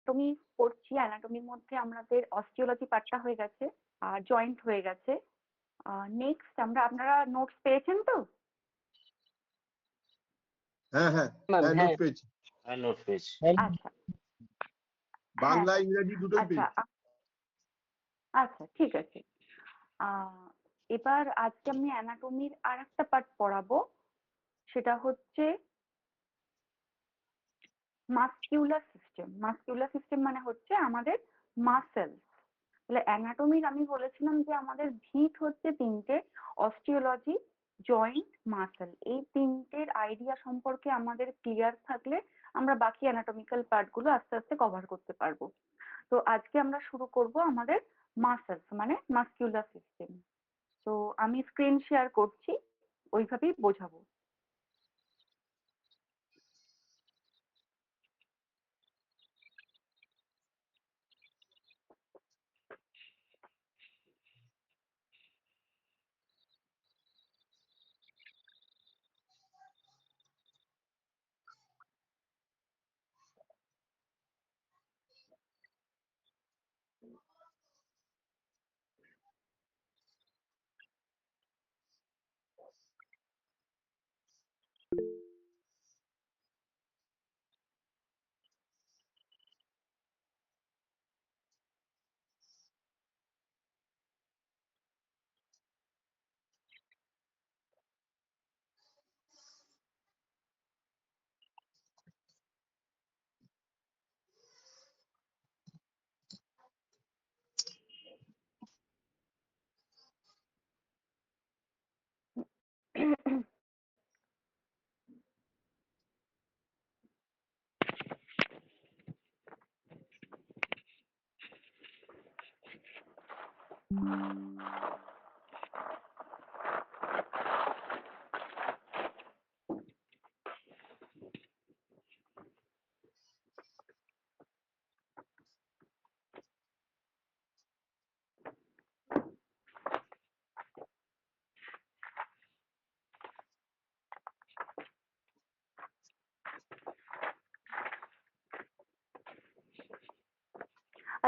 Anatomy পড়ছি, অ্যানাটমির মধ্যে আমাদের অস্টিওলজি পার্টটা হয়ে গেছে আর জয়েন্ট হয়ে গেছে। নেক্সট আপনারা নোটস পেয়েছেন তো? হ্যাঁ হ্যাঁ হ্যাঁ, নোট পেয়েছি। হ্যাঁ, নোট পেয়েছি। আচ্ছা, বাংলা হ্যাঁ, ইংরেজি দুটোই আচ্ছা পেয়েছি। আচ্ছা, ঠিক আছে। এবার আজকে আমি অ্যানাটমির আর একটা পার্ট পড়াবো, সেটা হচ্ছে মাসকিউলার সিস্টেম। মাসকিউলার সিস্টেম মানে হচ্ছে আমাদের মাসেলস। তাহলে অ্যানাটমির আমি বলেছিলাম যে আমাদের ভিট হচ্ছে তিনটে, অস্টিওলজি, জয়েন্ট, মাসেল। এই তিনটের আইডিয়া সম্পর্কে আমাদের ক্লিয়ার থাকলে আমরা বাকি অ্যানাটমিক্যাল পার্ট গুলো আস্তে আস্তে কভার করতে পারবো। তো আজকে আমরা শুরু করব আমাদের মাসেলস মানে মাসকিউলার সিস্টেম। তো আমি স্ক্রিন শেয়ার করছি, ওইভাবেই বোঝাবো।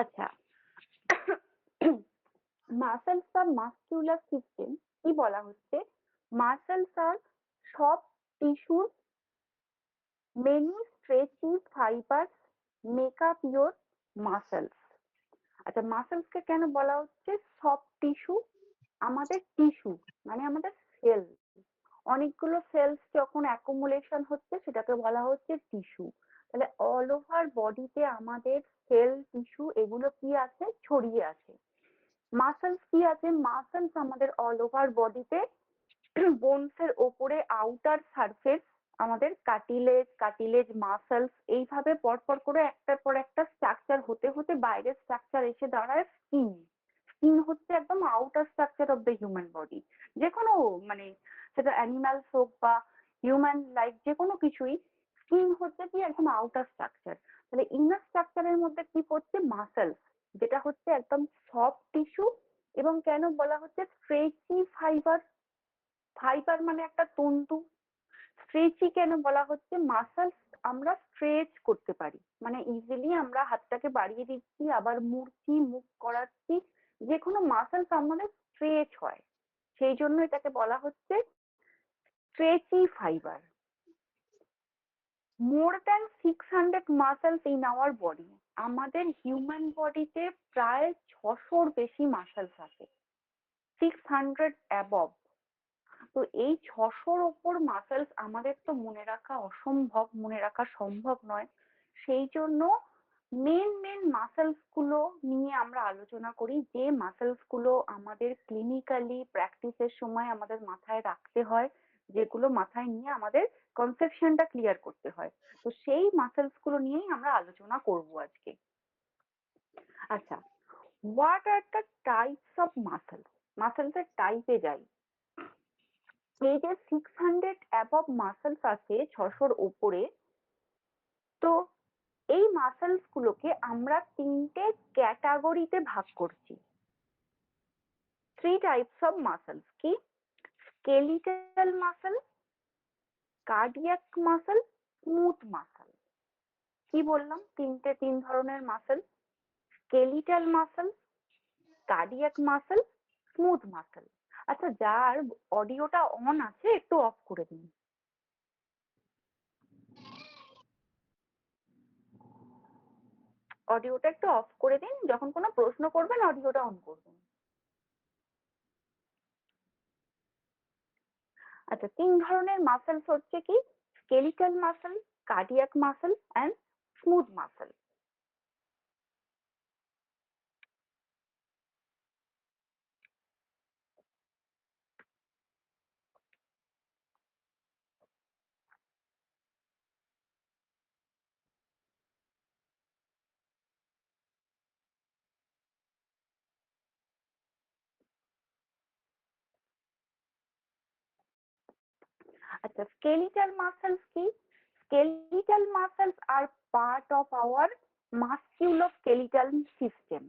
আচ্ছা, মাসেলস বা মাসকিউলার সিস্টেম কি বলা হচ্ছে? মাসেলস আর সব টিস্যুর many stretchy fibres make up your muscles. আচ্ছা, মাসেলসকে কেন বলা হচ্ছে সব টিস্যু? আমাদের টিস্যু মানে আমাদের সেল, অনেকগুলো সেলস যখন অ্যাকুমুলেশন হচ্ছে সেটাকে বলা হচ্ছে টিস্যু। তাহলে অল ওভার বডিতে আমাদের সেল, টিস্যু এগুলো কি আছে? ছড়িয়ে আছে। মাসেলস কি আছে? মাসেলস আমাদের অল ওভার বডিতে বোনস এর ওপরে আউটার সারফেস আমাদের কার্টিলেজ, কার্টিলেজ মাসেলস এইভাবে পরপর করে একটার পর একটা স্ট্রাকচার হতে হতে বাইরের স্ট্রাকচার এসে দাঁড়ায় স্কিন। স্কিন হচ্ছে একদম outer structure of the human body. যে কোনো মানে সেটা অ্যানিমালস হোক বা হিউম্যান লাইফ, যে কোনো কিছুই স্কিন হচ্ছে কি একদম আউটার স্ট্রাকচার। তাহলে ইনার স্ট্রাকচারের মধ্যে কি পড়ছে? মাসেলস, যেটা হচ্ছে একদম সফট টিস্যু। এবং কেন বলা হচ্ছে স্ট্রেচি ফাইবার? ফাইবার মানে একটা তন্তু। স্ট্রেচি কেন বলা হচ্ছে? মাসেলস আমরা স্ট্রেচ করতে পারি, মানে ইজিলি আমরা হাতটাকে বাড়িয়ে দিচ্ছি, আবার মুড়ছি, মুভ করাচ্ছি, যে কোনো মাসেলস আমাদের স্ট্রেচ হয়, সেই জন্য এটাকে বলা হচ্ছে stretchy fibre. More than 600 muscles in our body. আমাদের হিউম্যান বডিতে প্রায় 600-র বেশি মাসেলস আছে, 600 অ্যাবভ। তো এই 600-র ওপর মাসেলস আমাদের তো মনে রাখা অসম্ভব, মনে রাখা সম্ভব নয়। সেই জন্য মেন মাসেলস গুলো নিয়ে আমরা আলোচনা করি, যে মাসেলস গুলো আমাদের ক্লিনিক্যালি প্র্যাকটিসের সময় আমাদের মাথায় রাখতে হয়, যেগুলো মাথায় নিয়ে আমাদের কনসেপশনটা ক্লিয়ার করতে হয়। তো সেই মাসেলস গুলো নিয়েই আমরা আলোচনা করব আজকে। আচ্ছা, what are the types of muscles? মাসেলসের টাইপে যাই। এই যে 600 অ্যাবভ মাসেলস আছে, 600-র ওপরে, তো এই মাসেলস গুলোকে আমরা তিনটে ক্যাটাগরিতে ভাগ করছি। Three types of muscles. কি? Skeletal muscle, cardiac muscle, smooth muscle. কি বললাম? তিন ধরনের muscle, skeletal muscle, cardiac muscle, smooth muscle. আচ্ছা, যার অডিওটা অন আছে একটু অফ করে দিন। অডিওটা একটু অফ করে দিন, যখন কোনো প্রশ্ন করবেন অডিওটা অন করবেন। আচ্ছা, তিন ধরনের মাসেলস হচ্ছে কি? Skeletal muscle, cardiac muscle and smooth muscle. আচ্ছা, skeletal muscles কি? Skeletal muscles are part of our musculoskeletal system.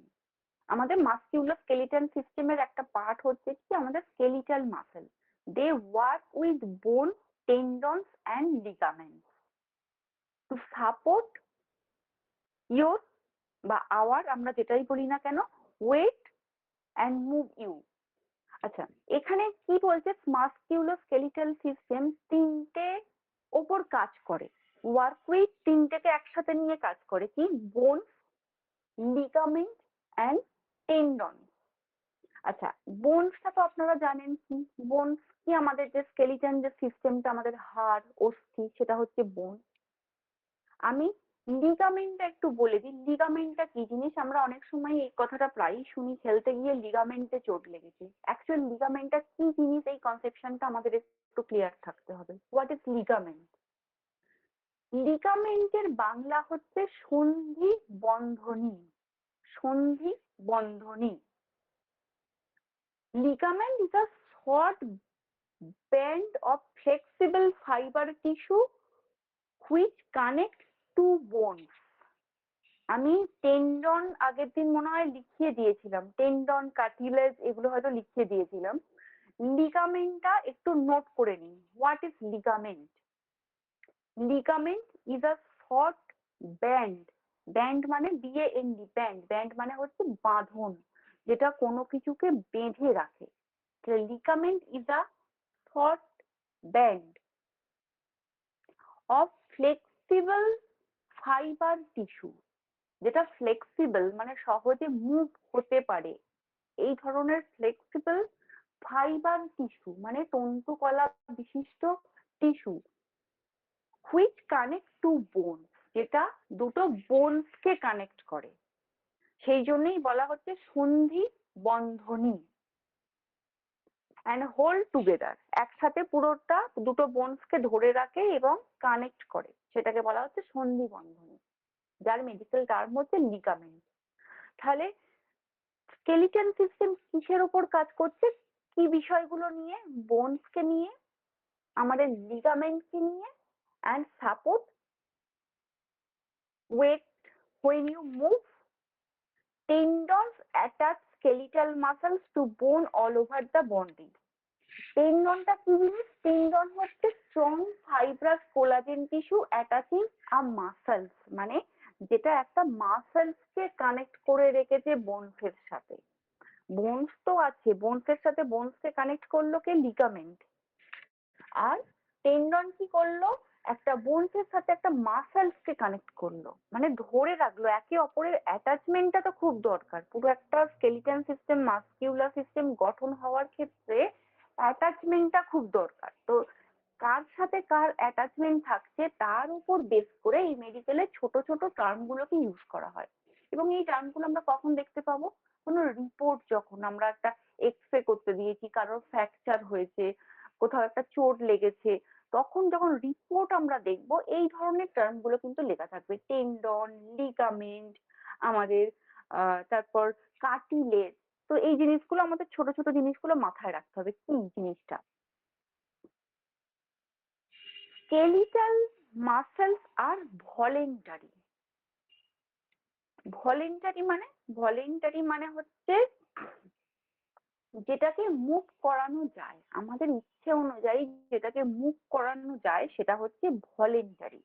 আমাদের musculoskeletal system এর একটা পার্ট হচ্ছে কি আমাদের skeletal muscle. They work with bone, tendons and ligaments to support your বা our আমরা যেটাই বলি না কেন weight and move you. আচ্ছা, এখানে কি বলছে? মাসকিউলোস্কেলিটাল সিস্টেম তিনটে ওপর কাজ করে, ওয়ার্ক উইথ তিনটেকে একসাথে নিয়ে কাজ করে। কি? বোন, লিগামেন্ট এন্ড টেন্ডন। আচ্ছা, বোনসটা তো আপনারা জানেন কি? বোনস কি? আমাদের যে স্কেলিটন যে সিস্টেমটা, আমাদের হাড় অস্থি, সেটা হচ্ছে বোন। আমি লিগামেন্টটা একটু বলে দিই, লিগামেন্টটা কি জিনিস? আমরা অনেক সময় এই কথাটা প্রায়ই শুনি, খেলতে গিয়ে লিগামেন্টে চোট লেগেছে। অ্যাকচুয়াল লিগামেন্টটা কি জিনিস, এই কনসেপশনটা আমাদের একটু ক্লিয়ার থাকতে হবে। What is ligament? লিগামেন্টের বাংলা হচ্ছে সন্ধি বন্ধনী। সন্ধি বন্ধনী। Ligament is a short band of flexible fiber tissue which connects two bones. আমি টেন্ডন আগের দিন মনে হয় লিখিয়ে দিয়েছিলাম, টেন্ডন, কার্টিলেজ এগুলো হয়তো লিখিয়ে দিয়েছিলাম। লিগামেন্টটা একটু নোট করে নিন। What is ligament? Ligament is a short band. Band মানে BAND, ব্যান্ড। ব্যান্ড মানে হচ্ছে বাঁধন, যেটা কোনো কিছুকে বেঁধে রাখে। Ligament is a short band of flexible fibre tissue, যেটা ফ্লেক্সিবল মানে সহজে মুভ হতে পারে। এই ধরনের ফ্লেক্সিবল ফাইবার টিস্যু মানে তন্তুকলা বিশিষ্ট tissue, which connect to bones, যেটা দুটো বোনস কে কানেক্ট করে। সেই জন্যই বলা হচ্ছে সন্ধি বন্ধনী। অ্যান্ড হোল্ড টুগেদার, একসাথে পুরোটা দুটো বোনস কে ধরে রাখে এবং কানেক্ট করে, সেটাকে বলা হচ্ছে সন্ধি বন্ধনী, যার মেডিকেল টার্ম হচ্ছে লিগামেন্ট। তাহলে স্কেলিটন সিস্টেম কিসের উপর কাজ করছে? কি বিষয়গুলো নিয়ে? বোনস কে নিয়ে, আমাদের লিগামেন্ট কে নিয়ে, and support weight when you move. Tendons attach skeletal muscles to bone all over the body. টেন্ডনটা কি জিনিস? টেন্ডন হচ্ছে strong fibrous collagen tissue attaching a muscles, মানে যেটা একটা মাসলস কে কানেক্ট করে রেখেছে বোনসের সাথে। বোনস তো আছে, বোনসের সাথে বোনসকে কানেক্ট করলো কে? লিগামেন্ট। আর টেন্ডন কি করলো? একটা বোনসের সাথে একটা মাসলস কে কানেক্ট করলো, মানে ধরে রাখলো। একে অপরের অ্যাটাচমেন্টটা তো খুব দরকার। পুরো একটা স্কেলিটন সিস্টেম, মাসকিউলার সিস্টেম গঠন হওয়ার ক্ষেত্রে অ্যাটাচমেন্টটা খুব দরকার। তো কার সাথে কার অ্যাটাচমেন্ট থাকছে তার উপর বেস করে এই মেডিকেলে ছোট ছোট টার্ম গুলোকে ইউজ করা হয়। এবং এই টার্ম গুলো আমরা কখন দেখতে পাবো? কোনো রিপোর্ট, যখন আমরা একটা এক্স-রে করতে দিয়েছি, কারোর ফ্র্যাকচার হয়েছে, কোথাও একটা চোট লেগেছে, তখন যখন রিপোর্ট আমরা দেখবো এই ধরনের টার্ম গুলো কিন্তু লেখা থাকবে। টেন্ডন, লিগামেন্ট, আমাদের তারপর কার্টিলেজ। তো এই জিনিসগুলো আমাদের, ছোট ছোট জিনিসগুলো মাথায় রাখতে হবে। কি জিনিসটা? স্কেলিটাল মাসলস আর ভলেন্টারি। ভলেন্টারি মানে, ভলেন্টারি মানে হচ্ছে যেটাকে মুভ করানো যায়, আমাদের ইচ্ছে অনুযায়ী যেটাকে মুভ করানো যায় সেটা হচ্ছে voluntary.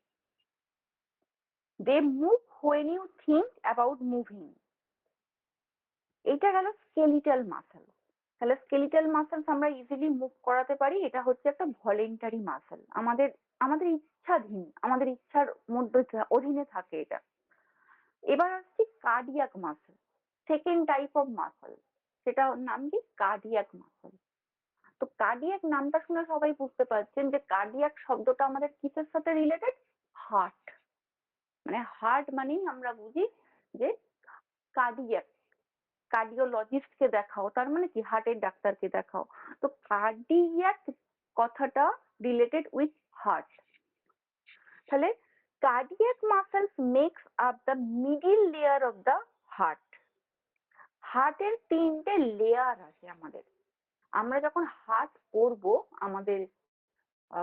They move when you think about moving. এটা গেল স্কেলিটাল মাসেল। তাহলে স্কেলিটাল মাসেলস আমরা ইজিলি মুভ করাতে পারি, এটা হচ্ছে একটা ভলেন্টারি মাসেল, আমাদের আমাদের ইচ্ছাধীন, আমাদের ইচ্ছার মধ্যে অধীনে থাকে এটা। এবার আসছি cardiac muscle, second type of muscle, সেটা নাম কি কার্ডিয়াক মাসেল। তো কার্ডিয়াক নামটা শুনে সবাই বুঝতে পারছেন যে কার্ডিয়াক শব্দটা আমাদের কিসের সাথে রিলেটেড? হার্ট। মানে হার্ট মানেই আমরা বুঝি যে কার্ডিয়াক, কার্ডিওলজিস্টকে দেখাও, তার মানে কি হার্টের ডাক্তারকে দেখাও। তো কার্ডিয়াক কথাটা রিলেটেড উইথ হার্ট। তাহলে cardiac muscles makes up the middle layer of the heart. হার্টের তিনটে লেয়ার আছে আমাদের। আমরা যখন হার্ট পড়বো আমাদের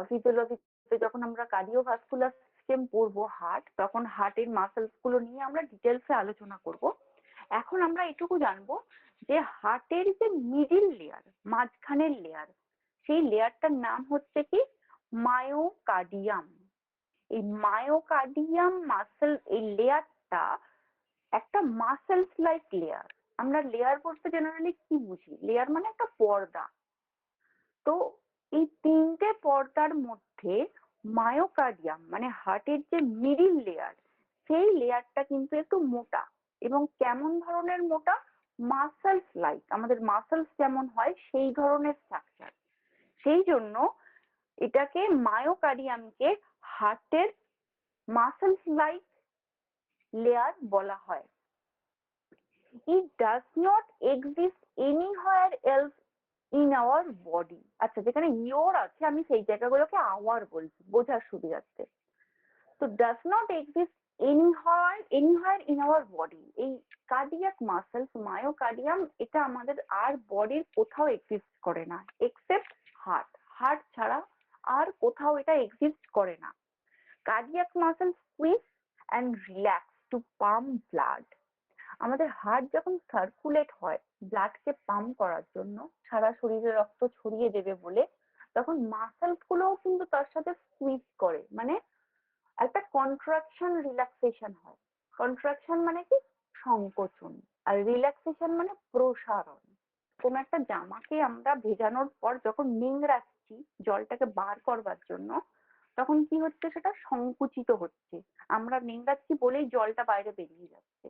ফিজিওলজিতে, যখন আমরা কার্ডিওভাস্কুলার সিস্টেম পড়বো হার্ট, তখন হার্টের মাসেলস গুলো নিয়ে আমরা ডিটেলসে আলোচনা করব। এখন আমরা এটুকু জানবো যে হার্টের যে মিডিল লেয়ার, মাঝখানের লেয়ার, সেই লেয়ারটার নাম হচ্ছে কি মায়োকার্ডিয়াম। এই মায়োকার্ডিয়াম মাসেল, এই লেয়ারটা একটা মাসেলস লাইক লেয়ার। আমরা লেয়ার বলতে জেনারেলি কি বুঝি? লেয়ার মানে একটা পর্দা। তো এই তিনটে পর্দার মধ্যে মায়োকার্ডিয়াম মানে হার্টের যে মিডিল লেয়ার, সেই লেয়ারটা কিন্তু একটু মোটা। এবং কেমন ধরনের মোটা? মাসেলস লাইক, আমাদের মাসেলস যেমন হয় সেই ধরনের স্ট্রাকচার। সেই জন্য এটাকে মায়োকার্ডিয়ামকে হার্টের মাসেলস লাইক লেয়ার বলা হয়। It does not exist anywhere else in our body. আচ্ছা, যেখানে ইওর আছে আমি সেই জায়গাগুলোকে আওয়ার বলছি বোঝার সুবিধার্থে। তো does not exist anywhere in our body, এই কার্ডিয়াক মাসেলস মায়োকার্ডিয়াম এটা আমাদের আর বডির কোথাও এক্সিস্ট করে না এক্সেপ্ট হার্ট। হার্ট ছাড়া আর কোথাও এটা এক্সিস্ট করে না। Cardiac muscles twist and relax to pump blood. আমাদের হার্ট যখন সার্কুলেট হয় ব্লাডকে পাম্প করার জন্য, সারা শরীরে রক্ত ছড়িয়ে দেবে বলে, তখন মাসেলস গুলোও কিন্তু তার সাথে স্কুইজ করে, মানে একটা কন্ট্রাকশন রিল্যাক্সেশন হয়। কন্ট্রাকশন মানে কি? সংকোচন। আর রিল্যাক্সেশন মানে প্রসারণ। কোন একটা জামাকে আমরা ভেজানোর পর যখন নিংড়াচ্ছি জলটাকে বার করবার জন্য, তখন কি হচ্ছে? সেটা সংকুচিত হচ্ছে। আমরা নিংড়াচ্ছি বলেই জলটা বাইরে বেরিয়ে যাচ্ছে।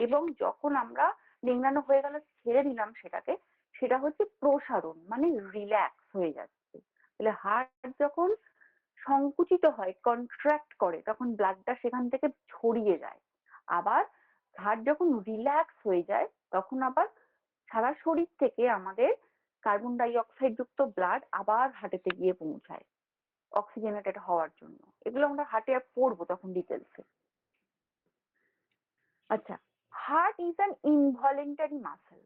এবং যখন আমরা নিংড়ানো হয়ে গেলে ছেড়ে দিলাম সেটাকে, সেটা হচ্ছে প্রসারণ, মানে রিল্যাক্স হয়ে যাচ্ছে। তাহলে হার্ট যখন সংকুচিত হয়, কন্ট্রাক্ট করে, তখন ব্লাডটা সেখান থেকে ছড়িয়ে যায়। আবার হার্ট যখন রিল্যাক্স হয়ে যায় তখন আবার সারা শরীর থেকে আমাদের কার্বন ডাই অক্সাইড যুক্ত ব্লাড আবার হার্টেতে গিয়ে পৌঁছায় অক্সিজেনেটেড হওয়ার জন্য। এগুলো আমরা হার্টে পড়বো তখন ডিটেলসে। আচ্ছা, heart is an involuntary muscle.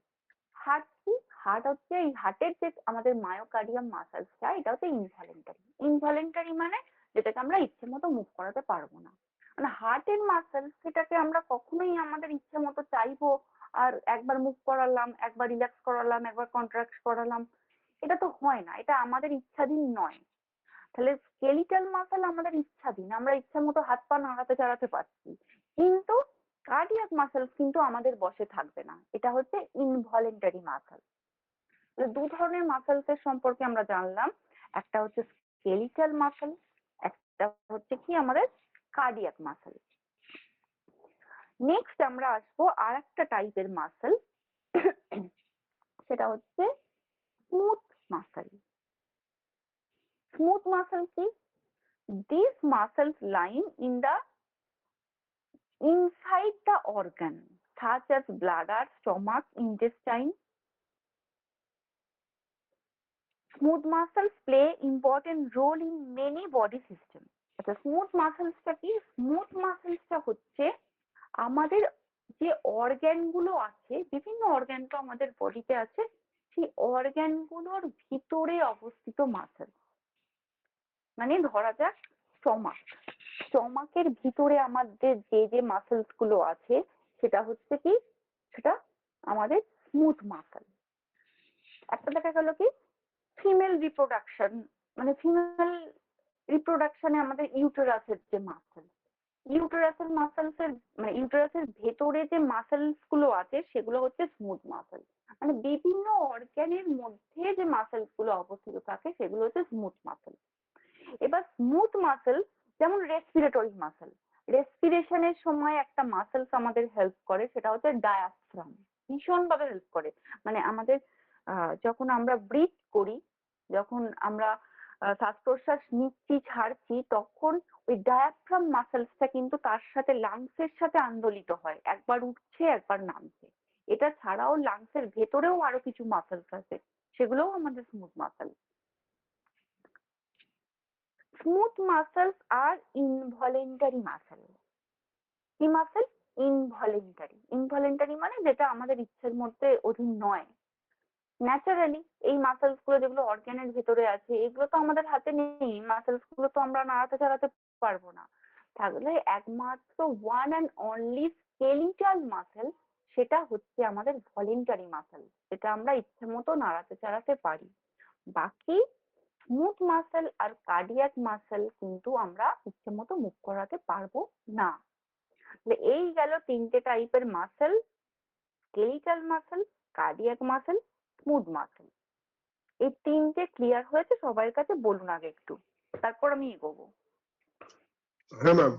Heart কি? হার্ট হচ্ছে এই হার্টের যে আমাদের মায়োকার্ডিয়াম মাসেলসটা, এটা হচ্ছে ইনভলেন্টারি। ইনভলেন্টারি মানে যেটাকে আমরা ইচ্ছে মতো মুভ করাতে পারবো না। মানে হার্টের মাসেল, সেটাকে আমরা কখনোই আমাদের ইচ্ছে মতো চাইবো আর একবার মুভ করালাম, একবার রিল্যাক্স করালাম, একবার কন্ট্রাক্ট করালাম, এটা তো হয় না, এটা আমাদের ইচ্ছাধীন নয়। তাহলে স্কেলিটাল মাসেল আমাদের ইচ্ছাধীন, আমরা ইচ্ছা মতো হাত পা নাড়াতে চাড়াতে পারছি, কিন্তু কার্ডিয়াক মাসেলস কিন্তু আমাদের বশে থাকবে না, এটা হচ্ছে ইনভলেন্টারি মাসেল। দু ধরনের মাসেলস এর সম্পর্কে আমরা জানলাম, একটা হচ্ছে স্কেলিটাল মাসেল, একটা হচ্ছে কি আমাদের কার্ডিয়াক মাসেল। নেক্সট আমরা আসবো আর একটা টাইপের মাসেল, সেটা হচ্ছে স্মুথ মাসেল। স্মুথ মাসেল কি? These muscles lying in the inside the organ such as bladder, stomach, intestine. Smooth muscles play important role in many body systems. আচ্ছা, স্মুথ মাসেলসটা কি? Smooth মাসেলসটা হচ্ছে আমাদের যে অর্গ্যান গুলো আছে, বিভিন্ন অর্গ্যান তো আমাদের বডিতে আছে, সেই অর্গ্যান গুলোর ভিতরে অবস্থিত মাসেল। মানে ধরা যাক স্টমাক, স্টমাকের ভিতরে আমাদের যে যে মাসেলস গুলো আছে সেটা হচ্ছে কি? সেটা আমাদের স্মুথ মাসেল। একটা দেখা গেল কি ফিমেল রিপ্রোডাকশন, মানে ফিমেল রিপ্রোডাকশনে আমাদের ইউটেরাসের যে মাসেল, ইউটেরাসের মাসেলস এর মানে ইউটেরাসের ভেতরে যে মাসেলস গুলো আছে সেগুলো হচ্ছে স্মুথ মাসেল। মানে বিভিন্ন অর্গানের মধ্যে যে মাসেলস গুলো অবস্থিত থাকে সেগুলো হচ্ছে স্মুথ মাসেল। এবার স্মুথ মাসেল যেমন রেসপিরেটরি মাসেল, রেসপিরেশনের সময় একটা মাসেলস আমাদের হেল্প করে, সেটা হচ্ছে ডায়াফ্রাম। ভীষণ ভাবে হেল্প করে। মানে আমাদের যখন আমরা ব্রিথ করি, যখন আমরা শ্বাস প্রশ্বাস নিচ্ছি ছাড়ছি, তখন ওই ডায়াফ্রাম মাসেলসটা কিন্তু তার সাথে লাংসের সাথে আন্দোলিত হয়, একবার উঠছে একবার নামছে। এটা ছাড়াও লাংসের ভেতরেও আরো কিছু মাসেলস আছে, সেগুলোও আমাদের smooth muscle. Smooth muscles are involuntary muscle. কি মাসেল? ইনভলেন্টারি। ইনভলেন্টারি মানে যেটা আমাদের ইচ্ছের মধ্যে অধীন নয়। ন্যাচারালি এই মাসেলস গুলো যেগুলো অর্গানের ভেতরে আছে, এগুলো তো আমাদের হাতে নেই, মাসেলস গুলো তো আমরা নাড়াতে চালাতে পারবো না। তাহলে একমাত্র one and only skeletal muscle, সেটা হচ্ছে আমাদের ভলেন্টারি মাসেল, যেটা আমরা ইচ্ছে মতো নাড়াতে চালাতে পারি। বাকি স্মুথ মাসেল আর কার্ডিয়াক মাসেল কিন্তু আমরা ইচ্ছে মতো মুভ করাতে পারবো না। এই গেল তিনটে টাইপের muscle: skeletal muscle, cardiac muscle, smooth muscle. এই তিনটে ক্লিয়ার হয়েছে সবার কাছে? বলুন আগে একটু, তারপর আমি এগোবো। হ্যাঁ ম্যাম।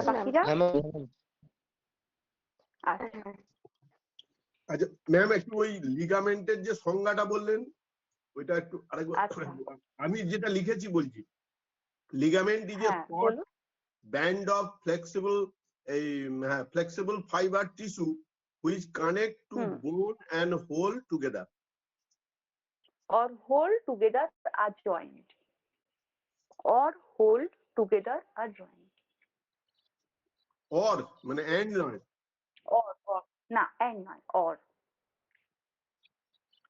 বাকিরা? আচ্ছা ম্যাম, একটু ওই লিগামেন্টের যে সংজ্ঞাটা বললেন ওইটা একটু আরেকবার। আমি যেটা লিখেছি বলছি, ligament is a short band of flexible fiber tissue which connect to bone and hold together or hold together a joint, or hold together a joint, or মানে and নয়, or না and নয়, or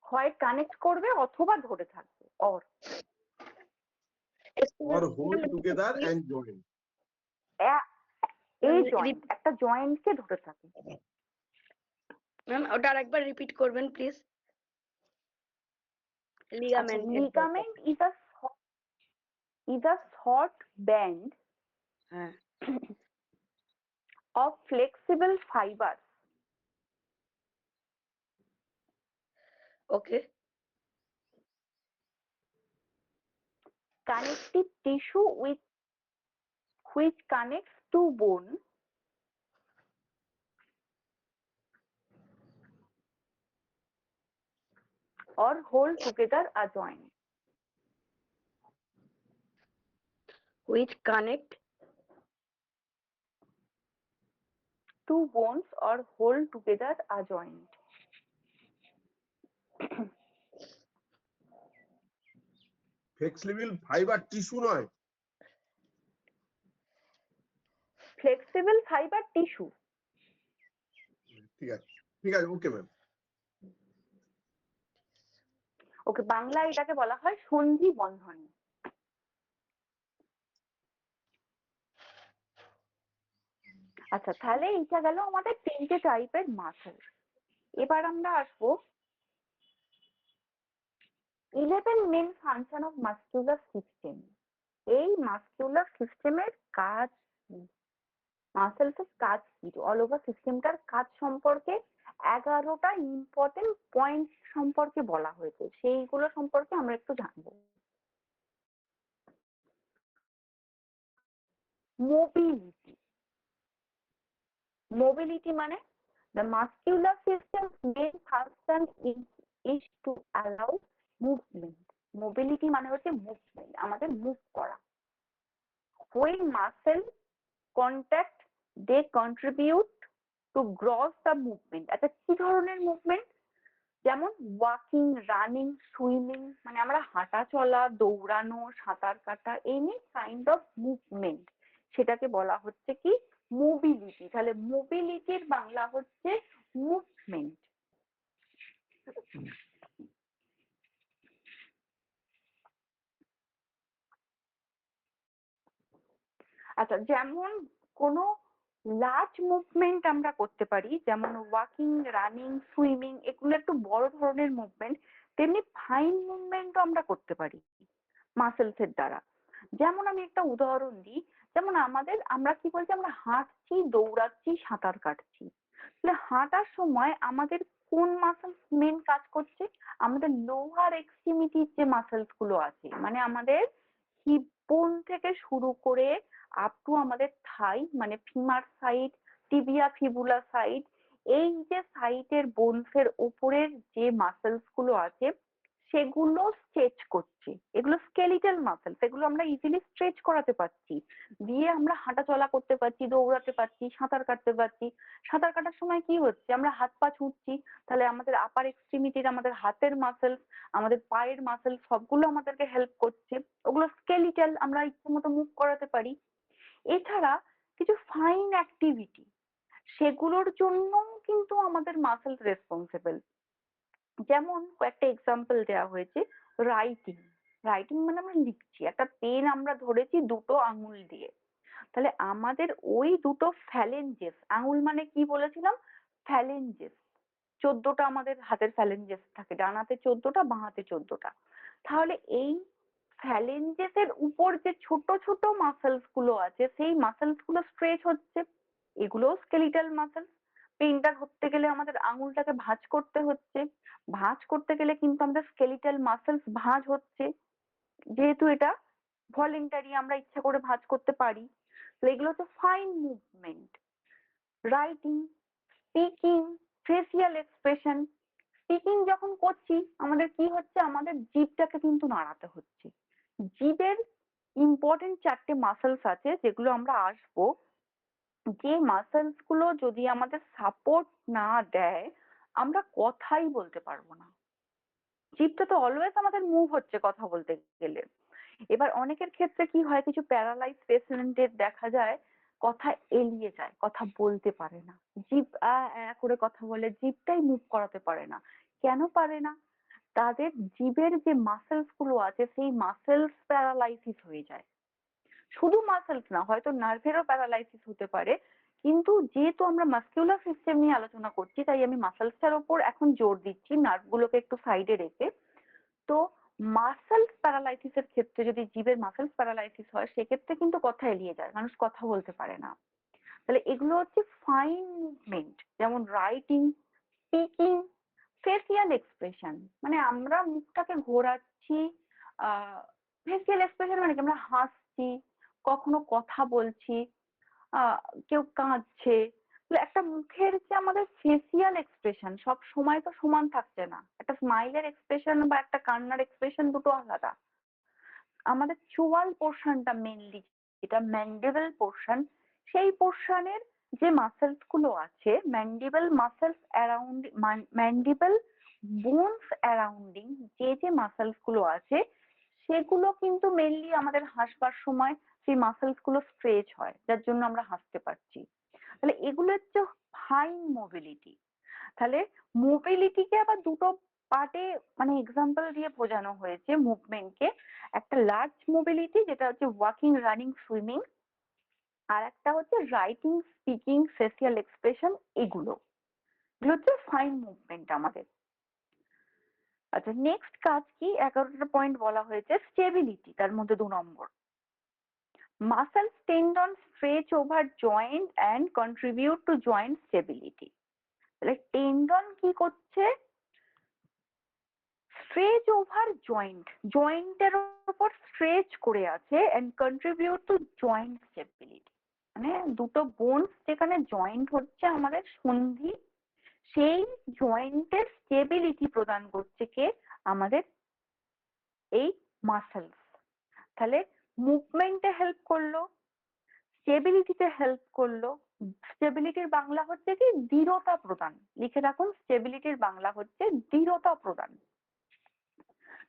হয় connect করবে অথবা ধরে থাকবে, or hold together and join, এই জয়েন্ট একটা জয়েন্টকে ধরে থাকে। ম্যাম ওটা আরেকবার রিপিট করবেন please. Ligament is a short band of flexible fibers, okay, connective tissue with which connects to bone or hold together a joint, which connect two bones or hold together a joint. flexible fiber tissue নয়, flexible fiber tissue, ঠিক আছে ঠিক আছে, okay ma'am. ওকে, বাংলা এটাকে বলা হয় সন্ধি বন্ধনী। আচ্ছা, তাহলে এইটা গেল আমাদের তিনটে টাইপের মাসেল। এবার আমরা আসবো 11 main function of muscular system. এই মাসকুলার সিস্টেমের কাজ, মাসেলসের কাজ কি, অল ওভার সিস্টেমটার কাজ সম্পর্কে 11টা ইম্পর্টেন্ট পয়েন্ট সম্পর্কে বলা হয়েছে, সেইগুলো সম্পর্কে আমরা একটু জানবো। মোবিলিটি, মোবিলিটি মানে the muscular system's main function is to allow movement. Mobility মানে হচ্ছে মুভমেন্ট, আমাদের মুভ করা। when muscle contact they contribute to gross the movement. আচ্ছা, কি ধরনের মুভমেন্ট? যেমন ওয়াকিং, রানিং, সুইমিং, মানে আমরা হাঁটা চলা, দৌড়ানো, সাঁতার কাটা, এনি কাইন্ড অফ মুভমেন্ট, সেটাকে বলা হচ্ছে কি মোবিলিটি। তাহলে মোবিলিটির বাংলা হচ্ছে মুভমেন্ট। আচ্ছা, যেমন কোনো লার্জ মুভমেন্ট আমরা করতে পারি, যেমন ওয়াকিং, রানিং, সুইমিং, এগুলো একটু বড় ধরনের মুভমেন্ট, তেমনি ফাইন মুভমেন্টও আমরা করতে পারি মাসেলস এর দ্বারা। যেমন আমি একটা উদাহরণ দিই, যেমন আমরা কি বলছি, আমরা হাঁটছি, দৌড়াচ্ছি, সাঁতার কাটছি। তাহলে হাঁটার সময় আমাদের কোন মাসলস মেন কাজ করছে? আমাদের লোয়ার এক্সট্রিমিটির যে মাসলস গুলো আছে, মানে আমাদের হিপ বোন থেকে শুরু করে আপ টু আমাদের থাই, মানে femur side, tibia fibula side, এই যে সাইডের বোনসের উপরের যে মাসলস গুলো আছে সেগুলো স্ট্রেচ করছে। এগুলো স্কেলিটাল মাসলস, এগুলো আমরা ইজিলি স্ট্রেচ করাতে পারছি, দিয়ে আমরা হাঁটা চলা করতে পারছি, দৌড়াতে পারছি, সাঁতার কাটতে পারছি। সাঁতার কাটার সময় কি হচ্ছে, আমরা হাত পা ছুটছি, তাহলে আমাদের আপার এক্সট্রিমিটির, আমাদের হাতের মাসলস, আমাদের পায়ের মাসলস সবগুলো আমাদেরকে হেল্প করছে। ওগুলো স্কেলিটাল, আমরা ইচ্ছে মতো মুভ করাতে পারি। এছাড়া কিছু ফাইন অ্যাক্টিভিটি, সেগুলোর জন্য কিন্তু আমাদের মাসলস রেসপন্সিবল। যেমন কয়েকটা এক্সাম্পল দেওয়া হয়েছে। রাইটিং, রাইটিং মানে আমরা লিখছি, একটা পেন আমরা ধরেছি দুটো আঙুল দিয়ে, তাহলে আমাদের ওই দুটো ফ্যালেঞ্জেস, আঙুল মানে কি বলেছিলাম, ফ্যালেঞ্জেস, 14টা আমাদের হাতের ফ্যালেঞ্জেস থাকে, ডান হাতে 14টা, বাঁ হাতে 14টা। তাহলে এই ফ্যালেঞ্জেস এর উপর যে ছোট ছোট মাসলস গুলো আছে, সেই মাসলস গুলো স্ট্রেচ হচ্ছে, এগুলো স্কেলিটাল মাসলস। পেনটা ধরতে গেলে আমাদের আঙুলটাকে ভাঁজ করতে হচ্ছে, ভাঁজ করতে গেলে কিন্তু আমাদের স্কেলিটাল মাসলস ভাঁজ হচ্ছে, যেহেতু এটা ভলেন্টারি, আমরা ইচ্ছা করে ভাঁজ করতে পারি। তো এগুলো হচ্ছে fine movement. Writing, speaking, facial expression. Speaking যখন করছি আমাদের কি হচ্ছে, আমাদের জিভটাকে কিন্তু নাড়াতে হচ্ছে। জিভের ইম্পর্টেন্ট 4টে মাসলস আছে, যেগুলো আমরা আসবো। যে মাসলস গুলো যদি আমাদের সাপোর্ট না দেয়, আমরা কথাই বলতে পারবো না। জিভটা তো অলওয়েজ আমাদের মুভ হচ্ছে কথা বলতে গেলে। এবার অনেকের ক্ষেত্রে কি হয়, কিছু প্যারালাইজ পেশেন্টের দেখা যায় কথা এড়িয়ে যায়, কথা বলতে পারে না, জিভ করে কথা বলে, জিভটাই মুভ করাতে পারে না। কেন পারে না? তাদের জিভের যে মাসেলস গুলো আছে সেই মাসেলস প্যারালাইসিস হয়ে যায়। শুধু মাসেলস না, হয়তো নার্ভেরও প্যারালাইসিস হতে পারে, কিন্তু যেহেতু আমরা মাস্কুলার সিস্টেম নিয়ে আলোচনা করছি তাই আমি মাসেলসটার ওপর এখন জোর দিচ্ছি, নার্ভগুলোকে একটু সাইডে রেখে। তো মাসেলস প্যারালাইসিসের ক্ষেত্রে, যদি জিভের মাসেলস প্যারালাইসিস হয়, সেক্ষেত্রে কিন্তু কথা এড়িয়ে যায়, মানুষ কথা বলতে পারে না। তাহলে এগুলো হচ্ছে ফাইন মুভমেন্ট, যেমন রাইটিং, স্পিকিং, ফেসিয়াল এক্সপ্রেশন, মানে আমরা মুখটাকে ঘোরাচ্ছি। ফেসিয়াল এক্সপ্রেশন মানে কি, আমরা হাসছি, কখনো কথা বলছি, আহ কেউ কাঁদছে। তাহলে একটা মুখের যে আমাদের ফেসিয়াল এক্সপ্রেশন সব সময় তো সমান থাকছে না, একটা স্মাইলের এক্সপ্রেশন বা একটা কান্নার এক্সপ্রেশন দুটো আলাদা। আমাদের চোয়াল পোর্শনটা মেনলি, যেটা ম্যান্ডিবল পোর্শন, সেই পোর্শনের যে মাসেলস গুলো আছে, mandible muscles around, mandible bones অ্যারাউন্ডিং যে যে মাসেলস গুলো আছে, সেগুলো কিন্তু মেনলি আমাদের হাসবার সময় সেই মাসেলস গুলো স্ট্রেচ হয়, যার জন্য আমরা হাসতে পারছি। তাহলে এগুলো হচ্ছে ফাইন মোবিলিটি। তাহলে মোবিলিটিকে আবার দুটো পার্টে, মানে এক্সাম্পল দিয়ে বোঝানো হয়েছে মুভমেন্টকে। একটা লার্জ মোবিলিটি, যেটা হচ্ছে ওয়াকিং, রানিং, সুইমিং, আর একটা হচ্ছে রাইটিং, স্পিকিং, ফেসিয়াল এক্সপ্রেশন। এগুলো হচ্ছে ফাইন মুভমেন্ট আমাদের। আচ্ছা, নেক্সট কাজ কি, 11টা পয়েন্ট বলা হয়েছে। স্টেবিলিটি, তার মধ্যে 2 number, muscles tendon stretch over joint and contribute to joint stability. তাহলে টেন্ডন কি করছে, স্ট্রেচ ওভার জয়েন্ট, জয়েন্টের উপর স্ট্রেচ করে আছে, and contribute to joint stability, মানে দুটো বোনস যেখানে জয়েন্ট হচ্ছে আমাদের সন্ধি, সেই জয়েন্টের স্টেবিলিটি প্রদান করছে কে, আমাদের এই মাসেলস। তাহলে মুভমেন্টে হেল্প করলো, স্টেবিলিটিতে হেল্প করলো। স্টেবিলিটির বাংলা হচ্ছে কি, দৃঢ়তা প্রদান। লিখে রাখুন, স্টেবিলিটির বাংলা হচ্ছে দৃঢ়তা প্রদান।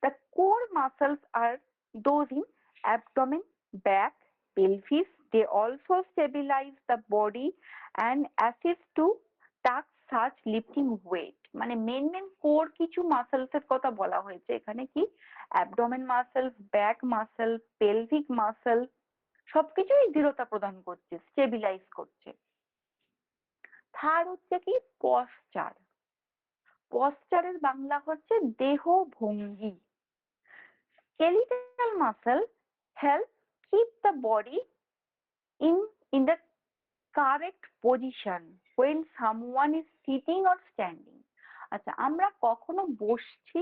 The core muscles are those in abdomen, back, pelvis. They also stabilize the body and assist to task such lifting weight. মানে মেন কোর কিছু মাসেলস এর কথা বলা হয়েছে এখানে, কি abdomen muscle, back muscle, pelvic muscle, সবকিছুই দৃঢ়তা প্রদান করছে, স্টেবিলাইজ করছে। থার্ড হচ্ছে কি, পশ্চার। পশ্চারের বাংলা হচ্ছে দেহ ভঙ্গি। Skeletal muscle help keep the body in the correct position when someone is sitting or standing. আচ্ছা, আমরা কখনো বসছি,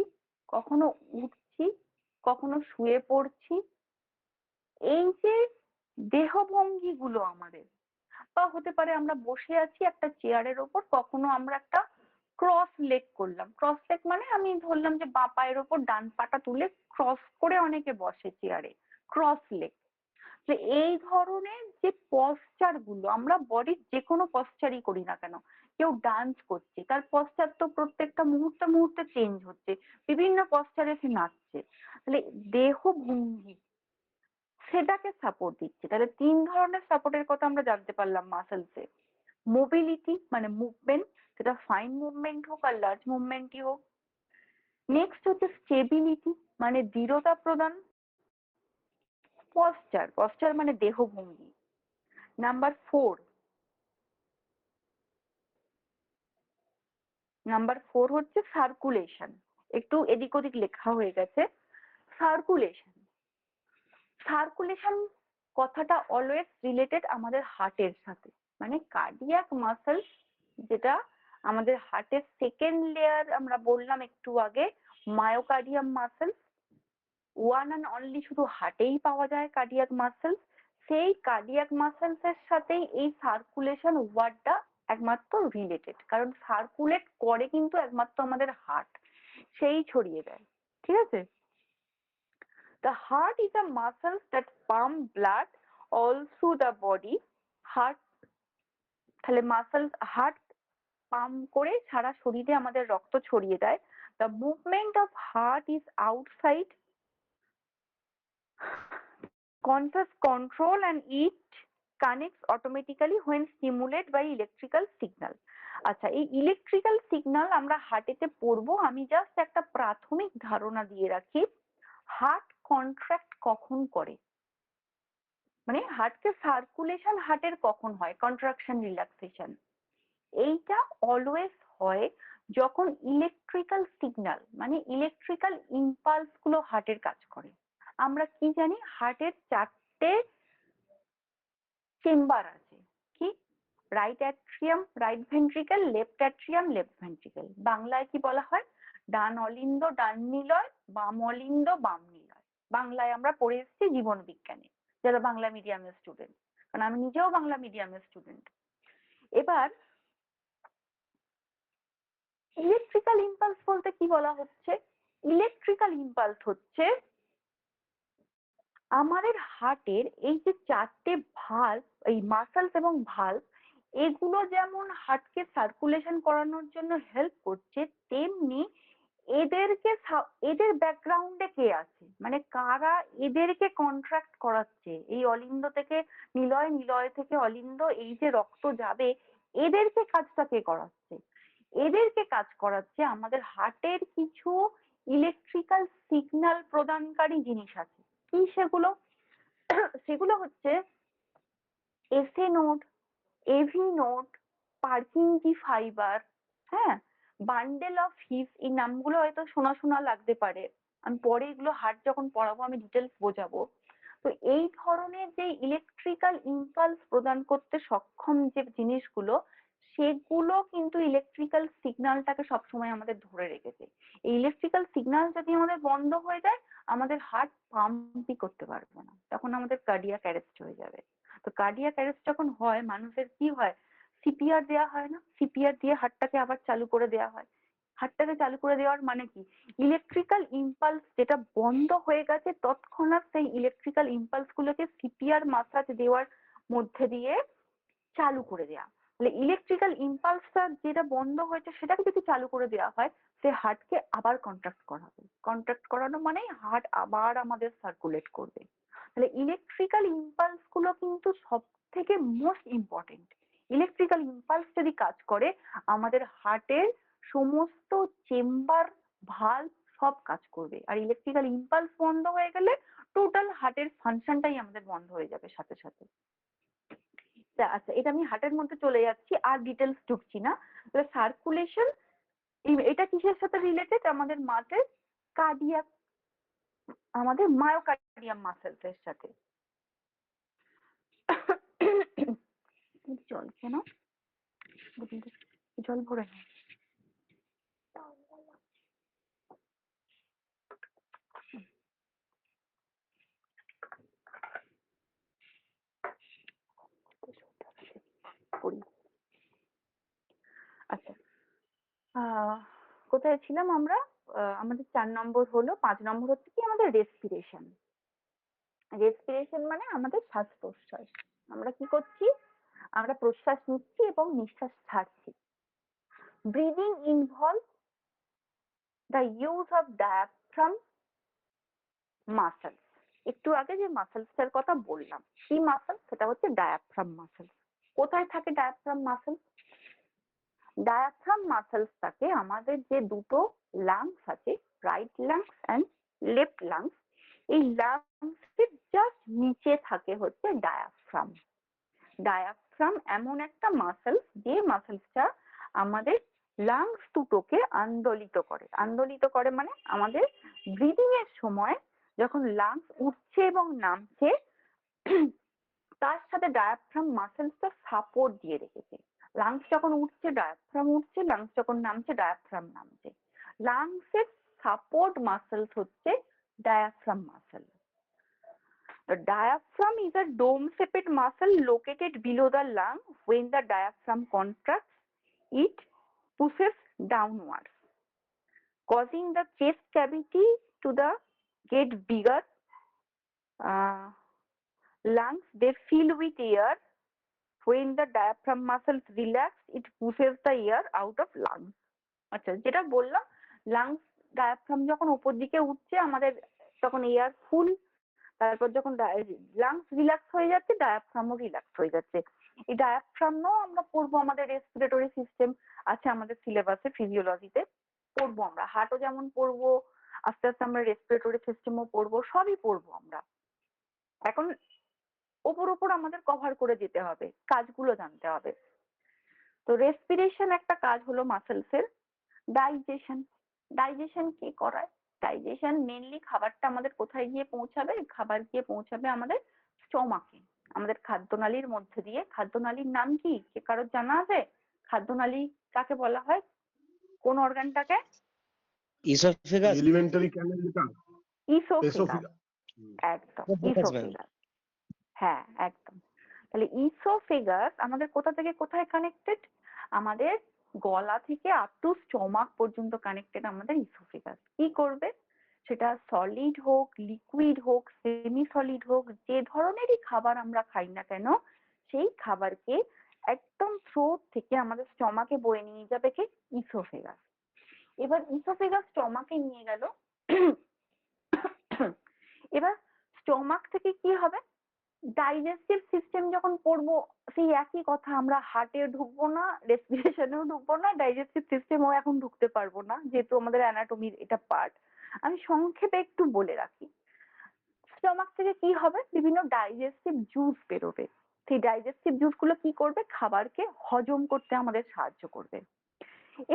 কখনো উঠছি, কখনো শুয়ে পড়ছি, এই যে দেহভঙ্গি গুলো আমাদের, বা হতে পারে আমরা বসে আছি একটা চেয়ারের ওপর, কখনো আমরা একটা ক্রস লেগ করলাম। ক্রস লেগ মানে আমি ধরলাম যে বাঁ পায়ের ওপর ডান পাটা তুলে ক্রস করে অনেকে বসে চেয়ারে, ক্রস লেগ। যে এই ধরনের যে পশ্চার গুলো, আমরা বডির যে কোনো পশ্চারই করি না কেন, কেউ ডান্স করছে, তার পশ্চার তো প্রত্যেকটা মুহূর্তে মুহূর্তে চেঞ্জ হচ্ছে, বিভিন্ন পশ্চারে সে নাচছে, তাহলে দেহ ভঙ্গি সেটাকে সাপোর্ট দিচ্ছে। তাহলে তিন ধরনের সাপোর্টের কথা আমরা জানতে পারলাম মাসেলসে। মোবিলিটি মানে মুভমেন্ট, সেটা ফাইন মুভমেন্ট হোক আর লার্জ মুভমেন্টই হোক। নেক্সট হচ্ছে স্টেবিলিটি মানে দৃঢ়তা প্রদান। পশ্চার, পশ্চার মানে দেহভঙ্গি। নাম্বার ফোর হচ্ছে সার্কুলেশন। একটু এদিক ওদিক লেখা হয়ে গেছে। সার্কুলেশন, সার্কুলেশন কথাটা অলওয়েজ রিলেটেড আমাদের হার্টের সাথে, মানে কার্ডিয়াক মাসেল, যেটা আমাদের হার্টের সেকেন্ড লেয়ার আমরা বললাম একটু আগে, myocardium muscle, one and only শুধু হার্টেই পাওয়া যায় কার্ডিয়াক মাসেল। সেই কার্ডিয়াক মাসেলস এর সাথেই এই সার্কুলেশন ওয়ার্ডটা একমাত্র রিলেটেড, কারণ সার্কুলেট করে কিন্তু একমাত্র আমাদের হার্ট, সেই ছড়িয়ে দেয়। ঠিক আছে? The heart is a muscle that pump blood all through the body. Heart, তাহলে মাসেল হার্ট পাম্প করে সারা শরীরে আমাদের রক্ত ছড়িয়ে দেয়। The movement of heart is outside conscious control and it connects automatically when stimulated by electrical signal. আচ্ছা, এই electrical signal আমরা হার্টেতে পড়বো। আমি জাস্ট একটা প্রাথমিক ধারণা দিয়ে রাখি। হার্ট কন্ট্রাক্ট কখন করে, মানে হার্টকে সার্কুলেশন হার্টের কখন হয়, কন্ট্রাকশন রিল্যাক্সেশন, এইটা অলওয়েজ হয় যখন ইলেকট্রিক্যাল সিগন্যাল মানে ইলেকট্রিক্যাল ইম্পালস গুলো হার্টের কাজ করে। আমরা কি জানি, হার্টের চারটে চেম্বার আছে। কি? Right atrium, right ventricle, left atrium, left ventricle. বাংলায় কি বলা হয়? ডান অলিন্দ ডান নিলয়, বাম অলিন্দ বাম নিলয়। বাংলায় আমরা পড়ে এসেছি জীবন বিজ্ঞানে, যারা বাংলা মিডিয়ামের স্টুডেন্ট, কারণ আমি নিজেও বাংলা মিডিয়ামের স্টুডেন্ট। এবার ইলেকট্রিক্যাল ইম্পালস বলতে কি বলা হচ্ছে? ইলেকট্রিক্যাল ইম্পালস হচ্ছে আমাদের হার্টের এই যে চারটে ভালভ, এই মাসেলস এবং ভালভ, এগুলো যেমন হার্টকে সার্কুলেশন করানোর জন্য হেল্প করছে, তেমনি এদেরকে এদের ব্যাকগ্রাউন্ডে কে আছে, মানে কারা এদেরকে কন্ট্রাক্ট করাচ্ছে, এই অলিন্দ থেকে নিলয়, নিলয় থেকে অলিন্দ, এই যে রক্ত যাবে, এদেরকে কাজটা কে করাচ্ছে? এদেরকে কাজ করাচ্ছে আমাদের হার্টের কিছু ইলেকট্রিক্যাল সিগন্যাল প্রদানকারী জিনিস আছে। কি সেগুলো? সেগুলো হচ্ছে SA node, AV node, Purkinje fiber, হ্যাঁ, বান্ডেল অফ হিপ। এই নামগুলো হয়তো শোনা শোনা লাগতে পারে, আমি পরে এগুলো হার্ট যখন পড়াবো আমি ডিটেলস বোঝাবো। তো এই ধরনের যে ইলেকট্রিক্যাল ইম্পালস প্রদান করতে সক্ষম যে জিনিসগুলো, সেগুলো কিন্তু ইলেকট্রিক্যাল সিগন্যালটাকে সবসময় আমাদের ধরে রেখেছে। এই ইলেকট্রিক্যাল সিগন্যাল যদি আমাদের বন্ধ হয়ে যায়, আমাদের হার্ট পাম্পই করতে পারবে না, তখন আমাদের কার্ডিয়াক অ্যারেস্ট হয়ে যাবে। তো কার্ডিয়াক অ্যারেস্ট যখন হয়, মানুষের কি হয়? সিপিআর দেওয়া হয় না? সিপিআর দিয়ে হার্টটাকে আবার চালু করে দেওয়া হয়। হার্টটাকে চালু করে দেওয়ার মানে কি? ইলেকট্রিক্যাল ইম্পালস যেটা বন্ধ হয়ে গেছে, তৎক্ষণাৎ সেই ইলেকট্রিক্যাল ইম্পালস গুলোকে সিপিআর মাসাজ দেওয়ার মধ্যে দিয়ে চালু করে দেওয়া। তাহলে ইলেকট্রিক্যাল ইম্পালসটা যেটা বন্ধ হয়েছে সেটাকে যদি চালু করে দেওয়া হয়, সে হার্টকে আবার কন্ট্রাক্ট করাবে। কন্ট্রাক্ট করানো মানে হার্ট আবার আমাদের সার্কুলেট করবে। তাহলে ইলেকট্রিক্যাল ইম্পালস গুলো কিন্তু সব থেকে মোস্ট ইম্পর্টেন্ট। ইলেকট্রিক্যাল ইম্পালস যদি কাজ করে, আমাদের হার্টের সমস্ত চেম্বার, ভালভ সব কাজ করবে। আর ইলেকট্রিক্যাল ইম্পালস বন্ধ হয়ে গেলে টোটাল হার্টের ফাংশনটাই আমাদের বন্ধ হয়ে যাবে সাথে সাথে। আচ্ছা, এটা আমি হার্টের মধ্যে চলে যাচ্ছি, আর ডিটেলস ঢুকছি না। সার্কুলেশন এটা কিসের সাথে রিলেটেড? আমাদের মাঝে কার্ডিয়াক, আমাদের মায়োকার্ডিয়াম মাসেলস এর সাথে। জল কেন জল ভরে নে। আচ্ছা, কোথায় ছিলাম আমরা? আমাদের 4 নম্বর হলো, 5 নম্বর হচ্ছে কি আমাদের রেসপিরেশন। রেসপিরেশন মানে আমাদের শ্বাস প্রশ্বাস। আমরা কি করছি? আমরা প্রশ্বাস নিচ্ছি এবং নিঃশ্বাস ছাড়ছি। Breathing involves the use of diaphragm muscles. একটু আগে যে মাসেলসটার কথা বললাম, কি মাসেল? সেটা হচ্ছে ডায়াফ্রাম মাসেল। কোথায় থাকে ডায়াফ্রাম মাসেল? ডায়াফ্রাম মাসেলস থাকে আমাদের যে দুটো লাংস আছে, right lungs and left lungs, এই লাংসের জাস্ট নিচে থাকে হচ্ছে ডায়াফ্রাম। ডায়াফ্রাম এমন একটা মাসেল, যে মাসেলসটা আমাদের লাংস দুটোকে আন্দোলিত করে। আন্দোলিত করে মানে আমাদের ব্রিদিং এর সময় যখন লাংস উঠছে এবং নামছে, তার সাথে ডায়াফ্রাম মাসেলসটা সাপোর্ট দিয়ে রেখেছে। লাংস যখন উঠছে ডায়াফ্রাম উঠছে, লাংস যখন নামছে ডায়াফ্রাম নামছে। লাংসের সাপোর্ট মাসেলস হচ্ছে diaphragm muscle. The diaphragm is a dome-shaped muscle located below the lung. When the diaphragm contracts, it pushes downwards, causing the chest cavity to get bigger. Lungs, they fill with air. When the diaphragm muscles relax, it pushes the air out of lungs. আচ্ছা, যেটা বললাম, lungs diaphragm যখন উপর দিকে উঠছে আমাদের, তখন air ফুল। তারপর যখন লাংস রিল্যাক্স হয়ে যাচ্ছে, ডায়াফ্রামও রিল্যাক্স হয়ে যাচ্ছে। এই ডায়াফ্রামও আমরা পড়বো, আমাদের রেসপিরেটরি সিস্টেম আছে আমাদের সিলেবাসে, ফিজিওলজিতে পড়বো আমরা। হার্টও যেমন পড়বো, আস্তে আস্তে আমরা রেসপিরেটরি সিস্টেমও পড়বো, সবই পড়বো আমরা। এখন ওপর আমাদের কভার করে যেতে হবে, কাজগুলো জানতে হবে। তো রেসপিরেশন একটা কাজ হলো মাসেলসের। ডাইজেশন, ডাইজেশন কি করায়? ডাইজেশন মেনলি খাবারটা আমাদের কোথায় গিয়ে পৌঁছাবে? খাবার গিয়ে পৌঁছাবে আমাদের স্টমাকে, আমাদের খাদ্যনালীর মধ্যে দিয়ে। খাদ্যনালীর নাম কি কে কারোর জানা আছে? খাদ্যনালী কাকে বলা হয়? কোন অর্গানটাকে? ইসোফেগাস, এলিমেন্টারি ক্যানেল যেটা, ইসোফেগাস। একদম, ইসোফেগাস। হ্যাঁ, একদম। তাহলে ইসোফেগাস আমাদের কোথা থেকে কোথায় কানেক্টেড? আমাদের গলা থেকে আপ টু স্টমাক পর্যন্ত কানেক্টেড আমাদের ইসোফেগাস। কি করবে? সেটা সলিড হোক, লিকুইড হোক, সেমি সলিড হোক, যে ধরনেরই খাবার আমরা খাই না কেন, সেই খাবারকে একদম থ্রোট থেকে আমাদের স্টমাকে বয়ে নিয়ে যাবে কি? ইসোফেগাস। এবার ইসোফেগাস স্টমাকে নিয়ে গেল। এবার স্টমাক থেকে কি হবে? ডাইজেস্টিভ সিস্টেম যখন পড়বো, সেই একই কথা, আমরা হার্টে ঢুকবো না, রেসপিরেশনেও ঢুকবো না, ডাইজেস্টিভ সিস্টেমও এখন ঢুকতে পারবো না, যেহেতু আমাদের অ্যানাটমির এটা পার্ট। আমি সংক্ষেপে একটু বলে রাখি। স্টমাক থেকে কি হবে? বিভিন্ন ডাইজেস্টিভ জুস বেরোবে। সেই ডাইজেস্টিভ জুস গুলো কি করবে? খাবারকে হজম করতে আমাদের সাহায্য করবে।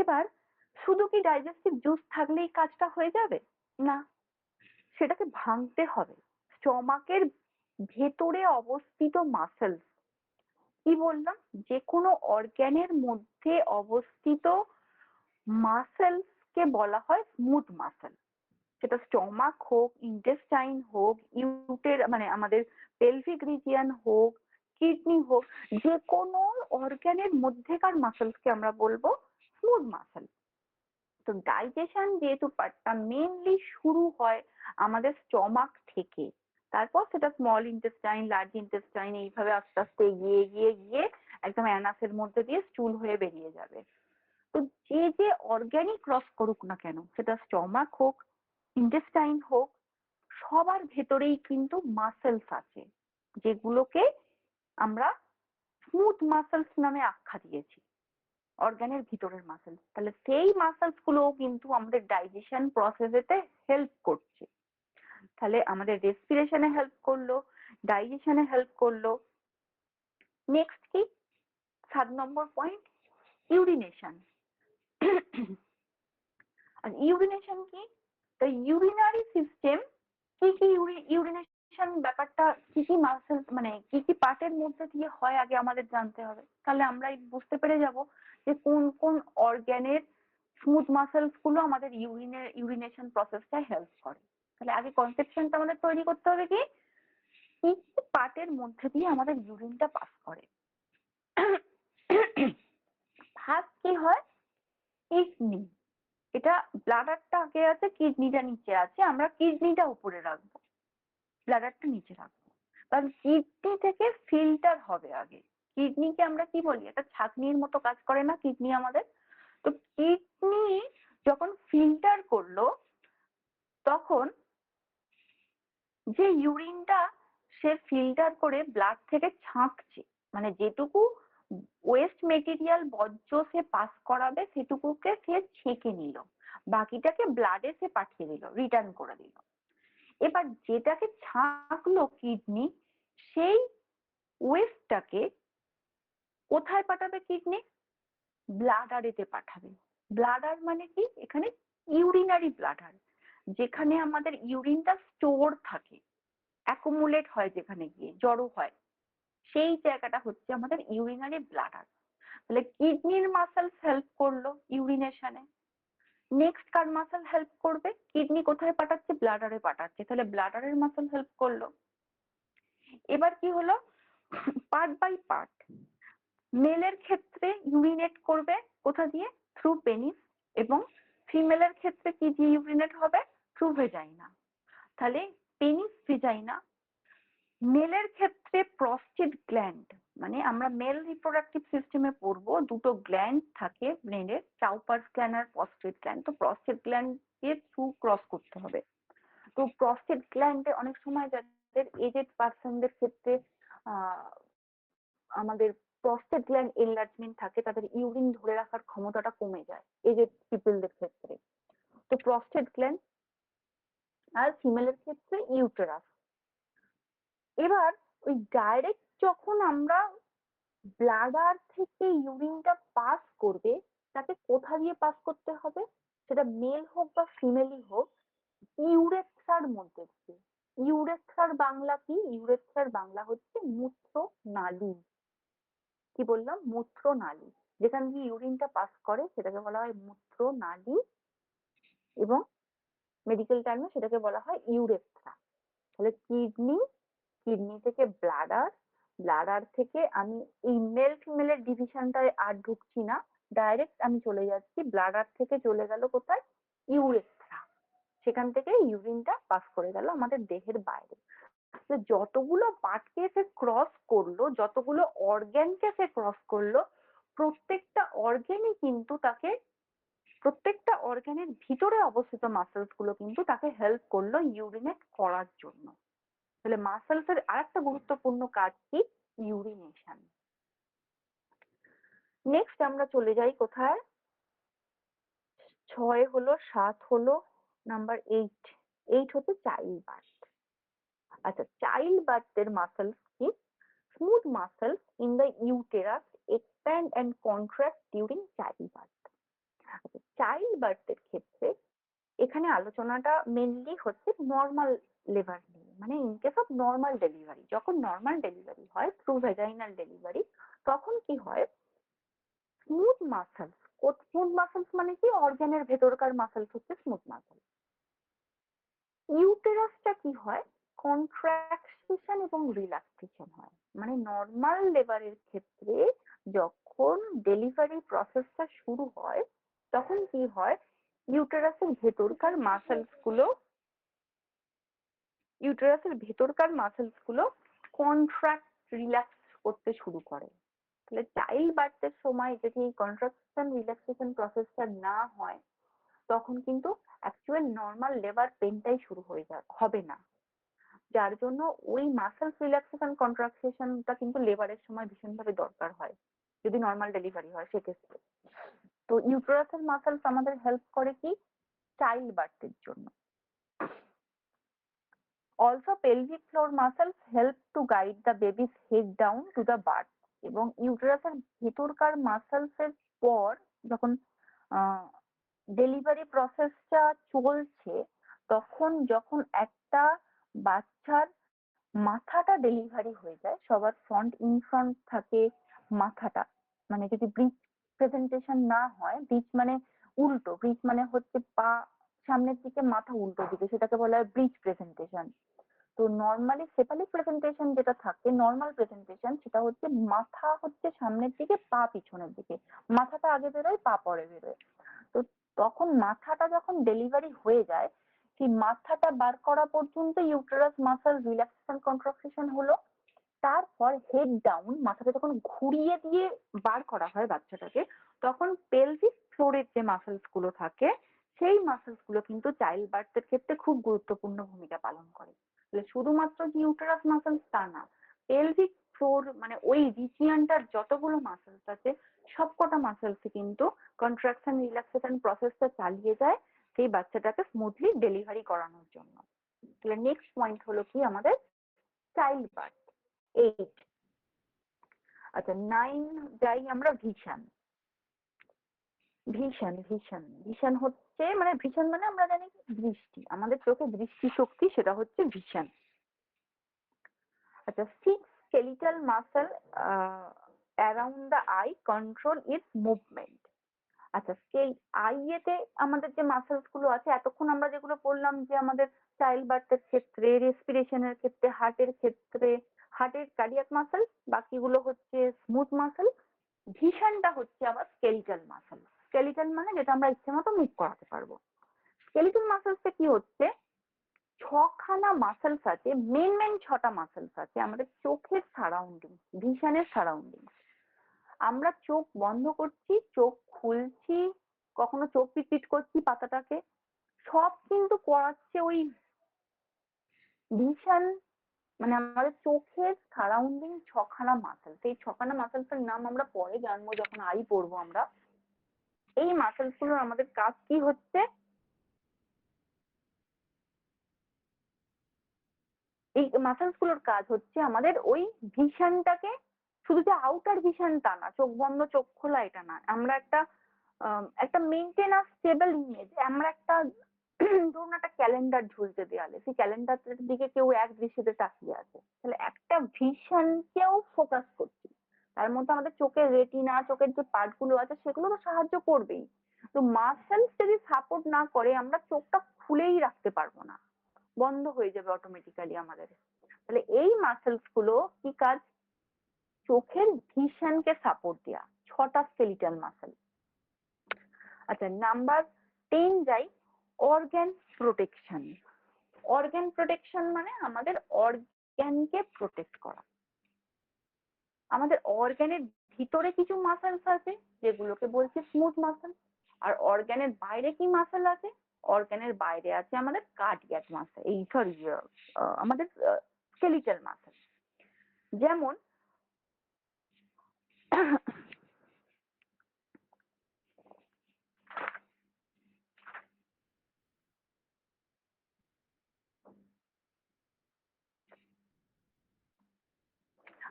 এবার শুধু কি ডাইজেস্টিভ জুস থাকলেই কাজটা হয়ে যাবে? না, সেটাকে ভাঙতে হবে। স্টমাকের ভেতরে অবস্থিত মাসেলস, কি বললাম? যে কোনো অর্গ্যানের মধ্যে অবস্থিত মাসেলস কে বলা হয় স্মুথ মাসেল। সেটা স্টমাক হোক, ইন্টেস্টাইন হোক, মানে আমাদের পেলভিক রিজিয়ন হোক, কিডনি হোক, যে কোনো অর্গ্যানের মধ্যেকার মাসেলসকে আমরা বলবো স্মুথ মাসেল। তো ডাইজেশন যেহেতু পার্টটা মেনলি শুরু হয় আমাদের স্টমাক থেকে, তারপর সেটা স্মল ইন্টেস্টাইন, লার্জ ইন্টেস্টাইন, এইভাবে আস্তে আস্তে এগিয়ে গিয়ে গিয়ে একদম অ্যানাসের মধ্যে দিয়ে স্টুল হয়ে বেরিয়ে যাবে। তো যে অর্গ্যানিক ক্রস করুক না কেন, সেটা স্টমাক হোক, ইন্টেস্টাইন হোক, সবার ভেতরেই কিন্তু মাসেলস আছে, যেগুলোকে আমরা স্মুথ মাসেলস নামে আখ্যা দিয়েছি, অর্গানের ভিতরের মাসেলস। তাহলে সেই মাসেলস গুলোও কিন্তু আমাদের ডাইজেশন প্রসেসেতে হেল্প করছে। তাহলে আমাদের রেসপিরেশনে হেল্প করলো, ডাইজেশনে হেল্প করলো। নেক্সট কি? 7 নম্বর পয়েন্ট, ইউরিনেশন। আর ইউরিনেশন কি? দ্য ইউরিনারি সিস্টেম, কি কি ইউরিনেশন ব্যাপারটা কি কি মাসেল মানে কি কি পার্টের মধ্যে দিয়ে হয় আগে আমাদের জানতে হবে, তাহলে আমরা বুঝতে পেরে যাব যে কোন কোন অর্গ্যানের স্মুথ মাসেলস গুলো আমাদের ইউরিনেশন প্রসেসটা হেল্প করে। তাহলে আগে কনসেপশনটা আমাদের তৈরি করতে হবে কি কি পার্টের মধ্যে দিয়ে আমাদের ইউরিনটা পাস করে। ফার্স্ট কি হয়, কিডনি। এটা ব্লাডারটা আগে আছে, কিডনিটা নিচে আছে, আমরা কিডনিটা উপরে রাখবো, ব্লাডারটা নিচে রাখবো, কারণ কিডনি থেকে ফিল্টার হবে আগে। কিডনিকে আমরা কি বলি, একটা ছাঁকনির মতো কাজ করে না কিডনি আমাদের। তো কিডনি যখন ফিল্টার করলো তখন যে ইউরিনটা সে ফিল্টার করে ব্লাড থেকে ছাঁকছে, মানে যেটুকু ওয়েস্ট মেটেরিয়াল বর্জ্য সে পাস করাবে সেটুকুকে সে ছেঁকে নিল, বাকিটাকে ব্লাডে সে পাঠিয়ে দিল, রিটার্ন করে দিল। এবার যেটাকে ছাঁকলো কিডনি, সেই ওয়েস্টটাকে কোথায় পাঠাবে কিডনি, ব্লাডারেতে পাঠাবে। ব্লাডার মানে কি, এখানে ইউরিনারি ব্লাডার, যেখানে আমাদের ইউরিনটা স্টোর থাকে, অ্যাকুমুলেট হয়, যেখানে গিয়ে জড়ো হয়, সেই জায়গাটা হচ্ছে আমাদের ইউরিনারি ব্লাডার। তাহলে কিডনির মাসেলস হেল্প করলো ইউরিনেশনে। নেক্সট কার মাসেল হেল্প করবে, কিডনি কোথায় পাঠাচ্ছে, ব্লাডারে পাঠাচ্ছে, তাহলে ব্লাডারের মাসেল হেল্প করলো। এবার কি হলো, পার্ট বাই পার্ট। মেলের ক্ষেত্রে ইউরিনেট করবে কোথা দিয়ে, থ্রু পেনিস, এবং ফিমেলের ক্ষেত্রে কি দিয়ে ইউরিনেট হবে, থ্রু ভেজাইনা। তাহলে পেনিস, ভেজাইনা। মেলের ক্ষেত্রে প্রস্টেট গ্ল্যান্ড, মানে আমরা মেল রিপ্রোডাক্টিভ সিস্টেমে পড়বো, দুটো গ্ল্যান্ড থাকে ব্রেনের, চাউপার্স গ্ল্যান্ড আর প্রস্টেট গ্ল্যান্ড। তো প্রস্টেট গ্ল্যান্ড এর থ্রু ক্রস করতে হবে। তো প্রস্টেট গ্ল্যান্ডে অনেক সময় যাদের এজেড পার্সনদের ক্ষেত্রে আমাদের প্রস্টেট গ্ল্যান্ড এনলার্জমেন্ট থাকে, তাদের ইউরিন ধরে রাখার ক্ষমতাটা কমে যায় এজেড পিপলদের ক্ষেত্রে। তো প্রস্টেট গ্ল্যান্ড, আর ফিমেলের ক্ষেত্রে ইউটেরাস। এবার ওই ডাইরেক্ট যখন আমরা ব্লাডার থেকে ইউরিনটা পাস করবে, তাকে কোথা দিয়ে পাস করতে হবে, সেটা মেল হোক বা ফিমেলই হোক, ইউরেথ্রার মধ্যে দিয়ে। ইউরেথ্রার বাংলা কি, ইউরেথ্রার বাংলা হচ্ছে মূত্র নালী। কি বললাম, মূত্র নালী, যেখান দিয়ে ইউরিনটা পাস করে সেটাকে বলা হয় মূত্র নালী, এবং মেডিকেল টার্মে সেটাকে বলা হয় ইউরেথ্রা। তাহলে কিডনি, কিডনি থেকে ব্লাডার, ব্লাডার থেকে আমি এই মেল ফিমেলের ডিভিশনটায় আর ঢুকছি না, ডাইরেক্ট আমি চলে যাচ্ছি, ব্লাডার থেকে চলে গেল কোথায়, ইউরেথ্রা, সেখান থেকে ইউরিনটা পাস করে গেল আমাদের দেহের বাইরে। তো যতগুলো পার্টকে সে ক্রস করলো, যতগুলো অর্গ্যানকে সে ক্রস করলো, প্রত্যেকটা অর্গ্যানই কিন্তু তাকে, প্রত্যেকটা অর্গ্যানের ভিতরে অবস্থিত মাসেলস গুলো কিন্তু তাকে হেল্প করলো ইউরিনেট করার জন্য। তাহলে মাসেলস এর আরেকটা গুরুত্বপূর্ণ কাজ কি, ইউরিনেশন। নেক্সট আমরা চলে যাই কোথায়, 6 হলো, 7 হলো, নাম্বার 8। 8 হচ্ছে চাইল্ড বার্থ। আচ্ছা, চাইল্ড বার্থের মাসেলস কি, smooth muscles in the uterus expand and contract during child birth. Child বার্থের ক্ষেত্রে এখানে আলোচনাটা মেনলি হচ্ছে নর্মাল লেবার নিয়ে, মানে in case of normal delivery. যখন নর্মাল ডেলিভারি হয়, থ্রু ভেজাইনাল ডেলিভারি, তখন কি হয়, স্মুথ মাসেলস, স্মুথ মাসেলস মানে কি, অর্গানের ভেতরকার মাসেলস হচ্ছে স্মুথ মাসেল। ইউটেরাসটা কি হয়, কন্ট্রাকশন এবং রিল্যাক্সেশন হয়। মানে নর্মাল লেবারের ক্ষেত্রে যখন ডেলিভারি প্রসেসটা শুরু হয়, তখন কি হয়, ইউটেরাসের ভেতরকার মাসেলস গুলো, ইউটেরাসের ভেতরকার মাসেলস গুলো কন্ট্রাক্ট, রিল্যাক্স করতে শুরু করে। তাহলে চাইল্ড বার্থের সময় যদি এই কন্ট্রাকশন রিল্যাক্সেশন প্রসেসটা না হয়, তখন কিন্তু অ্যাকচুয়াল নর্মাল লেবার পেনটাই শুরু হয়ে হবে না, যার জন্য ওই মাসেলস রিল্যাক্সেশন কন্ট্রাকশনটা কিন্তু লেবারের সময় ভীষণভাবে দরকার হয় যদি নর্মাল ডেলিভারি হয় সেক্ষেত্রে। তো ইউটেরাসের মাসেলস আমাদের হেল্প করে কি, চাইল্ড বার্থের জন্য। Also pelvic floor muscles help to guide the baby's head down to the birth। এবং ইউটেরাসের ভেতরকার মাসেলস এর পর যখন ডেলিভারি প্রসেসটা চলছে, তখন যখন একটা বাচ্চার মাথাটা ডেলিভারি হয়ে যায়, সবার ফ্রন্ট ইন ফ্রন্ট থাকে মাথাটা, মানে যদি ব্রিজ প্রেজেন্টেশন না হয়, ব্রিজ মানে উল্টো, ব্রিজ মানে হচ্ছে পা সামনের দিকে মাথা উল্টো দিকে, সেটাকে বলা হয় ব্রিজ প্রেজেন্টেশন। তো নর্মালি সেফালিক প্রেজেন্টেশন যেটা থাকে, নর্মাল প্রেজেন্টেশন, সেটা হচ্ছে মাথা হচ্ছে সামনের দিকে, পা পিছনের দিকে, মাথাটা আগে বেরোয়, পা পরে বেরোয়। তো তখন মাথাটা যখন ডেলিভারি হয়ে যায়, সেই মাথাটা বার করা পর্যন্ত ইউটেরাস মাসল রিল্যাক্সেশন কন্ট্রাকশন হলো। তারপর হেড ডাউন, মাথাটা যখন ঘুরিয়ে দিয়ে বার করা হয় বাচ্চাটাকে, তখন পেলভিক ফ্লোরের যে মাসেলস গুলো থাকে, সেই মাসেলস গুলো কিন্তু চাইল্ড বার্থের ক্ষেত্রে খুব গুরুত্বপূর্ণ ভূমিকা পালন করে। শুধুমাত্র যে ইউটেরাস মাসেলস তা না, পেলভিক ফ্লোর মানে ওই রিজিয়নটার যতগুলো মাসেলস আছে, সবকটা মাসেলস কিন্তু কন্ট্রাকশন রিল্যাক্সেশন প্রসেসটা চালিয়ে যায় সেই বাচ্চাটাকে স্মুথলি ডেলিভারি করানোর জন্য। তাহলে নেক্সট পয়েন্ট হলো কি আমাদের চাইল্ড বার্থ। 8। আচ্ছা 9 যাই আমরা ভিশন। ভিশন হচ্ছে মানে ভিশন মানে আমরা জানি দৃষ্টি, আমাদের চোখে দৃষ্টি শক্তি, সেটা হচ্ছে ভিশন। আচ্ছা 6 skeletal muscle around the eye control its movement। আচ্ছা আইয়েতে আমাদের যে মাসেলস গুলো আছে, এতক্ষণ আমরা যেগুলো বললাম যে আমাদের চাইল্ড বার্থের ক্ষেত্রে, রেসপিরেশনের ক্ষেত্রে, হার্টের ক্ষেত্রে, হার্টের কার্ডিয়াক মাসেল, বাকিগুলো হচ্ছে স্মুথ মাসেল। ভিশনটা হচ্ছে আবার স্কেলিটাল মাসেল। স্কেলিটাল মানে যেটা আমরা ইচ্ছে মতো মুভ করাতে পারবো। স্কেলিটাল মাসেলসে কি হচ্ছে, ছখানা মাসেলস আছে, মেন 6টা মাসেলস আছে আমাদের চোখের সারাউন্ডিং, ভিশনের সারাউন্ডিং। আমরা চোখ বন্ধ করছি, চোখ খুলছি, কখনো চোখ পিট করছি পাতাটাকে, সব কিন্তু করাচ্ছে ওই ভিশন, মানে আমাদের চোখের সারাউন্ডিং 6খানা মাসেল। এই 6খানা মাসেলসের নাম আমরা পরে জানবো যখন আই পড়বো আমরা। এই মাসেলস গুলোর আমাদের কাজ কি হচ্ছে, এই মাসেলস গুলোর কাজ হচ্ছে আমাদের ওই ভিশনটাকে, শুধু যে আউটার ভিশন তা না, চোখ বন্ধ চোখ খোলা এটা না, আমরা একটা মেনটেন স্টেবল ইমেজ, আমরা একটা ধরুন একটা ক্যালেন্ডার ঝুলছে দেয়ালে, সেই ক্যালেন্ডারটার দিকে কেউ এক দৃষ্টিতে তাকিয়ে আছে, তাহলে একটা ভিশনকেও ফোকাস করছি। তার মধ্যে আমাদের চোখের রেটিনা, চোখের যে পার্ট গুলো আছে সেগুলো তো সাহায্য করবেই। তো মাসেলস যদি সাপোর্ট না করে আমরা চোখটা খুলেই রাখতে পারবো না, বন্ধ হয়ে যাবে অটোমেটিক্যালি আমাদের। তাহলে এই মাসেলস গুলো কি কাজ, চোখের ভিশনকে সাপোর্ট দেয়া, 6টা স্কেলিটাল মাসেল। আচ্ছা নাম্বার 10 যাই, অর্গান প্রোটেকশন। অর্গান প্রোটেকশন মানে আমাদের অর্গানকে প্রোটেক্ট করা। আমাদের অর্গানের ভিতরে কিছু মাসেলস আছে যেগুলোকে বলছি স্মুথ মাসেল, আর অর্গানের বাইরে কি মাসেল আছে, অর্গানের বাইরে আছে আমাদের কার্ডিয়াক মাসেল, এই সরি আমাদের স্কেলিটাল মাসেল। যেমন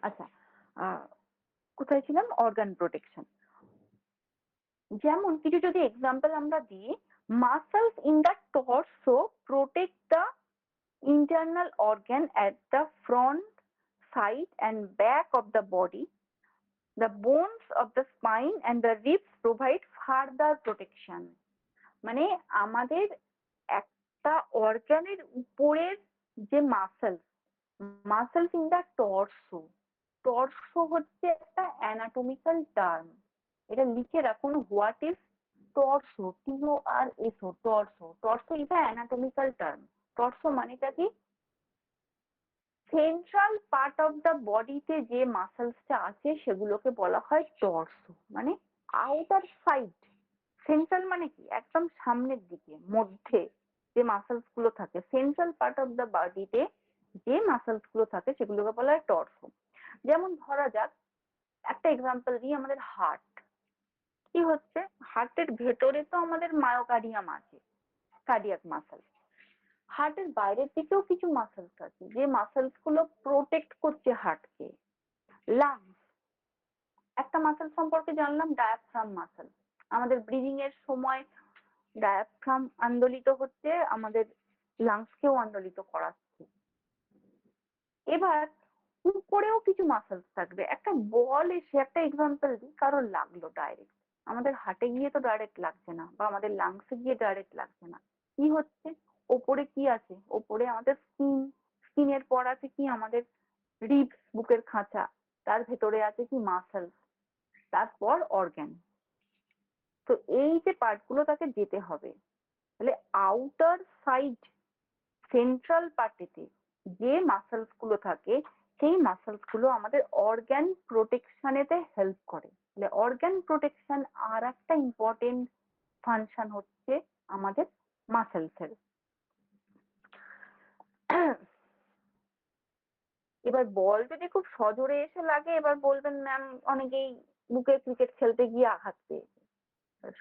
আচ্ছা কোথায় ছিলাম, অর্গান প্রোটেকশন। যেমন কিছু যদি এক্সাম্পল আমরা দিই, muscles in the torso protect the internal organ at the front, side and back of the body. The bones of the spine and the ribs provide further protection. মানে আমাদের একটা অর্গানের উপরের যে muscles in the torso, torso হচ্ছে একটা anatomical term, এটা লিখে রাখুন, what is torso, TORSO, torso. Torso is a anatomical term. Torso মানেটা কি, সেন্ট্রাল পার্ট অফ দ্য বডিতে যে মাসেলসটা আছে সেগুলোকে বলা হয় টর্সো, মানে আউটার সাইড। সেন্ট্রাল মানে কি, একদম সামনের দিকে, মধ্যে যে মাসেলস গুলো থাকে, সেন্ট্রাল পার্ট অফ দ্য বডিতে যে মাসেলস গুলো থাকে সেগুলোকে বলা হয় টর্সো। যেমন ধরা যাক একটা এক্সাম্পল দিই, আমাদের হার্ট কি হচ্ছে, হার্টের ভেতরে তো আমাদের মায়োকার্ডিয়াম আছে, কার্ডিয়াক মাসেল। হার্টের বাইরের দিকেও কিছু মাসেলস আছে যে মাসেলস গুলো প্রোটেক্ট করছে হার্টকে। লাংস, একটা মাসেল সম্পর্কে জানলাম, ডায়াফ্রাম মাসেল, আমাদের ব্রিদিং এর সময় ডায়াফ্রাম আন্দোলিত হচ্ছে, আমাদের লাংসকেও আন্দোলিত করাচ্ছে। এবার উপরেও কিছু মাসেলস থাকবে। একটা বল এসে, একটা এক্সাম্পল দিই, কারোর লাগলো ডাইরেক্ট, আমাদের হার্টে গিয়ে তো ডাইরেক্ট লাগছে না, বা আমাদের লাংসে গিয়ে ডাইরেক্ট লাগছে না। কি হচ্ছে, ওপরে কি আছে, ওপরে আমাদের স্কিনের পর আছে কি আমাদের রিবস, বুকের খাঁচা, তার ভেতরে আছে কি মাসেলস, তারপর অর্গান। তো এই যে পার্টগুলো তাকে যেতে হবে, তাহলে আউটার সাইড সেন্ট্রাল পার্টেতে যে মাসেলস গুলো থাকে, সেই মাসেলস গুলো আমাদের অর্গান প্রোটেকশনেতে হেল্প করে। তাহলে অর্গান প্রোটেকশন আর একটা ইম্পর্টেন্ট ফাংশন হচ্ছে আমাদের মাসেলসের। এবার বল যদি খুব সজোরে এসে লাগে, এবার বলবেন ম্যাম অনেকেই বুকে ক্রিকেট খেলতে গিয়ে আঘাত পেয়েছে।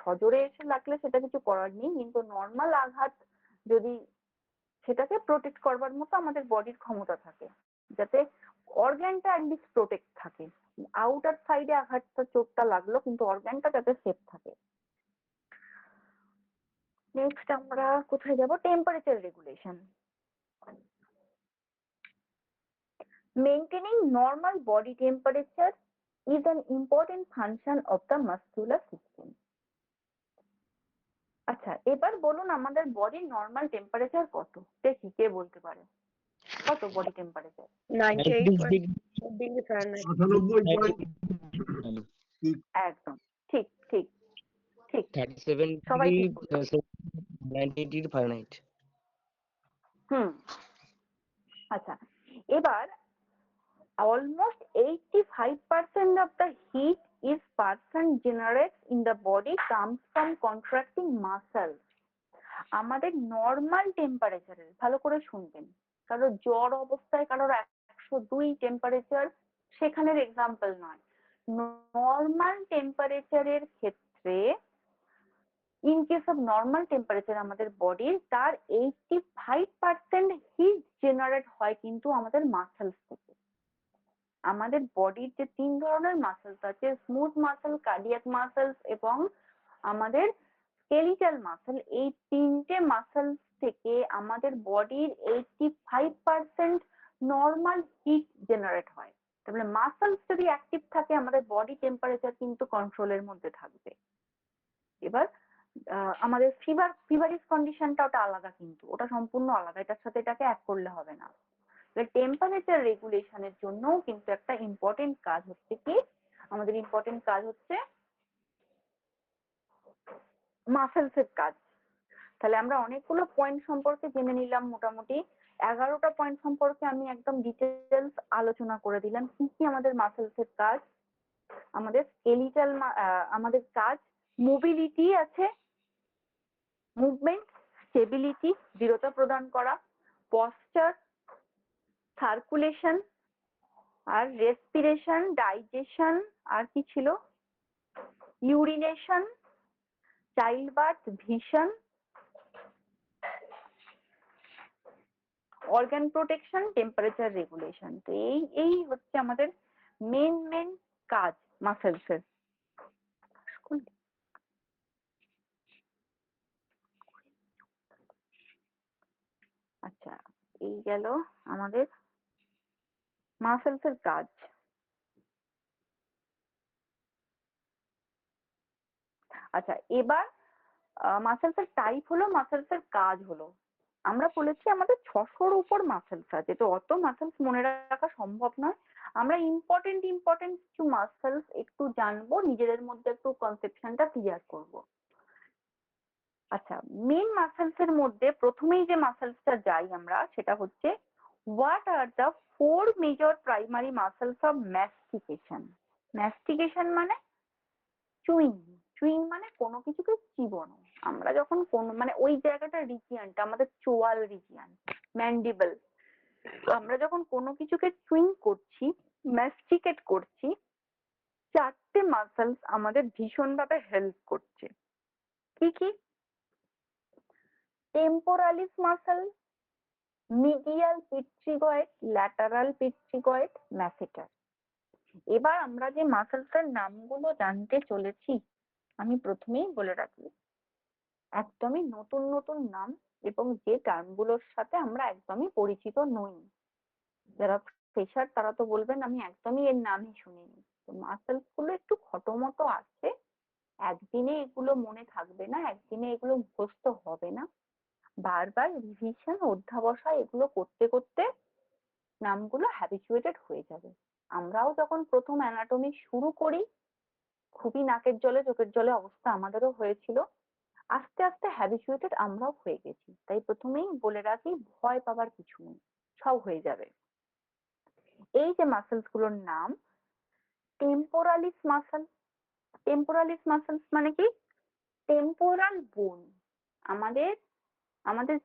সজোরে এসে লাগলে সেটা কিছু করার নেই, কিন্তু নর্মাল আঘাত যদি, সেটাকে প্রোটেক্ট করবার মতো আমাদের বডির ক্ষমতা থাকে, যাতে অর্গানটা অ্যাটলিস্ট প্রোটেক্ট থাকে। আউটার সাইডে আঘাতটা, চোটটা লাগলো, কিন্তু অর্গানটা যাতে সেফ থাকে। নেক্সট আমরা কোথায় যাব, temperature regulation. Maintaining normal body temperature is an important function of the muscular system. আচ্ছা, এবার বলুন আমাদের বডির নর্মাল টেম্পারেচার কত, দেখি কে বলতে পারে কত বডি টেম্পারেচার। 98 ফারেনহাইট। 98 একদম ঠিক ঠিক ঠিক, 37 সবাই ঠিক ডিগ্রি বলছে। 90 ডিগ্রি ফারেনহাইট। আচ্ছা, এবার almost 85% of the heat is person generates in the body comes from contracting muscles. আমাদের নর্মাল টেম্পারেচারের, ভালো করে শুনবেন, কারোর জ্বর অবস্থায় কারোর 102 টেম্পারেচার, সেখানের এক্সাম্পল নয়। নর্মাল টেম্পারেচারের ক্ষেত্রে, in case of normal temperature আমাদের বডির, তার 85% হিট জেনারেট হয় কিন্তু আমাদের মাসেলস থেকে। আমাদের বডির যে 3 ধরনের মাসেলস আছে, স্মুথ মাসেল, কার্ডিয়াক মাসেলস এবং আমাদের স্কেলিটাল মাসেল, এই 3টে মাসেলস থেকে আমাদের বডির 85% নর্মাল হিট জেনারেট হয়। তাহলে মাসেলস যদি অ্যাক্টিভ থাকে, আমাদের বডি টেম্পারেচার কিন্তু কন্ট্রোলের মধ্যে থাকবে। এবার আমাদের ফিভারিস কন্ডিশনটা ওটা আলাদা, কিন্তু ওটা সম্পূর্ণ আলাদা, এটার সাথে এটাকে এক করলে হবে না। টেম্পারেচার রেগুলেশনের জন্য কিন্তু একটা ইম্পর্টেন্ট কাজ হচ্ছে কি, আমাদের ইম্পর্টেন্ট কাজ হচ্ছে মাসেলস এর কাজ। তাহলে আমরা অনেকগুলো পয়েন্ট সম্পর্কে জেনে নিলাম, মোটামুটি 11টা পয়েন্ট সম্পর্কে আমি একদম ডিটেলস আলোচনা করে দিলাম। কি কি আমাদের মাসেলস এর কাজ, আমাদের স্কেলিটাল আমাদের কাজ মোবিলিটি আছে, মুভমেন্ট, স্টেবিলিটি, দৃঢ়তা প্রদান করা, পশ্চার, সার্কুলেশন, আর রেসপিরেশন, ডাইজেশন, আর কি ছিল, urination, child birth, vision, organ protection, temperature regulation. তো এই হচ্ছে আমাদের মেন কাজ মাসেলস এর। আচ্ছা, এই গেল আমাদের মাসেলস এর কাজ। আচ্ছা, এবার মাসেলস এর টাইপ হলো, মাসেলস এর কাজ হলো। আমরা বলেছি আমাদের 600-র উপর মাসেলস আছে, তো অত মাসেলস মনে রাখা সম্ভব নয়। আমরা ইম্পর্টেন্ট কিছু মাসেলস একটু জানবো, নিজেদের মধ্যে একটু কনসেপশনটা ক্লিয়ার করব। আচ্ছা, মেন মাসেলস এর মধ্যে প্রথমেই যে মাসেলসটা যাই আমরা, সেটা হচ্ছে what are the 4 major primary muscles of mastication. Mastication মানে চুইং, চুইং মানে কোনো কিছুকে চিবানো। আমরা যখন মানে ওই জায়গাটা রিজিয়নটা আমাদের চোয়াল রিজিয়ন, ম্যান্ডিবল, আমরা যখন কোনো কিছুকে চুইং করছি, ম্যাস্টিকেট করছি, 4টে মাসেলস আমাদের ভীষণভাবে হেল্প করছে। কি কি, টেম্পোরালিস মাসেল, মিডিয়াল পিট্রিগয়েড, ল্যাটারাল পিট্রিগয়েড, ম্যাসেটার। এবার আমরা যে মাসেলসের নামগুলো জানতে চলেছি, আমি প্রথমেই বলে রাখি, একদমই নতুন নাম, এবং যে টার্মগুলোর সাথে আমরা একদমই পরিচিত নই। যারা ফ্রেশার তারা তো বলবেন আমি একদমই এর নামই শুনিনি। তো মাসেলস গুলো একটু খটোমটো আছে, একদিনে এগুলো মনে থাকবে না, একদিনে এগুলো মুখস্থ হবে না। বারবার রিভিশন অধ্যাবসায় এগুলো করতে করতে নামগুলো হ্যাবিচুয়েটেড হয়ে যাবে। আমরাও যখন প্রথম অ্যানাটমি শুরু করি খুবই নাকের জলে চোখের জলে অবস্থা আমাদেরও হয়েছিল, আস্তে আস্তে হ্যাবিচুয়েটেড আমরাও হয়ে গেছি। তাই প্রথমেই বলে রাখি ভয় পাবার কিছু নেই, সব হয়ে যাবে। এই যে মাসেলস গুলোর নাম টেম্পোরালিস মাসেল। টেম্পোরালিস মাসেলস মানে কি? টেম্পোরাল বোন, আমাদের আমাদের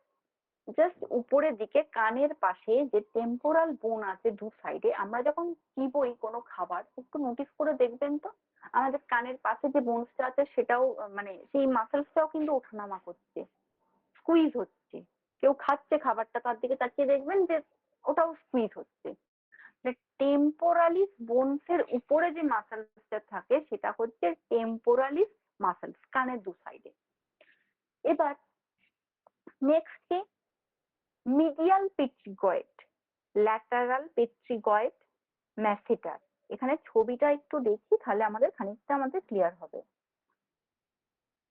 জাস্ট উপরের দিকে কানের পাশে যে টেম্পোরাল বোন আছে দু সাইডে, আমরা যখন চিবোই কোনো খাবার একটু নোটিস করে দেখবেন তো আমাদের কানের পাশে যে বোনসটা আছে সেটাও মানে সেই মাসেলসটাও কিন্তু ওঠানামা করছে, স্কুইজ হচ্ছে। কেউ খাচ্ছে খাবারটা তার দিকে তাকিয়ে দেখবেন যে ওটাও স্কুইজ হচ্ছে। টেম্পোরালিস বোনস এর উপরে যে মাসেলসটা থাকে সেটা হচ্ছে টেম্পোরালিস মাসেলস, কানের দু সাইডে। এবার নেক্সট কি? Medial pterygoid, lateral pterygoid, masseter. এখানে ছবিটা একটু দেখি তাহলে খানিকটা আমাদের ক্লিয়ার হবে।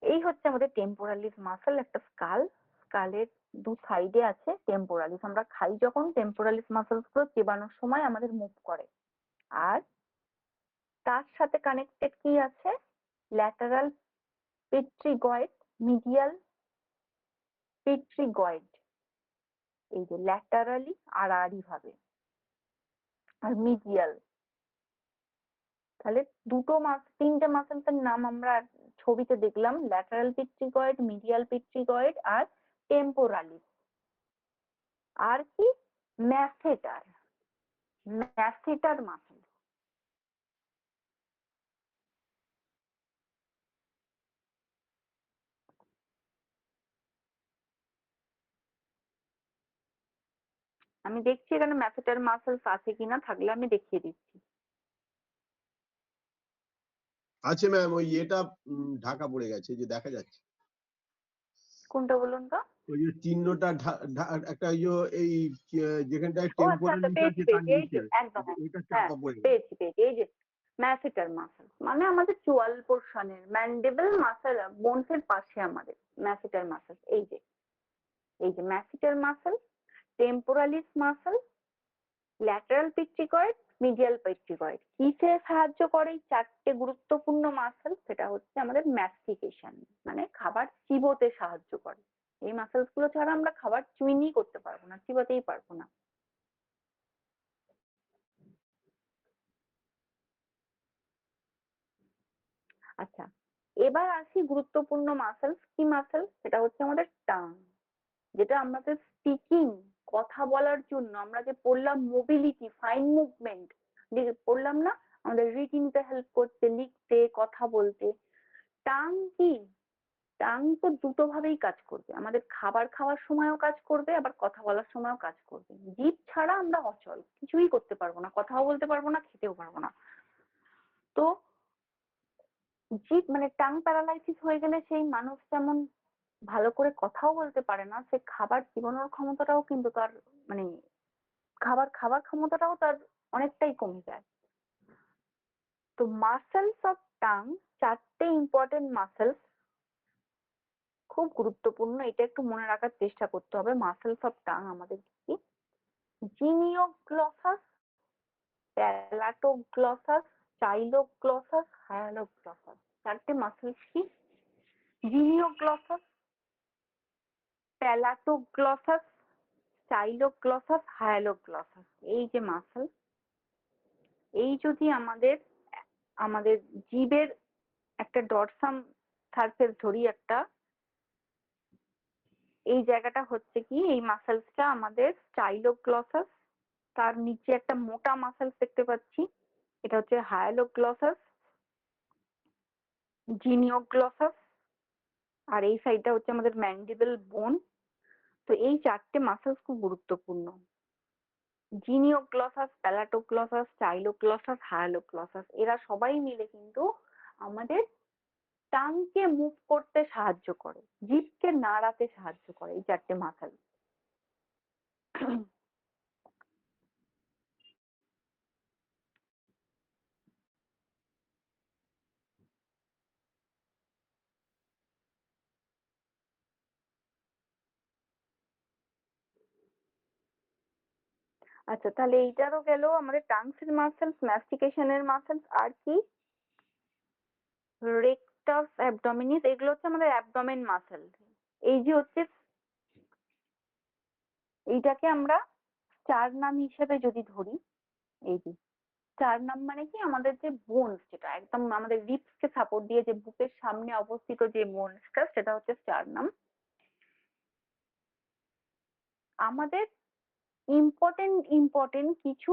এই হচ্ছে আমাদের টেম্পোরালিস মাসেল, একটা স্কালের দু সাইডে আছে টেম্পোরালিস। আমরা খাই যখন টেম্পোরালিস মাসেলস গুলো চেবানোর সময় আমাদের মুভ করে। আর তার সাথে কানেক্টেড কি আছে? Lateral pterygoid, medial pterygoid. এই যে ল্যাটারালি আড়াআড়ি ভাবে, আর মিডিয়াল। তাহলে তিনটে মাসেলসের নাম আমরা ছবিতে দেখলাম, ল্যাটারাল পেট্রিগয়েড, মিডিয়াল পেট্রিগয়েড আর টেম্পোরালিস। আর কি? ম্যাসেটার, ম্যাসেটার মাসেল। আমি দেখছি এখানে ম্যাসেটার মাসেলস আছে কিনা, থাকলে আমি দেখিয়ে দিচ্ছি। আছে ম্যাম, ওই এটা ঢাকা পড়ে গেছে যে দেখা যাচ্ছে। কোনটা বলুন তো? ওই যে চিহ্নটা একটা এই যেখানটায় ও আচ্ছা আচ্ছা, টেম্পোরালিস পেয়েছি আছে তার পেয়েছি, এই নিচে যে একদম এটা হ্যাঁ চাপা পড়ে গেছে। পেয়েছি পেয়েছি, এই যে ম্যাসেটার মাসেল মানে আমাদের চোয়াল পোর্শনের ম্যান্ডিবল মাসেল, বোনসের পাশে আমাদের ম্যাসেটার মাসেল। এই যে masseter muscle, temporalis muscle, lateral pterygoid, medial pterygoid. কিসে সাহায্য করে এই চারটে গুরুত্বপূর্ণ মাসেল? সেটা হচ্ছে আমাদের ম্যাস্টিকেশন, মানে খাবার চিবোতে সাহায্য করে। এই মাসেলস গুলো ছাড়া আমরা খাবার চুইনি করতে পারবো না, চিবোতেই পারবো না। আচ্ছা, এবার আসি গুরুত্বপূর্ণ মাসেলস। কি মাসেল? সেটা হচ্ছে আমাদের টাং, যেটা আমাদের স্পিকিং, কথা বলার জন্য আমরা যে পড়লাম মোবিলিটি, ফাইন মুভমেন্ট পড়লাম না, আমাদের রিডিংতে হেল্প করতে, লিখতে, কথা বলতে। টাং কি? টাং তো দুটো ভাবেই কাজ করবে, আমাদের খাবার খাওয়ার সময়ও কাজ করবে, আবার কথা বলার সময়ও কাজ করবে। জিভ ছাড়া আমরা অচল, কিছুই করতে পারবো না, কথাও বলতে পারবো না, খেতেও পারবো না। তো জিভ মানে টাং প্যারালাইসিস হয়ে গেলে সেই মানুষ যেমন ভালো করে কথাও বলতে পারে না, সে খাবার চিবানোর ক্ষমতাটাও কিন্তু তার মানে খাবার খাওয়ার ক্ষমতাটাও তার অনেকটাই কমে যায়। তো মাসেলস অফ টাং, চারটে ইম্পর্টেন্ট মাসেলস, খুব গুরুত্বপূর্ণ, এটা একটু মনে রাখার চেষ্টা করতে হবে। মাসেলস অফ টাং আমাদের কি? জিনিওগ্লসাস, প্যালাটোগ্লসাস, চাইলোগ্লসাস, হায়ালোগ্লসাস। চারটে মাসেলস কি? জিনিওগ্লসাস, প্যালাটোগ্লসাস, চাইলোগ্লসাস, হায়ালোগ্লসাস। এই যে মাসেল, এই যদি আমাদের আমাদের জিভের একটা ডরসাম সারফেস ধরি, একটা এই জায়গাটা হচ্ছে কি, এই মাসেলসটা আমাদের স্টাইলোগ্লসাস, তার নিচে একটা মোটা মাসেলস দেখতে পাচ্ছি, এটা হচ্ছে হায়ালোগ্লসাস, জিনিওগ্লসাস, আর এই সাইডটা হচ্ছে আমাদের ম্যান্ডিবল বোন। তো এই চারটে মাসেলস খুব গুরুত্বপূর্ণ, জিনিওগ্লসাস, প্যালাটোগ্লসাস, স্টাইলোগ্লসাস, হায়ালোগ্লসাস। এরা সবাই মিলে কিন্তু আমাদের টাংকে মুভ করতে সাহায্য করে, জিভকে নাড়াতে সাহায্য করে, এই চারটে মাসেল। আচ্ছা, তাহলে এইটারও গেল আমাদের টাংসের মাসেলস, ম্যাস্টিকেশনের মাসেলস, আর কি রেকটাস অ্যাবডোমিনিস, এগুলো হচ্ছে আমাদের অ্যাবডোমেন মাসেল। এই যে হচ্ছে এইটাকে আমরা চার নাম হিসেবে যদি ধরি, এই যে চার নাম মানে কি আমাদের যে বোনস, যেটা একদম আমাদের রিপস কে সাপোর্ট দিয়ে যে বুকের সামনে অবস্থিত যে বোনসটা, সেটা হচ্ছে চার নাম। আমাদের ইম্পর্টেন্ট কিছু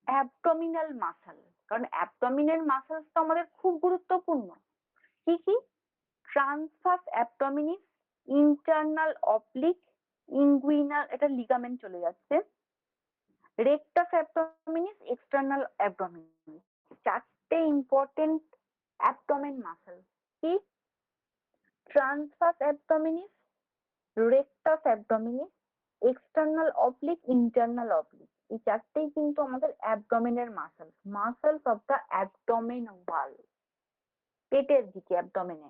অ্যাবডোমিনাল মাসল, কারণ অ্যাবডোমিনাল মাসলস তো আমাদের খুব গুরুত্বপূর্ণ। কি কি? Transverse abdominis, internal oblique, inguinal, এটা লিগামেন্ট চলে যাচ্ছে, রেকটাস অ্যাবডোমিনিস, এক্সটার্নাল অ্যাবডোমিনিস। চারটে ইম্পর্টেন্ট অ্যাবডোমেন মাসল। কি? Transverse abdominis, rectus abdominis, external oblique, internal oblique. এই চারটেই কিন্তু আমাদের অ্যাবডোমেনের মাসলস অফ দ্য অ্যাবডোমেন ওয়াল, পেটের দিকে অ্যাবডোমেনে।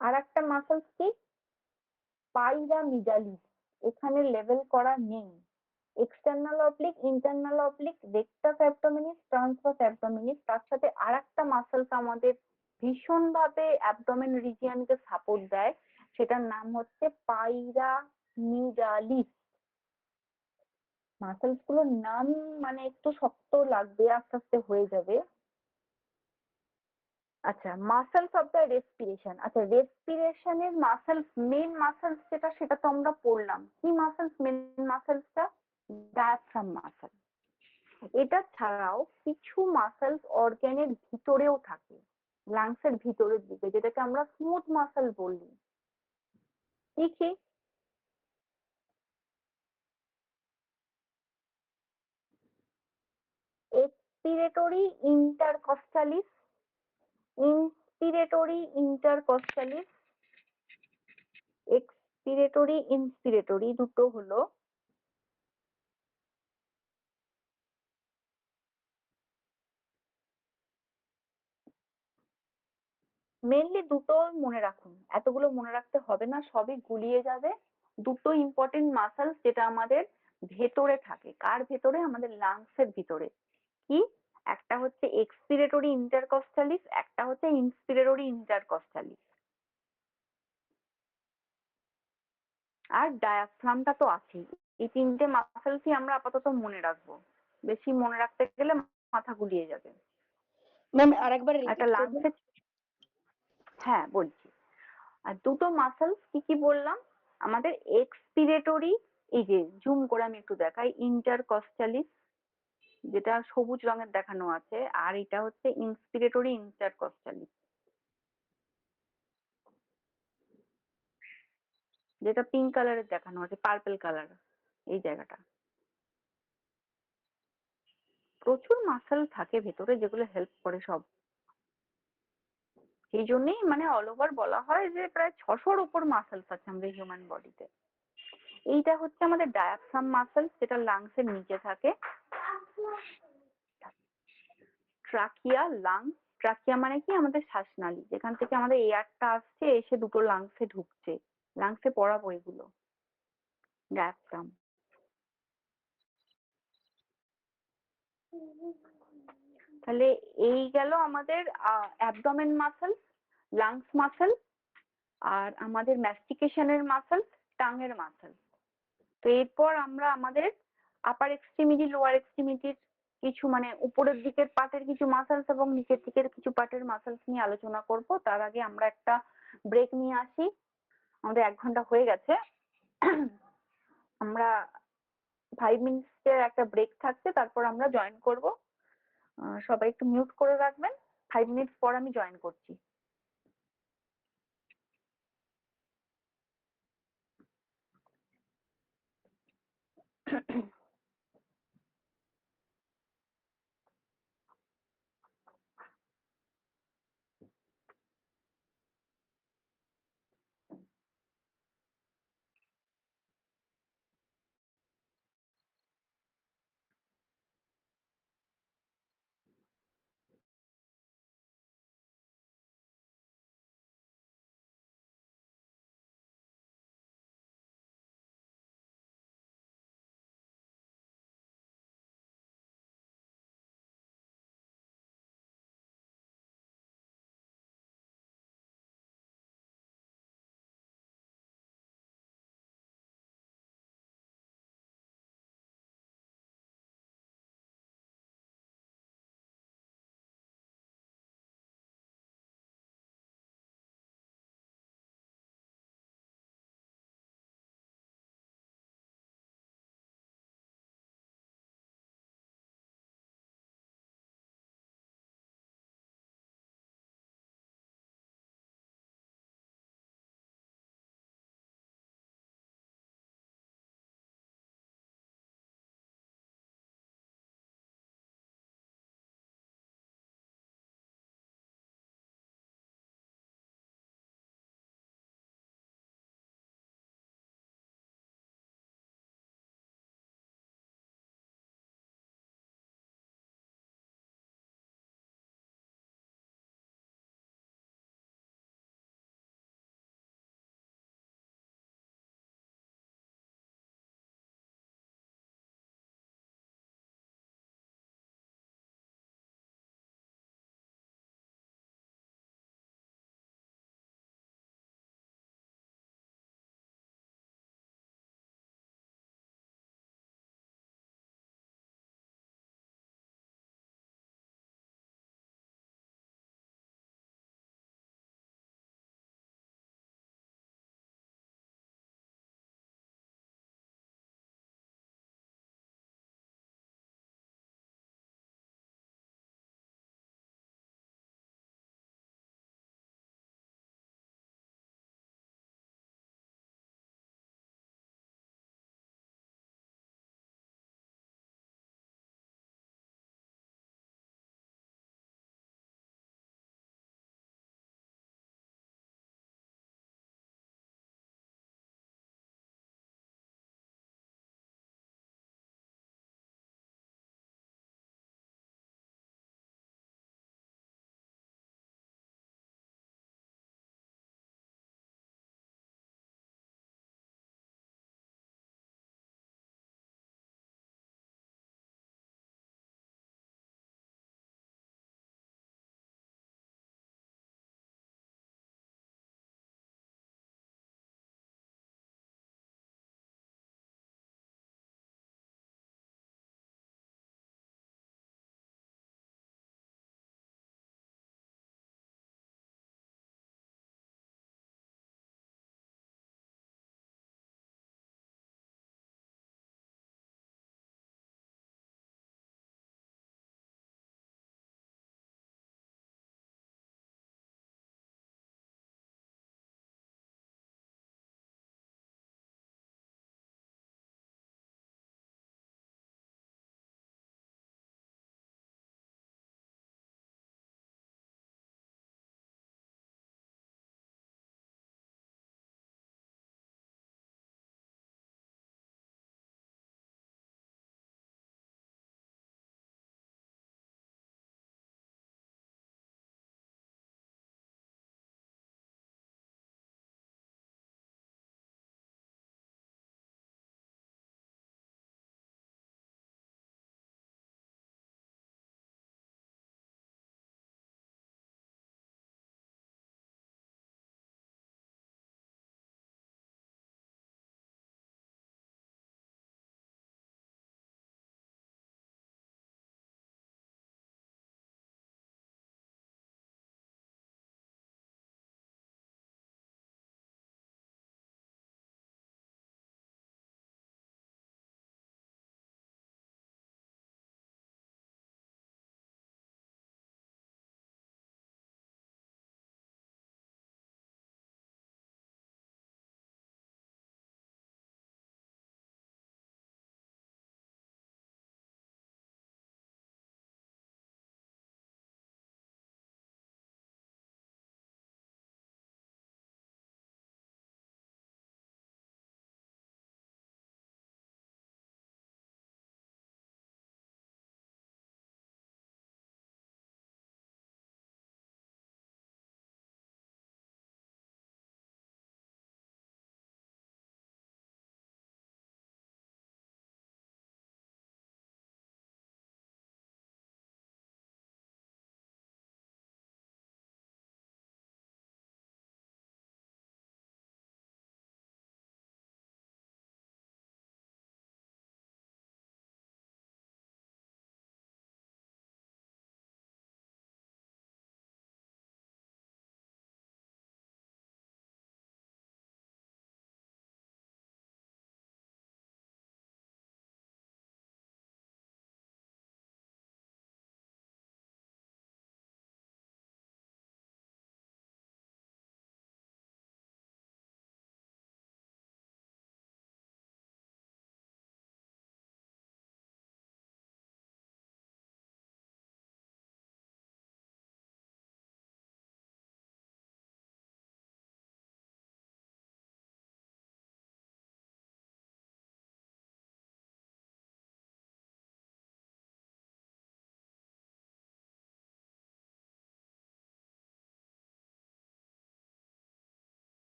আর একটা মাসলস কি? পাইরামিডালিস, এখানে লেভেল করা নেই। External oblique, internal oblique, rectus abdominis, transverse abdominis, তার সাথে আর একটা মাসলস আমাদের ভীষণ ভাবে অ্যাবডোমেন রিজিয়নকে সাপোর্ট দেয়, সেটার নাম হচ্ছে পাইরামিডালিস। মাসলস গুলোর নাম মানে একটু শক্ত লাগবে, আস্তে আস্তে হয়ে যাবে। আচ্ছা, মাসলস অফ দ্য রেসপিরেশন। আচ্ছা, রেসপিরেশনের মাসলস, মেন মাসলস যেটা, সেটা তো আমরা পড়লাম। কি মাসলস মেন মাসলসটা? Diaphragm muscle. এটা ছাড়াও কিছু মাসলস অর্গানের ভিতরেও থাকে, লাংসের ভিতরের দিকে, যেটাকে আমরা স্মুথ মাসল বলি। কি কি? এক্সপিরেটরি ইন্টারকস্টালিস, ইন্সপিরেটরি ইন্টারকস্টালিস, এক্সপিরেটরি ইন্সপিরেটরি, দুটো হলো। মেনলি দুটো মনে রাখুন, এতগুলো মনে রাখতে হবে না, সবই গুলিয়ে যাবে। দুটো ইম্পর্টেন্ট মাসলস যেটা আমাদের ভেতরে থাকে। কার ভেতরে? আমাদের লাংসের ভিতরে। কি? একটা হচ্ছে এক্সপিরেটরি ইন্টারকস্টালিস, একটা হচ্ছে ইন্সপিরেটরি ইন্টারকস্টালিস, আর ডায়াফ্রামটা তো আছেই। এই তিনটে মাসলসই আমরা আপাতত মনে রাখবো, বেশি মনে রাখতে গেলে মাথা গুলিয়ে যাবে। ম্যাম আরেকবার একটা রিপিট করবেন? লাংসের, হ্যাঁ বলছি। আর দুটো মাসলস কি কি বললাম? আমাদের এক্সপিরেটরি, এই যে জুম করে আমি একটু দেখাই, ইন্টারকস্টালিস যেটা সবুজ রঙের দেখানো আছে, আর এটা হচ্ছে ইন্সপিরেটরি ইন্টারকস্টালিস যেটা পিঙ্ক কালারের দেখানো আছে, পার্পল কালার, এই জায়গাটা। প্রচুর মাসল থাকে ভেতরে যেগুলো হেল্প করে সব। এই জন্যই মানে অল ওভার বলা হয় যে প্রায় 600-র উপর মাসলস আছে আমাদের হিউম্যান বডিতে। এইটা হচ্ছে আমাদের ডায়াফ্রাম মাসল, যেটা লাংসের নিচে থাকে। Trachea, lungs. ট্রাকিয়া মানে কি? আমাদের শ্বাসনালী, যেখান থেকে আমাদের এয়ারটা আসছে, এসে দুটো লাংসে ঢুকছে, লাংসে পড়াবো এগুলো। ডায়াফ্রাম। তাহলে এই গেল আমাদের অ্যাবডোমেন মাসল, লাংস মাসল, আর আমাদের ম্যাস্টিকেশনের মাসল, টাঙের মাসল। তো এরপর আমরা আমাদের আপার এক্সট্রিমিটি, লোয়ার এক্সট্রিমিটির কিছু মানে উপরের দিকের পার্টের কিছু মাসলস এবং নিচের দিকের কিছু পার্টের মাসলস নিয়ে আলোচনা করব। তার আগে আমরা একটা ব্রেক নিয়ে আসি, আমাদের 1 ঘন্টা হয়ে গেছে। আমরা 5 মিনিটের একটা ব্রেক থাকছে, তারপর আমরা জয়েন করব। সবাই একটু মিউট করে রাখবেন, 5 মিনিট পর আমি জয়েন করছি।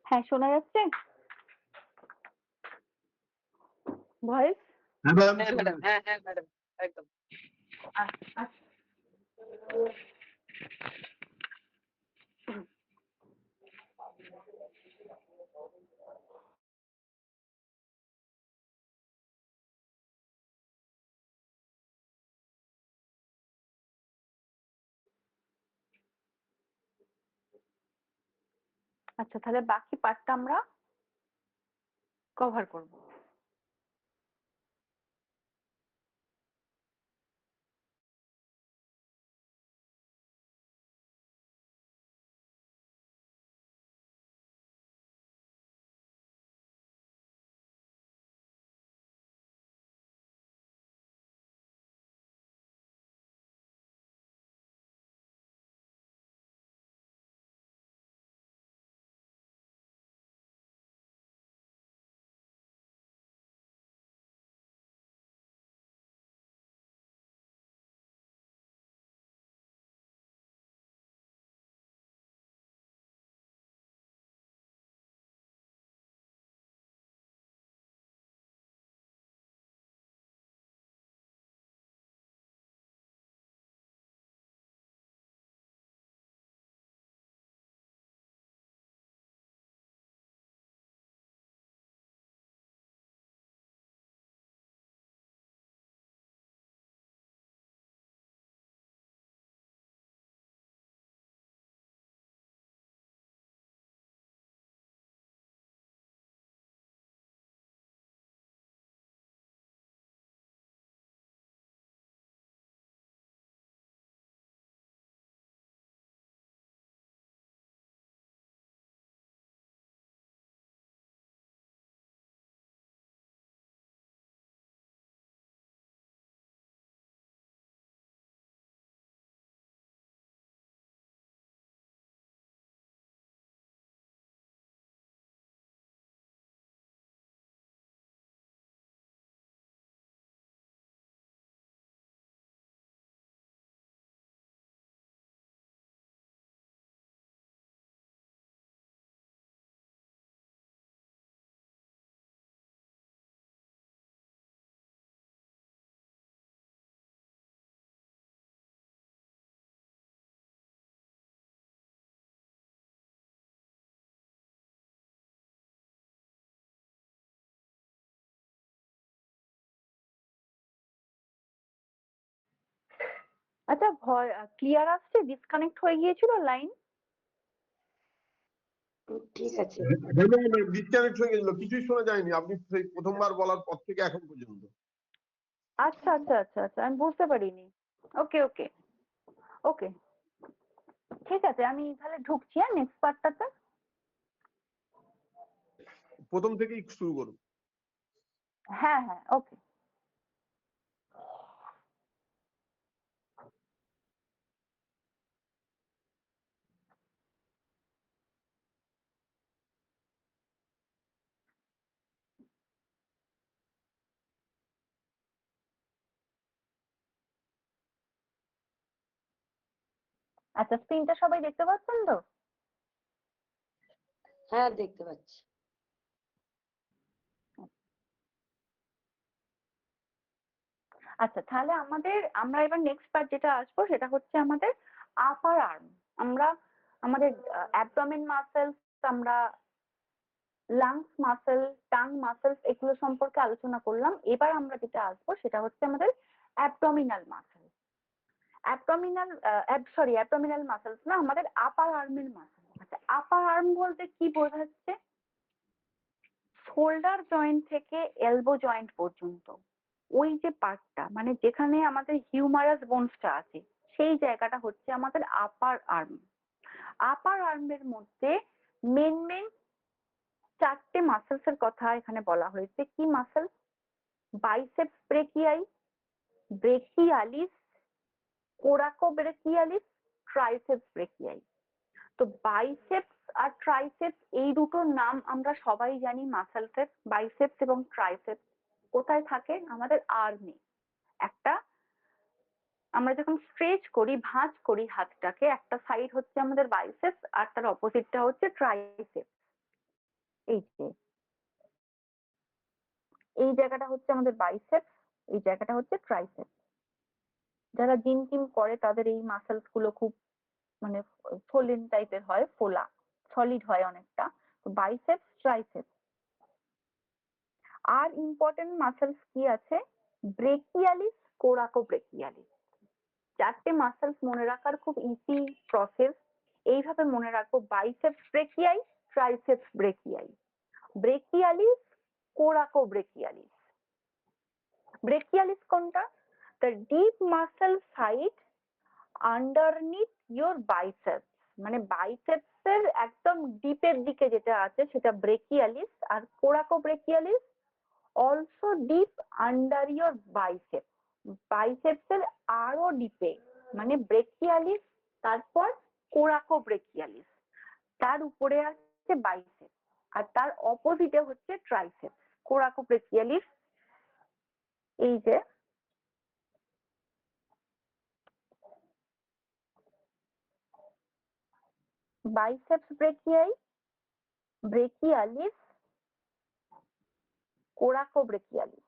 হ্যাঁ, শোনা যাচ্ছে ভয়েস? হ্যাঁ ম্যাম, হ্যাঁ ম্যাডাম, হ্যাঁ হ্যাঁ ম্যাডাম, একদম। আচ্ছা। আচ্ছা, তাহলে বাকি পার্টটা আমরা কভার করব। আচ্ছা, ক্লিয়ার আসছে? ডিসকানেক্ট হয়ে গিয়েছিল লাইন? ঠিক আছে। ডিসকানেক্ট হয়ে গেছিল, কিছুই শোনা যায়নি আপনি সেই প্রথমবার বলার পর থেকে এখন পর্যন্ত। আচ্ছা আচ্ছা আচ্ছা আচ্ছা, আমি বুঝতে পারিনি। ওকে ওকে ওকে, ঠিক আছে, আমি তাহলে ঢুকছি হ্যাঁ নেক্সট পার্টটাতে। প্রথম থেকেই শুরু করুন। হ্যাঁ হ্যাঁ, ওকে। আচ্ছা, স্ক্রিনটা সবাই দেখতে পাচ্ছেন তো? হ্যাঁ, দেখতে পাচ্ছি। আচ্ছা, তাহলে আমরা এবার নেক্সট পার্ট যেটা আসবো সেটা হচ্ছে আমাদের আপার আর্ম। আমরা আমাদের অ্যাবডোমেন মাসেলস, আমরা লাংস মাসেল, টাং মাসেলস, এগুলো সম্পর্কে আলোচনা করলাম। এবার আমরা যেটা আসবো সেটা হচ্ছে আমাদের অ্যাবডোমিনাল মাসেল। অ্যাবডোমিনাল মাসেলস না, আমাদের আপার আর্মের মাসেল। আচ্ছা, আপার আর্ম বলতে কি বোঝাচ্ছে? শোল্ডার জয়েন্ট থেকে এলবো জয়েন্ট পর্যন্ত ওই যে পার্টটা, মানে যেখানে আমাদের হিউমারাস বোনসটা আছে, সেই জায়গাটা হচ্ছে আমাদের আপার আর্ম। আপার আর্মের মধ্যে মেন মেন চারটে মাসেলস এর কথা এখানে বলা হয়েছে। কি muscle? Biceps brachii, brachialis, coracobrachialis, triceps brachii. তো বাইসেপস আর ট্রাইসেপস এই দুটোর নাম আমরা সবাই জানি মাসেলসের। বাইসেপস এবং ট্রাইসেপস কোথায় থাকে? আমাদের আর্মে। একটা আমরা যখন স্ট্রেচ করি, ভাঁজ করি হাতটাকে, একটা সাইড হচ্ছে আমাদের বাইসেপস আর তার অপোজিটটা হচ্ছে ট্রাইসেপস। এই যে এই জায়গাটা হচ্ছে আমাদের বাইসেপস, এই জায়গাটা হচ্ছে ট্রাইসেপস। যারা জিম টিম করে তাদের এই মাসেলস গুলো খুব মানে ফোলেন টাইপের হয়, ফোলা সলিড হয় অনেকটা। Biceps triceps. আর ইম্পর্টেন্ট মাসেলস কি আছে? ব্রেকিয়ালিস, কোরাকোব্রেকিয়ালিস। চারটে মাসেলস মনে রাখার খুব ইজি প্রসেস। এইভাবে মনে রাখবো, biceps ব্রেকিয়াই, triceps ব্রেকিয়াই, brachialis, coracobrachialis. Brachialis কোনটা? The deep muscle side underneath your biceps, মানে বাইসেপস এর একদম ডিপের দিকে যেটা আছে সেটা ব্রেকিয়ালিস। আর coracobrachialis also deep under your biceps, biceps এর আরো ডিপে, মানে ব্রেকিয়ালিস তারপর কোরাকোব্রেকিয়ালিস, তার উপরে আছে বাইসেপস, আর তার অপোজিটে হচ্ছে ট্রাইসেপস। কোরাকোব্রেকিয়ালিস এই যে বাইসেপস ব্রেকিয়াই, ব্রেকিয়ালিস, কোরাকোব্রেকিয়ালিস।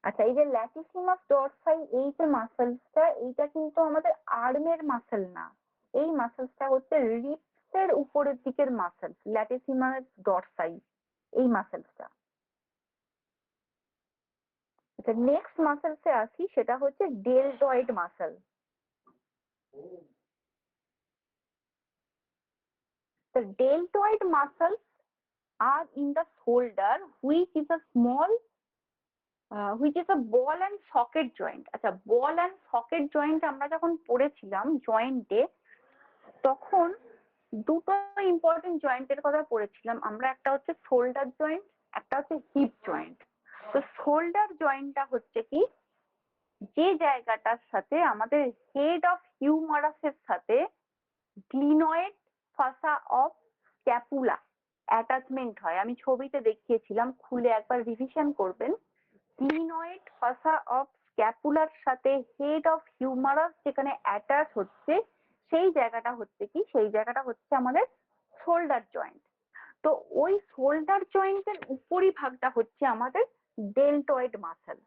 আচ্ছা, এই যে ল্যাটিসিমাস ডরসাই, এই যে মাসেলসটা, এইটা কিন্তু আমাদের আর্মের মাসেল না। এই মাসেলসটা হচ্ছে রিপস এর উপরের দিকের মাসেল, ল্যাটিসিমাস ডরসাই, এই মাসেলসটা। আচ্ছা, নেক্সট মাসেলসে আসি, সেটা হচ্ছে deltoid muscle. The deltoid muscles are in the shoulder, which is a small which is a ball and socket joint. আচ্ছা, বল অ্যান্ড সকেট জয়েন্ট আমরা যখন পড়েছিলাম জয়েন্টে, তখন দুটো ইম্পর্টেন্ট জয়েন্টের কথা পড়েছিলাম আমরা। একটা হচ্ছে শোল্ডার জয়েন্ট, একটা হচ্ছে হিপ জয়েন্ট। তো শোল্ডার জয়েন্টটা হচ্ছে কি, যে জায়গাটার সাথে আমাদের হেড অফ হিউমারাসের সাথে গ্লিনয়েড ফসা অফ স্ক্যাপুলা অ্যাটাচমেন্ট হয়। আমি ছবিতে দেখিয়েছিলাম, খুলে একবার রিভিশন করবেন। গ্লিনয়েড ফসা অফ স্ক্যাপুলার সাথে হেড অফ হিউমারাস যেখানে অ্যাটাচ হচ্ছে, সেই জায়গাটা হচ্ছে কি, সেই জায়গাটা হচ্ছে আমাদের শোল্ডার জয়েন্ট। তো ওই শোল্ডার জয়েন্টের উপরিভাগটা হচ্ছে আমাদের deltoid muscle.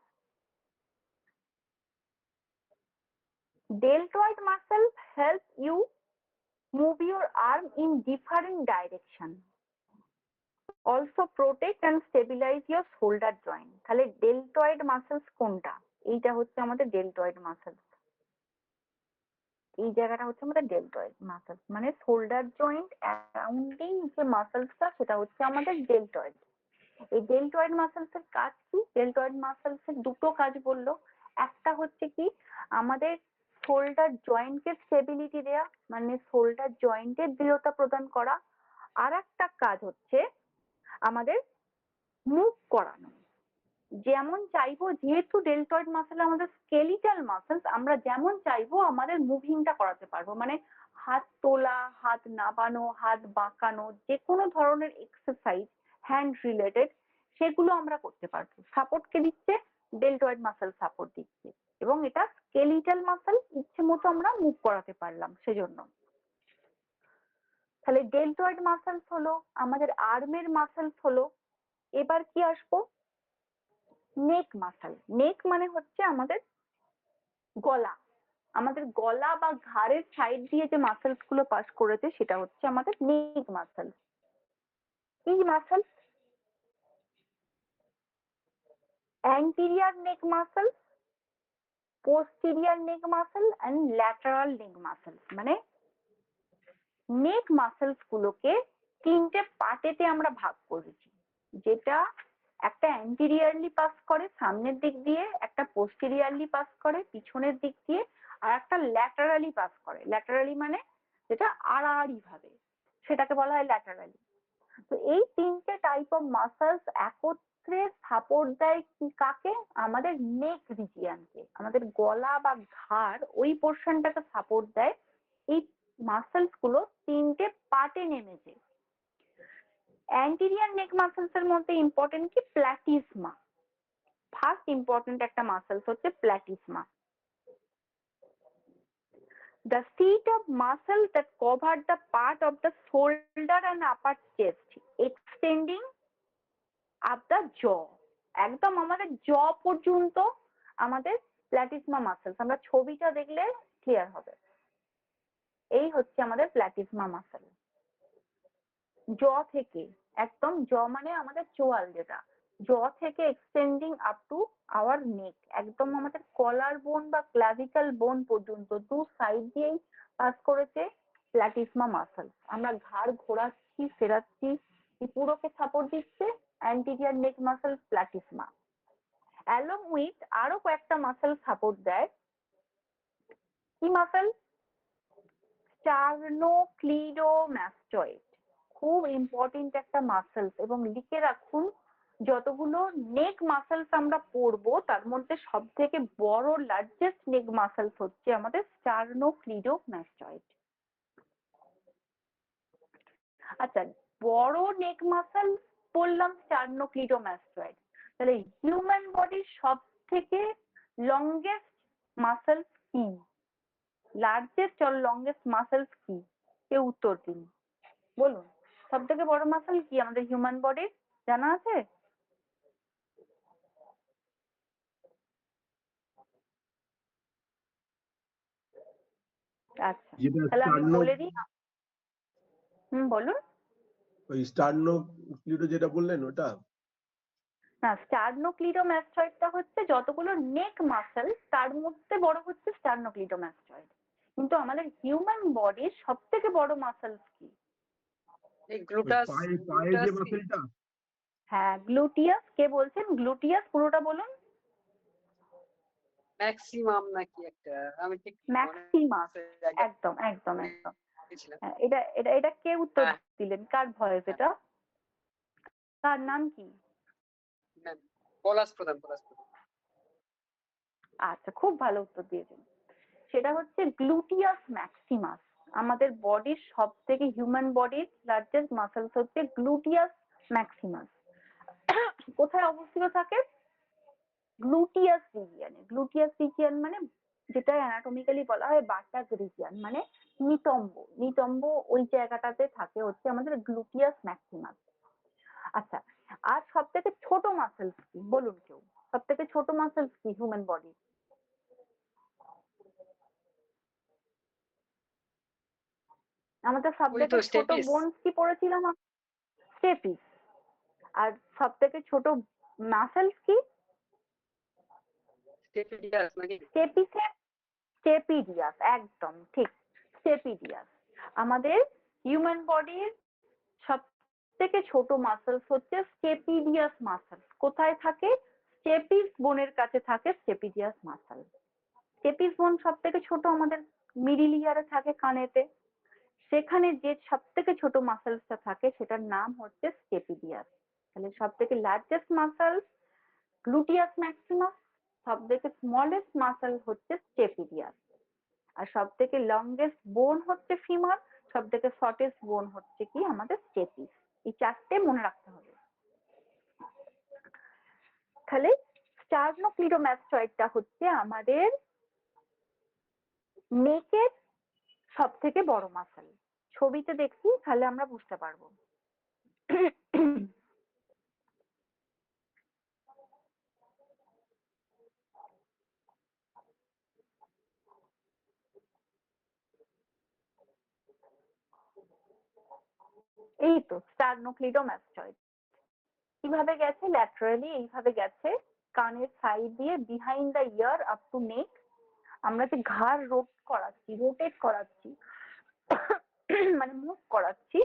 Deltoid muscle helps you move your arm in different direction. Also protect and stabilize your shoulder joint. তাহলে deltoid muscles কোনটা? এইটা হচ্ছে আমাদের deltoid muscles। এই জায়গাটা হচ্ছে আমাদের deltoid muscles, মানে shoulder joint surrounding যে মাসেলসটা সেটা হচ্ছে আমাদের deltoid। এই deltoid muscles এর কাজ কি? deltoid muscles এর দুটো কাজ বললো। একটা হচ্ছে কি, আমাদের শোল্ডার জয়েন্টকে স্টেবিলিটি দেয়া, মানে শোল্ডার জয়েন্টের দৃঢ়তা প্রদান করা। আর একটা কাজ হচ্ছে আমাদের মুভ করানো। যেমন চাইবো, যেহেতু ডেলটয়েড মাসেল আমাদের স্কেলিটাল মাসেলস, আমরা যেমন চাইবো আমাদের মুভিংটা করাতে পারবো, মানে হাত তোলা, হাত নামানো, হাত বাঁকানো, যে কোনো ধরনের এক্সারসাইজ হ্যান্ড রিলেটেড, সেগুলো আমরা করতে পারবো। সাপোর্ট কে দিচ্ছে? ডেলটয়েড মাসেল সাপোর্ট দিচ্ছে, এবং এটা স্কেলিটাল মাসেল, ইচ্ছে মতো আমরা মুভ করাতে পারলাম সেজন্য। তাহলে ডেলটয়েড মাসেলস হলো আমাদের আর্মের মাসেলস হলো। এবার কি আসবো? নেক মাসেল। নেক মানে হচ্ছে আমাদের গলা, আমাদের গলা বা ঘাড়ের সাইড দিয়ে যে মাসেলস গুলো পাস করেছে সেটা হচ্ছে আমাদের নেক মাসেল। এই muscle anterior neck muscle, posterior neck muscle and lateral neck muscle, মানে নেক মাসেলস গুলোকে তিনটে পার্টেতে আমরা ভাগ করেছি। যেটা একটা অ্যান্টিরিয়ারলি পাস করে সামনের দিক দিয়ে, একটা পোস্টেরিয়ারলি পাস করে পিছনের দিক দিয়ে, আর একটা ল্যাটারালি পাস করে। ল্যাটারালি মানে যেটা আড়াআড়ি ভাবে, সেটাকে বলা হয় ল্যাটারালি। তো এই তিনটে টাইপ অফ মাসেলস একত্রে সাপোর্ট দেয় কি কাকে? আমাদের নেক রিজিয়নকে, আমাদের গলা বা ঘাড় ওই পোর্শনটাকে সাপোর্ট দেয়। এই মাসেলস গুলো তিনটে পার্টে নেমেছে। অ্যান্টিরিয়ার নেক মাসেলস এর মধ্যে ইম্পর্টেন্ট কি? প্ল্যাটিসমা। ফার্স্ট ইম্পর্টেন্ট একটা মাসেলস হচ্ছে প্ল্যাটিসমা। the seat of muscle that covered the part of the shoulder and upper chest extending up the jaw, একদম আমাদের জ পর্যন্ত আমাদের প্ল্যাটিসমা মাসেলস। আমরা ছবিটা দেখলে ক্লিয়ার হবে। এই হচ্ছে আমাদের প্ল্যাটিসমা মাসেল। জ থেকে একদম, জ মানে আমাদের চোয়াল, যেটা জ থেকে এক্সটেন্ডিং আপ টু আওয়ার নেক, একদম আমাদের কলার বোন বা ক্লাভিকল বোন পর্যন্ত দু সাইড দিয়েই পাস করেছে প্ল্যাটিসমা মাসেল। আমরা ঘাড় ঘোরাচ্ছি ফেরাচ্ছি, এই পুরোকে সাপোর্ট দিচ্ছে anterior neck muscle platysma. Along with আরো কয়েকটা মাসেল সাপোর্ট দেয়। কি মাসেল? স্টার্নোক্লিডোমাস্টয়েড, খুব ইম্পর্টেন্ট একটা মাসেলস। এবং লিখে রাখুন, যতগুলো নেক মাসেলস আমরা পড়বো তার মধ্যে সব থেকে বড় লার্জেস্ট নেক মাসেলস হচ্ছে আমাদের স্টার্নোক্লিডোমাস্টয়েড। আচ্ছা, বড় নেক মাসেল বললাম স্টার্নোক্লিডোমাস্টয়েড, তাহলে হিউম্যান বডির সব থেকে লংগেস্ট মাসেলস কি? লার্জেস্ট আর লংগেস্ট মাসেলস কি? কেউ উত্তর দিন, বলুন। সব থেকে বড় মাসেল কি আমাদের হিউম্যান বডির, জানা আছে? আচ্ছা, তাহলে আমি বলে দিই। বলুন। ওই স্টার্নোক্লিডো যেটা বললেন ওটা? না, স্টার্নোক্লিডোমাস্টয়েডটা হচ্ছে যতগুলো নেক মাসেল তার মধ্যে বড় হচ্ছে স্টার্নোক্লিডোমাস্টয়েড। কিন্তু আমাদের হিউম্যান বডির সব থেকে বড় মাসেলস কি? হ্যাঁ, গ্লুটিয়াস। কে বলছেন গ্লুটিয়াস? পুরোটা বলুন। ম্যাক্সিমাম নাকি একটা, আমি ঠিক ম্যাক্সিমাস, একদম একদম একদম। এটা এটা এটা কে উত্তর দিলেন? কার ভয়েস এটা? তার নাম কি? পলাশ প্রধান। আচ্ছা, খুব ভালো উত্তর দিয়েছেন। সেটা হচ্ছে গ্লুটিয়াস ম্যাক্সিমাস। আমাদের বডির সব থেকে, হিউম্যান বডির লার্জেস্ট মাসেলস হচ্ছে গ্লুটিয়াস ম্যাক্সিমাস। কোথায় অবস্থিত থাকে? গ্লুটিয়াস রিজিয়নে। গ্লুটিয়াস রিজিয়ন মানে যেটা অ্যানাটমিক্যালি বলা হয় বাটাক রিজিয়ন, মানে নিতম্ব। নিতম্ব ওই জায়গাটাতে থাকে হচ্ছে আমাদের গ্লুটিয়াস ম্যাক্সিমাস। আচ্ছা, আর সব থেকে ছোট মাসেলস কি বলুন কেউ? সব থেকে ছোট মাসেলস কি হিউম্যান বডি? আমাদের সব থেকে ছোট বোনস কি পড়েছিলাম? স্টেপিস। আর সব থেকে ছোট মাসেলস কি? স্টেপিডিয়াস, একদম ঠিক, স্টেপিডিয়াস। আমাদের হিউম্যান বডির সব থেকে ছোট মাসেলস হচ্ছে স্টেপিডিয়াস মাসেল। কোথায় থাকে? স্টেপিস বোনের কাছে থাকে স্টেপিডিয়াস মাসেল। স্টেপিস বোন সব থেকে ছোট আমাদের মিডিল ইয়ারে থাকে, কানেতে। সেখানে যে সব থেকে ছোট মাসেলসটা থাকে সেটার নাম হচ্ছে স্টেপিডিয়াস। তাহলে সব থেকে লার্জেস্ট মাসেল গ্লুটিয়াস ম্যাক্সিমাস, সব থেকে স্মলেস্ট মাসেল হচ্ছে স্টেপিডিয়াস, আর সব থেকে লংগেস্ট বোন হচ্ছে ফিমার, সব থেকে শর্টেস্ট বোন হচ্ছে কি আমাদের স্টেপিস। এই চারটে মনে রাখতে হবে। তাহলে স্টার্নোক্লিডোমাস্টয়েডটা হচ্ছে আমাদের নেকের সব থেকে বড় মাসেল। ছবিতে দেখছি, তাহলে আমরা বুঝতে পারবো। এই তো স্টার্নোক্লিডোমাস্টয়েড। কিভাবে গেছে? ল্যাটারালি এইভাবে গেছে, কানের সাইড দিয়ে behind the year up to নেক। আমরা যে ঘাড় রোটেট করাচ্ছি মানে মুভ করাচ্ছি,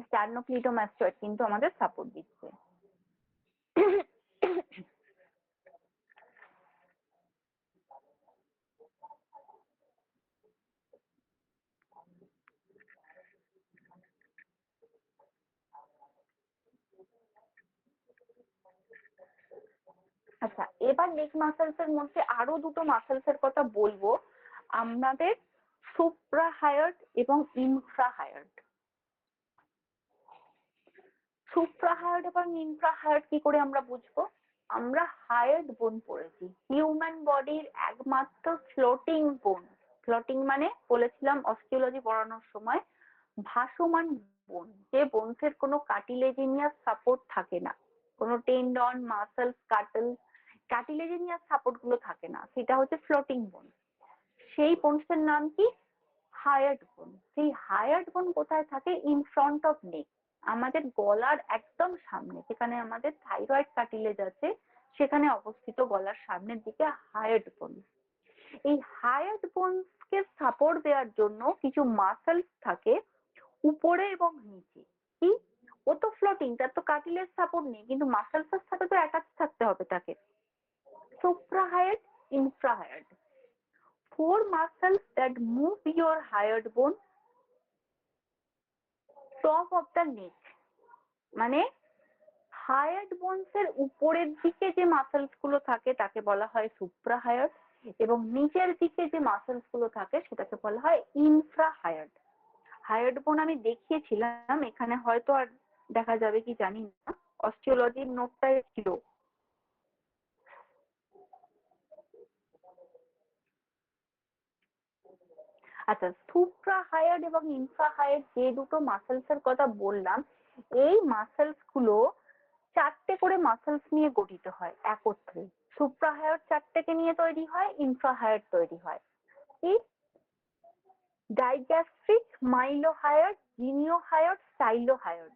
স্টার্নোক্লিডোমাস্টয়েড কিন্তু আমাদের সাপোর্ট দিচ্ছে। আচ্ছা, এবার নেক মাসেলস এর মধ্যে আরো দুটো মাসেলস এর কথা বলবো, আমাদের সুপ্রাহায়ার্ড এবং ইনফ্রাহায়ার্ড। সুপ্রাহায়ার্ড এবং ইনফ্রাহায়ার্ড কি করে আমরা বুঝবো? আমরা হায়ার্ড বোন পড়েছি, হিউম্যান বডির একমাত্র ফ্লোটিং বোন। ফ্লোটিং মানে বলেছিলাম অস্টিওলজি পড়ানোর সময় ভাসমান বোন, যে বোনসের কোনো কার্টিলেজিনিয়াস সাপোর্ট থাকে না, কোনো টেন্ডন মাসেলস কার্টিলেজিনিয়াস সাপোর্ট গুলো থাকে না, সেটা হচ্ছে ফ্লোটিং বোন। সেই বোনসের নাম কি? হায়ার্ড বোন। সেই হায়ার্ড বোন কোথায় থাকে? ইন ফ্রন্ট অফ নেক, আমাদের গলার একদম সামনে, যেখানে আমাদের থাইরয়েড কার্টিলেজ আছে সেখানে অবস্থিত, গলার সামনের দিকে হায়ার্ড বোন। এই হায়ার্ড বোনকে সাপোর্ট দেওয়ার জন্য কিছু মাসেলস থাকে উপরে এবং নিচে। কি? ও তো ফ্লোটিং, তার তো কার্টিলেজ সাপোর্ট নেই, কিন্তু মাসেলসের সাথে তো অ্যাটাচ থাকতে হবে তাকে। সুপ্রাহায়ার্ড, ইনফ্রাহায়ার্ড, four muscles that move your hyoid bone top of the neck, মানে হায়ার্ড বোনস এর উপরের দিকে যে মাসেলস গুলো থাকে তাকে বলা হয় সুপ্রাহায়ার্ড, এবং নিচের দিকে যে মাসেলস গুলো থাকে সেটাকে বলা হয় ইনফ্রাহায়ার্ড। হায়ার্ড বোন আমি দেখিয়েছিলাম, এখানে হয়তো আর দেখা যাবে কি জানি না, অস্টিওলজির নোটটাই ছিল। আচ্ছা, সুপ্রাহায়ার্ড এবং ইনফ্রাহায়ার্ড যে দুটো মাসেলস এর কথা বললাম, এই মাসেলস গুলো চারটে করে মাসেলস নিয়ে গঠিত হয় একত্রে। সুপ্রাহায়ার্ড চারটেকে নিয়ে তৈরি হয়, ইনফ্রাহায়ার্ড তৈরি হয়। কি? ডাইগ্যাস্ট্রিক, মাইলোহায়ার্ড, জিনিওহায়ার্ড, স্টাইলোহায়ার্ড।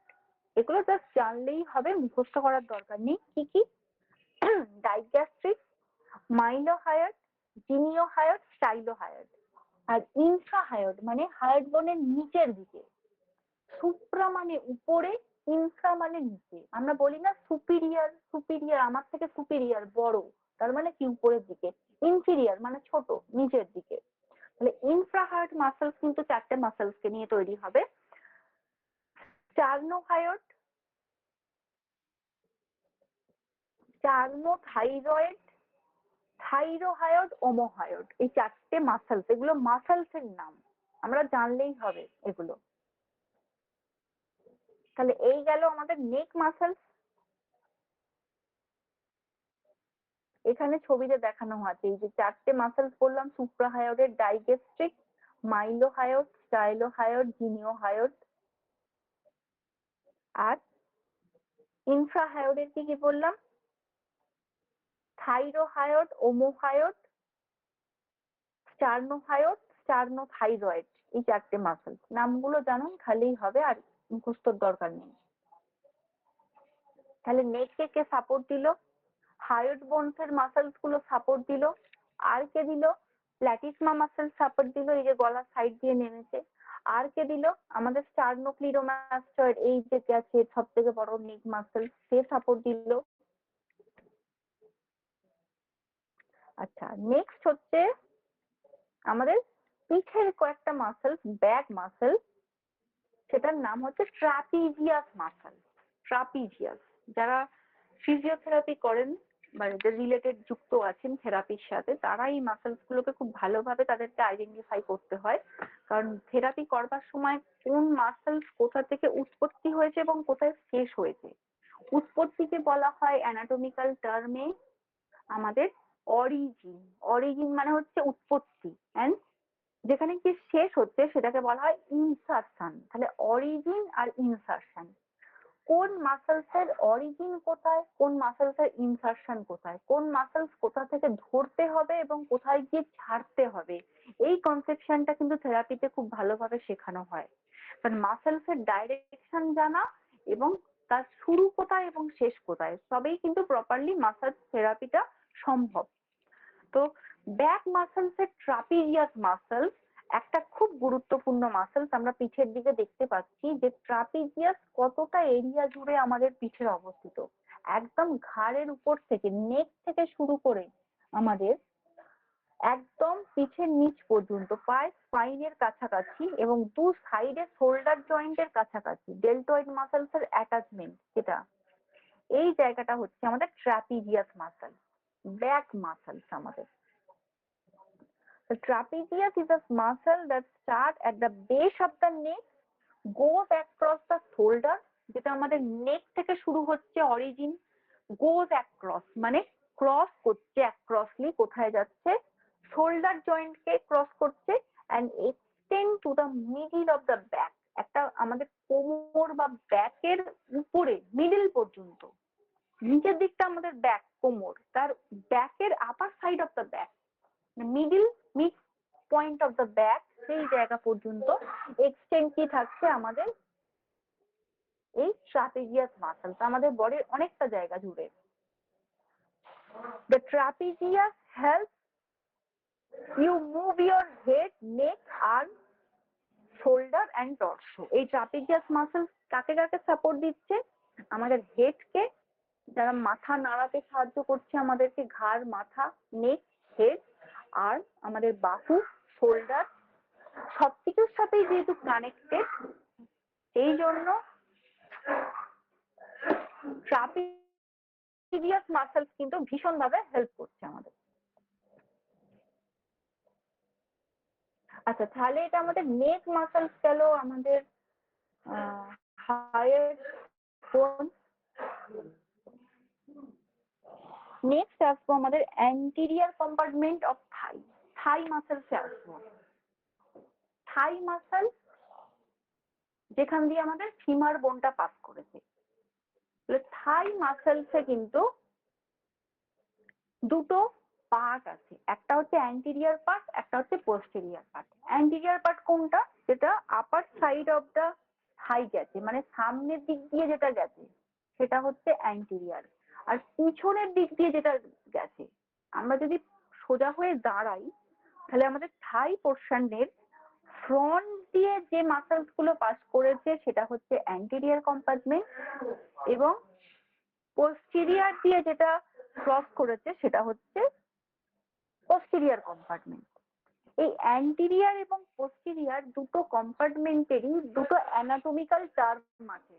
এগুলো জাস্ট জানলেই হবে, মুখস্থ করার দরকার নেই। কি কি? ডাইগ্যাস্ট্রিক, মাইলোহায়ার্ড, জিনিওহায়ার্ড, স্টাইলোহায়ার্ড। আর ইনফ্রাহায়ার্ড মানে হায়ার্ড বোনের নিচের দিকে। সুপ্রা মানে উপরে, ইনফ্রা মানে নিচে। আমরা বলি না সুপিরিয়ার, সুপিরিয়ার আমার থেকে সুপিরিয়ার বড়, তার মানে কি উপরের দিকে। ইনফিরিয়ার মানে ছোট, নিচের দিকে। তাহলে ইনফ্রাহায়ার্ড মাসেলস কিন্তু চারটে মাসেলস কে নিয়ে তৈরি হবে। স্টার্নোহায়ার্ড, স্টার্নোথাইরয়েড, থাইরোহায়ার্ড, ওমোহায়ার্ড, এই চারটে মাসেলস, এগুলো মাসেলস এর নাম, আমরা জানলেই হবে এগুলো। তাহলে এই গেল আমাদের নেক মাসেলস। এখানে ছবিতে দেখানো আছে এই যে চারটে মাসেলস বললাম, সুপ্রাহায়ার্ডের ডাইগ্যাস্ট্রিক, মাইলোহায়ার্ড, স্টাইলোহায়ার্ড, জিনিওহায়ার্ড। আর ইনফ্রাহায়ার্ডের কি কি বললাম? থাইরোহায়ার্ড, ওমোহায়ার্ড, স্টার্নোহায়ার্ড, স্টার্নোথাইরয়েড, এই চারটে মাসেলস। নামগুলো জানুন খালিই হবে, আর মুখস্থর দরকার নেই। তাহলে নেককে কে সাপোর্ট দিল? হায়ার্ড বোনস এর মাসেলস গুলো সাপোর্ট দিল। আর কে দিল? প্ল্যাটিসমা মাসেল সাপোর্ট দিল, এই যে গলার সাইড দিয়ে নেমেছে। আর কে দিল? আমাদের স্টার্নোক্লিডোমাস্টয়েড, এই যে আছে সব থেকে বড় নেক মাসেল, সে সাপোর্ট দিল। আচ্ছা, নেক্সট হচ্ছে আমাদের পিঠের কয়েকটা মাসেল, ব্যাক মাসেল, সেটার নাম হচ্ছে ট্রাপিজিয়াস মাসেল। ট্রাপিজিয়াস, যারা ফিজিওথেরাপি করেন বা এদের রিলেটেড যুক্ত আছেন থেরাপির সাথে, তারা এই মাসেলস গুলোকে খুব ভালোভাবে তাদেরকে আইডেন্টিফাই করতে হয়। কারণ থেরাপি করবার সময় কোন মাসেলস কোথা থেকে উৎপত্তি হয়েছে এবং কোথায় শেষ হয়েছে, উৎপত্তিকে বলা হয় অ্যানাটমিক্যাল টার্মে আমাদের অরিজিন। অরিজিন মানে হচ্ছে উৎপত্তি, এন্ড যেখানে কি শেষ হচ্ছে সেটাকে বলা হয় ইনসারশন। তাহলে অরিজিন আর ইনসারশন, কোন মাসেলস এর অরিজিন কোথায়, কোন মাসেলস এর ইনসারশন কোথায়, কোন মাসেলস কোথা থেকে ধরতে হবে এবং কোথায় গিয়ে ছাড়তে হবে, এই কনসেপশনটা কিন্তু থেরাপিতে খুব ভালোভাবে শেখানো হয়। কারণ মাসেলস এর ডাইরেকশন জানা এবং তার শুরু কোথায় এবং শেষ কোথায়, সবই কিন্তু প্রপারলি মাসেল থেরাপিটা সম্ভব। তো ব্যাক মাসেলস এর ট্রাপিজিয়াস মাসেলস একটা খুব গুরুত্বপূর্ণ মাসেলস। আমরা পিঠের দিকে দেখতে পাচ্ছি যে ট্রাপিজিয়াস কতটা এরিয়া জুড়ে আমাদের পিঠের অবস্থিত, একদম ঘাড়ের উপর থেকে, নেক থেকে শুরু করে আমাদের একদম পিঠের নিচ পর্যন্ত, প্রায় স্পাইনের কাছাকাছি এবং দু সাইডে শোল্ডার জয়েন্টের কাছাকাছি ডেলটয়েড মাসেলস এর অ্যাটাচমেন্ট, যেটা এই জায়গাটা হচ্ছে আমাদের ট্রাপিজিয়াস মাসেল, ব্যাক মাসেলস আমাদের। The trapezius is a muscle that starts at the base of the neck, goes across the shoulder, যেটা আমাদের নেক থেকে শুরু হচ্ছে অরিজিন, goes across মানে ক্রস করছে, অ্যাক্রসলি কোথায় যাচ্ছে? শোল্ডার জয়েন্টকে ক্রস করছে and extend to the middle of the back, একটা আমাদের কোমর বা ব্যাকের উপরে মিডল পর্যন্ত, নিচের দিকটা আমাদের ব্যাক কোমর, তার ব্যাকের upper side of the back, mid point of the back, সেই জায়গা পর্যন্ত এক্সটেন্ড কি থাকছে আমাদের এই ট্রাপিজিয়াস মাসলস, আমাদের বডির অনেকটা জায়গা জুড়ে। The trapezius helps you move your head, neck, arms, shoulder and torso. এই ট্রাপিজিয়াস মাসলস কাকে কাকে সাপোর্ট দিচ্ছে? আমাদের হেডকে, যারা মাথা নাড়াতে সাহায্য করছে আমাদেরকে, ঘাড়, মাথা, নেক, হেড, আর আমাদের বাহু, শোল্ডার, সবকিছুর সাথেই যেহেতু কানেক্টেড, এই জন্য ট্রাপিজিয়াস মাসলস কিন্তু ভীষণ ভাবে হেল্প করছে আমাদের। আচ্ছা, তাহলে এটা আমাদের নেক মাসলস গেল, আমাদের হায়ার বোন। নেক্সট আসবো আমাদের অ্যান্টিরিয়ার কম্পার্টমেন্ট অফ থাই, থাই মাসলসে আসবো। থাই মাসল যেখান দিয়ে আমাদের ফিমার বোনটা পাস করেছে, থাই মাসলসে কিন্তু দুটো পার্ট আছে, একটা হচ্ছে অ্যান্টিরিয়ার পার্ট, একটা হচ্ছে পোস্টেরিয়ার পার্ট। অ্যান্টিরিয়ার পার্ট কোনটা? যেটা আপার সাইড অফ দা থাই গেছে, মানে সামনের দিক দিয়ে যেটা গেছে সেটা হচ্ছে অ্যান্টিরিয়ার। আর পিছনের দিক দিয়ে যেটা গেছে, আমরা যদি সোজা হয়ে দাঁড়াই তাহলে আমাদের থাই পোর্শনের ফ্রন্ট দিয়ে যে মাসলস গুলো পাস করেছে সেটা হচ্ছে অ্যান্টিরিয়ার কম্পার্টমেন্ট, এবং পোস্টেরিয়ার দিয়ে যেটা ক্রস করেছে সেটা হচ্ছে পোস্টেরিয়ার কম্পার্টমেন্ট। এই অ্যান্টিরিয়ার এবং পোস্টেরিয়ার দুটো কম্পার্টমেন্টেরই দুটো অ্যানাটমিক্যাল টার্ম আছে।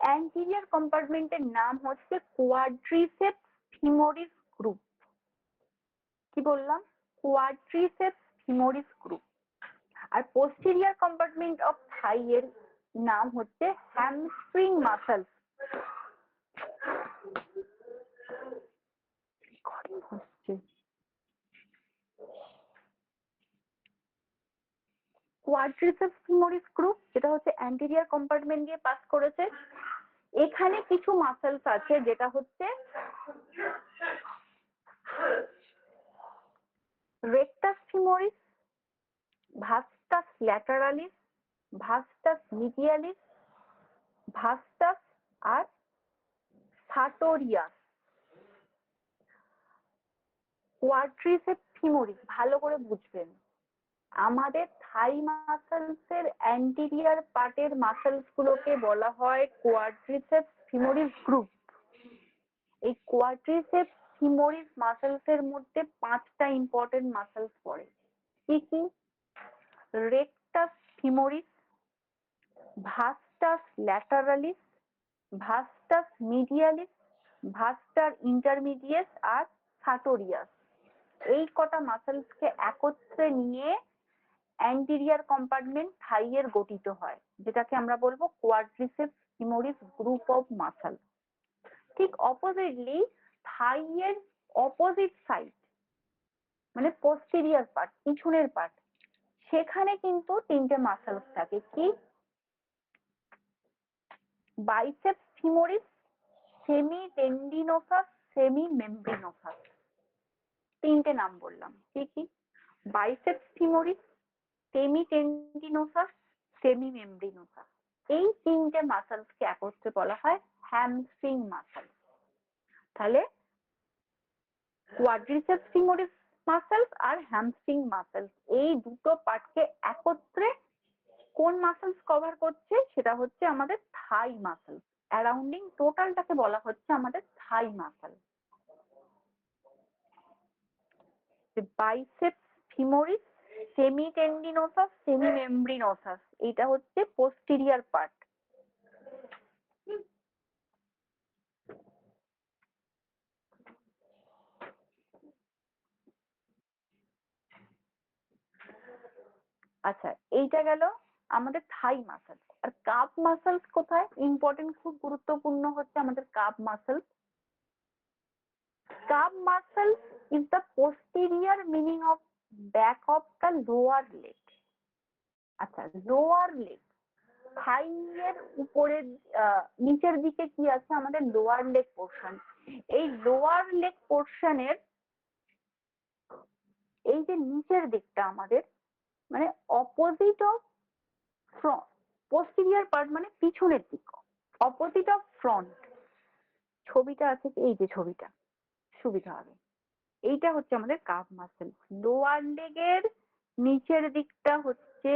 অ্যান্টিরিয়ার কম্পার্টমেন্টের নাম হচ্ছে কোয়াড্রিসেপস ফিমোরিস গ্রুপ। কি বললাম? Quadriceps femoris group. আর পোস্টেরিয়ার কম্পার্টমেন্ট অফ থাই এর নাম হচ্ছে hamstring muscles. Quadriceps femoris group যেটা হচ্ছে অ্যান্টিরিয়ার কম্পার্টমেন্ট দিয়ে পাস করেছে। এখানে কিছু মাসলস আছে যেটা হচ্ছে রেকটাস ফিমোরিস, ভাস্টাস ল্যাটারালিস, ভাস্টাস মিডিয়ালিস, ভাস্টাস আর সার্টোরিয়াস। কোয়াড্রিসেপস ফিমোরিস ভালো করে বুঝবেন, আমাদের থাই মাসলস এর অ্যান্টিরিয়ার পার্টের মাসলস গুলোকে বলা হয় কোয়াড্রিসেপস ফিমোরিস গ্রুপ। এই কোয়াড্রিসেপস ফিমোরিস মাসলস এর মধ্যে 5টা ইম্পর্টেন্ট মাসলস পড়ে। কি কি? রেকটাস ফিমোরিস, ভাস্টাস ল্যাটারালিস, ভাস্টাস মিডিয়ালিস, ভাস্টার ইন্টারমিডিয়েস আর সার্টোরিয়াস। এই কটা মাসলসকে একত্রে নিয়ে অ্যান্টিরিয়ার কম্পার্টমেন্ট থাই এর গঠিত হয়, যেটাকে আমরা বলবো quadriceps femoris group of muscle. ঠিক অপোজিটলি থাই এর অপোজিট সাইড মানে পোস্টেরিয়ার পার্ট, পিছনের পার্ট, সেখানে কিন্তু 3টে মাসলস থাকে। কি? Biceps femoris, semi tendinosus, semi membranosus. 3টে নাম বললাম। কি কি? Biceps femoris, semi tendinosus, semi membranosus. এই 3টে মাসলসকে একত্রে বলা হয় হ্যামস্ট্রিং মাসল। তাহলে কোয়াড্রিসেপস ফিমোরিস মাসলস আর হ্যামস্ট্রিং মাসলস, এই দুটো পার্টকে একত্রে কোন মাসলস কভার করছে? সেটা হচ্ছে আমাদের থাই মাসল। অ্যারাউন্ডিং টোটালটাকে বলা হচ্ছে আমাদের থাই muscle. Biceps femoris, semi tendinosus, semi membranosus, এটা হচ্ছে পোস্টেরিয়ার পার্ট। আচ্ছা, এইটা গেল আমাদের থাই মাসল। আর কাপ মাসলস কোথায়? ইম্পর্টেন্ট, খুব গুরুত্বপূর্ণ হচ্ছে আমাদের cup muscle. Calf muscle is the posterior meaning of back of the lower leg. আচ্ছা, লোয়ার লেগ, থাই এর উপরের নিচের দিকে কি আছে আমাদের লোয়ার লেগ পোর্শন। এই লোয়ার লেগ পোর্শনের এই যে নিচের দিকটা আমাদের মানে অপোজিট অফ পোস্টেরিয়র পার্ট মানে পিছনের দিক, অপোজিট অফ ফ্রন্ট। ছবিটা আছে, এই যে ছবিটা সুবিধা হবে, এইটা হচ্ছে আমাদের কাফ মাসেল। লোয়ার লেগের নিচের দিকটা হচ্ছে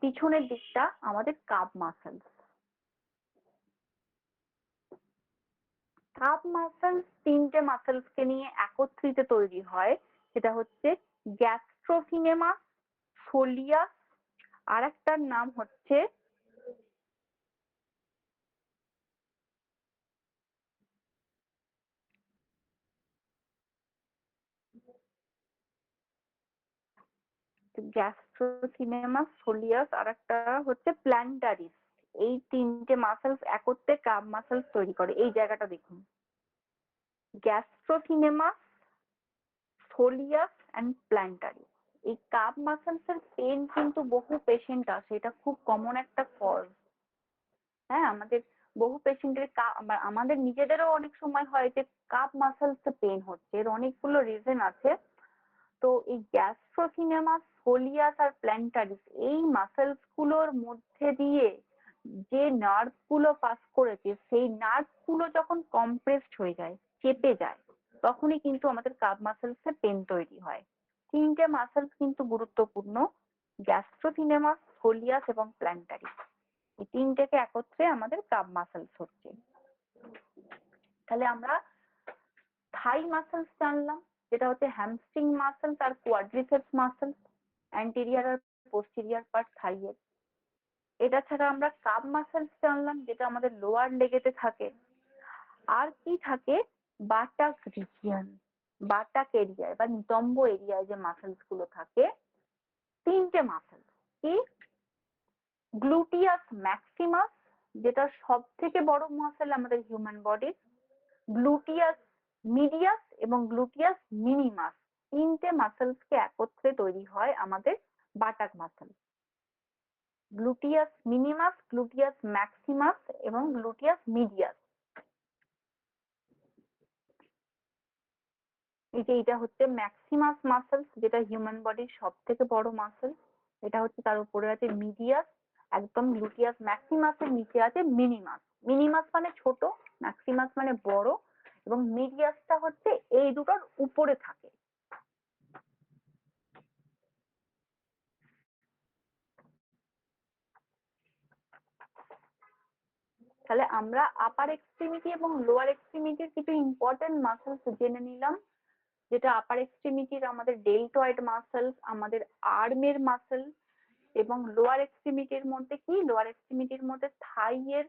পিছনের দিকটা আমাদের কাফ মাসেল। কাফ মাসেল তিনটে মাসেলস কে নিয়ে একত্রিত তৈরি হয়, সেটা হচ্ছে গ্যাস্ট্রোসিনেমাস, সোলিয়াস, আর একটার নাম হচ্ছে গ্যাস্ট্রোসিনেমাস, সোলিয়াস, আর একটা হচ্ছে প্ল্যান্টারিস। এই তিনটে মাসেলস একত্রে কাফ মাসেলস তৈরি করে। এই জায়গাটা দেখুন, গ্যাস্ট্রোসিনেমাস, সোলিয়াস এন্ড প্ল্যান্টারিস। এই কাফ মাসেলস এর পেন কিন্তু বহু পেশেন্ট আসে, এটা খুব কমন একটা কজ। হ্যাঁ, আমাদের বহু পেশেন্টের আমাদের নিজেদেরও অনেক সময় হয় যে কাফ মাসেলস এ পেন হচ্ছে, এর অনেকগুলো রিজন আছে। তো এই গ্যাস্ট্রোসিনেমাস, সোলিয়াস আর প্ল্যান্টারিস এই মাসেলস গুলোর মধ্যে দিয়ে যে নার্ভ গুলো পাস করেছে, সেই নার্ভ গুলো যখন কম্প্রেসড হয়ে যায়, চেপে যায়, তখনই কিন্তু আমাদের কাফ মাসেলস এ পেন তৈরি হয়। তিনটে মাসেলস কিন্তু গুরুত্বপূর্ণ, গ্যাস্ট্রোসিনেমাস, সোলিয়াস এবং প্ল্যান্টারিস। এই তিনটেকে একত্রে আমাদের কাফ মাসেলস হচ্ছে। তাহলে আমরা থাই মাসেলস জানলাম, যেটা হচ্ছে হ্যামস্ট্রিং মাসেলস আর কোয়াড্রিসেপস মাসেলস, অ্যান্টেরিয়র আর পোস্টেরিয়র পার্ট থাই এর। এটা ছাড়া আমরা কাফ মাসেলস জানলাম, যেটা আমাদের লোয়ার লেগেতে থাকে। আর কি থাকে, বাটাক রিজিয়ন, বাটাক এরিয়ায় বা নিতম্ব এরিয়ায় যে মাসেলস গুলো থাকে, তিনটে মাসেলস কি, গ্লুটিয়াস ম্যাক্সিমাস, যেটা সব থেকে বড় মাসেল আমাদের হিউম্যান বডির, গ্লুটিয়াস মিডিয়াস এবং গ্লুটিয়াস মিনিমাস। তিনটে মাসেলস কে একত্রে তৈরি হয় আমাদের buttock muscle. Gluteus মিনিমাস, gluteus Maximus এবং গ্লুটিয়াস মিডিয়াস। এটা হচ্ছে ম্যাক্সিমাস মাসেলস, যেটা হিউম্যান বডির সব থেকে বড় মাসেল। এটা হচ্ছে, তার উপরে আছে মিডিয়াস, একদম গ্লুটিয়াস ম্যাক্সিমাসের নিচে আছে মিনিমাস। মিনিমাস মানে ছোট, ম্যাক্সিমাস মানে বড়, এবং মিডিয়াসটা হচ্ছে এই দুটোর উপরে থাকে। তাহলে আমরা আপার এক্সট্রিমিটি এবং লোয়ার এক্সট্রিমিটির কিছু ইম্পর্টেন্ট মাসেলস জেনে নিলাম। যেটা আপার এক্সট্রিমিটির আমাদের ডেলটয়েড মাসেল, আমাদের আর্মের মাসেল, এবং লোয়ার এক্সট্রিমিটির মধ্যে কি, লোয়ার এক্সট্রিমিটির মধ্যে থাই এর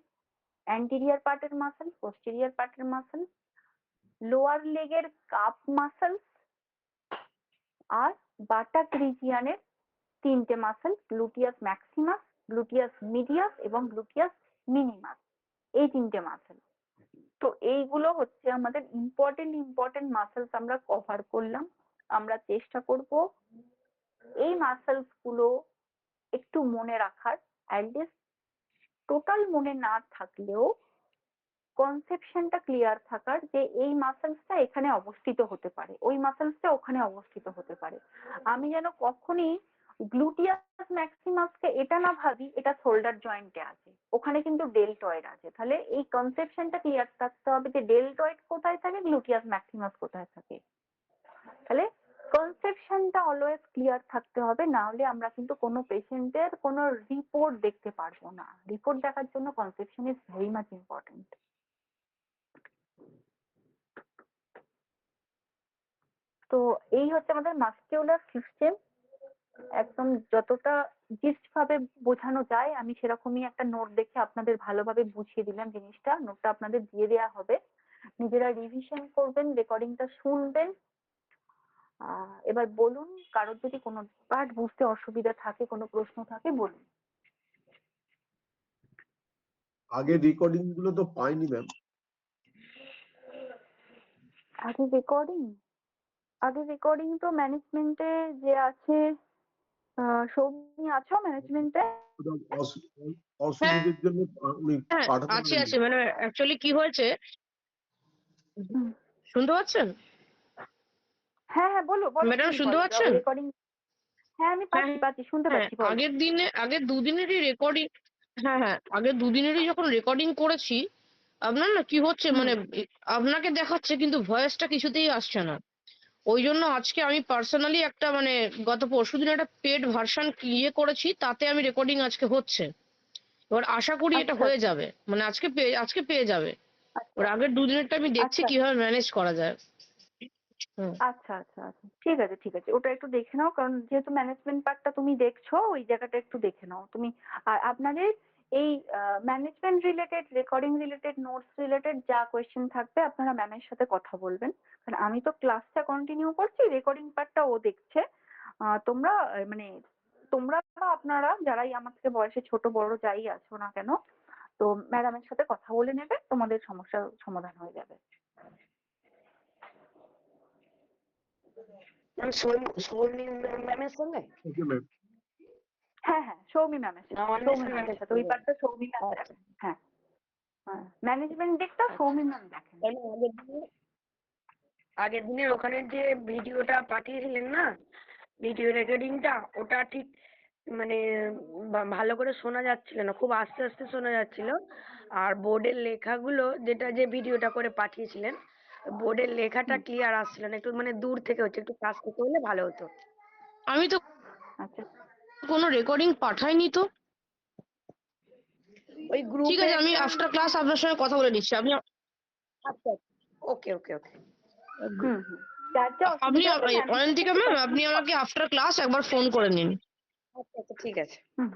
অ্যান্টেরিয়র পার্টের মাসেল, পোস্টেরিয়র পার্টের মাসেল, লোয়ার লেগের কাফ মাসেল, আর বাটাক রিজিয়নের তিনটে muscle, gluteus Maximus, gluteus medias এবং গ্লুটিয়াস মিনিমাস। এই তিনটে মাসেল। তো এইগুলো হচ্ছে আমাদের ইম্পর্টেন্ট মাসেলস আমরা কভার করলাম। আমরা চেষ্টা করব এই মাসেলস গুলো একটু মনে রাখার, অ্যাটলিস্ট টোটাল মনে না থাকলেও কনসেপশনটা ক্লিয়ার থাকার, যে এই মাসেলসটা এখানে অবস্থিত হতে পারে, ওই মাসেলসটা ওখানে অবস্থিত হতে পারে। আমি যেন কখনই গ্লুটিয়াস ম্যাক্সিমাসকে এটা না ভাবি এটা শোল্ডার জয়েন্টে আছে, ওখানে কিন্তু ডেলটয়েড আছে। তাহলে এই কনসেপশনটা ক্লিয়ার থাকতে হবে যে ডেলটয়েড কোথায় থাকে, গ্লুটিয়াস ম্যাক্সিমাস কোথায় থাকে। তাহলে কনসেপশনটা অলওয়েজ ক্লিয়ার থাকতে হবে, না হলে আমরা কিন্তু কোনো পেশেন্টের কোনো রিপোর্ট দেখতে পারবো না। রিপোর্ট দেখার জন্য conception is very much important. তো এই হচ্ছে আমাদের মাসকিউলার সিস্টেম। একদম যতটা জিস্ট ভাবে বোঝানো যায়, আমি সেরকমই একটা নোট দেখে আপনাদের ভালোভাবে বুঝিয়ে দিলাম জিনিসটা। নোটটা আপনাদের দিয়ে দেওয়া হবে, নিজেরা রিভিশন করবেন, রেকর্ডিংটা শুনবেন। এবার বলুন, কারোর যদি কোনো পার্ট বুঝতে অসুবিধা থাকে, কোনো প্রশ্ন থাকে বলুন। আগে রেকর্ডিং গুলো তো পাইনি ম্যাম। আগে রেকর্ডিং তো ম্যানেজমেন্টে যে আছে, সৌমি আছো ম্যানেজমেন্টে? অসুবিধার জন্য আমি হ্যাঁ পাঠাতে আছি পারিনি। আছি, মানে অ্যাকচুয়ালি কি হয়েছে শুনতে পাচ্ছেন? হ্যাঁ হ্যাঁ, বলো বলো, ম্যাডাম তুমি শুনতে বলো পাচ্ছেন? রেকর্ডিং। হ্যাঁ আমি হ্যাঁ পাচ্ছি শুনতে হ্যাঁ, পাচ্ছি, বলো। আগের দুদিনেরই রেকর্ডিং। হ্যাঁ হ্যাঁ, আগের দুদিনেরই যখন রেকর্ডিং করেছি, আপনার না কি হচ্ছে মানে আপনাকে দেখাচ্ছে কিন্তু ভয়েসটা কিছুতেই আসছে না। ওই জন্য আজকে আমি পার্সোনালি একটা মানে গত পরশুদিন একটা পেড ভার্সন করেছি, তাতে আমি রেকর্ডিং আজকে হচ্ছে। এবার আশা করি এটা আচ্ছা হয়ে যাবে, মানে আজকে পেয়ে যাবে। আচ্ছা এবার আগের দুদিনেরটা আমি দেখছি আচ্ছা কিভাবে ম্যানেজ করা যায়। হুম। আচ্ছা আচ্ছা আচ্ছা, ঠিক আছে ঠিক আছে, ওটা একটু দেখে নাও, কারণ যেহেতু ম্যানেজমেন্ট পার্টটা তুমি দেখছো, ওই জায়গাটা একটু দেখে নাও তুমি। আর আপনাদের এই management related, recording related, notes related যা কোয়েশ্চেন থাকবে আপনারা ম্যামের সাথে কথা বলবেন, কারণ আমি তো ক্লাসটা কন্টিনিউ করছি, রেকর্ডিং পার্টটা ও দেখছে। তোমরা মানে তোমরা বা আপনারা যারাই আমার থেকে বয়সে ছোট বড় যাই আছো না কেন, তো ম্যাডামের সাথে কথা বলে নেবে, তোমাদের সমস্যার সমাধান হয়ে যাবে। ম্যামের সঙ্গে ওকে ম্যাম। হ্যাঁ হ্যাঁ, সৌমি ম্যামের সাথে ওই পার্টটা সৌমি ম্যাম দেখেন। হ্যাঁ হ্যাঁ, ম্যানেজমেন্ট দিকটা সৌমি ম্যাম দেখেন। আগের দিনের ওখানে যে ভিডিওটা পাঠিয়েছিলেন না, ভিডিও রেকর্ডিংটা, ওটা ঠিক মানে ভালো করে শোনা যাচ্ছিল না, খুব আস্তে আস্তে শোনা যাচ্ছিল। আর বোর্ডের লেখাগুলো, যেটা যে ভিডিওটা করে পাঠিয়েছিলেন, বোর্ডের লেখাটা ক্লিয়ার আসছিল না, একটু মানে দূর থেকে হচ্ছে, একটু কাছ থেকে হলে ভালো হতো। আমি তো আচ্ছা কোনো রেকর্ডিং পাঠাইনি তো। ওই ঠিক গ্রুপে আছে, আমি আফটার ক্লাস আপনার সঙ্গে কথা বলে নিচ্ছি। আপনি আচ্ছা ওকে ওকে ওকে হুম হুম, যার যা আপনি অসুবিধা আছে ম্যামের অয়ন্তিকা সাথে ম্যাম, আপনি personally আমাকে আফটার ক্লাস একবার ফোন করে নিন। আচ্ছা আচ্ছা ঠিক আছে। হুম,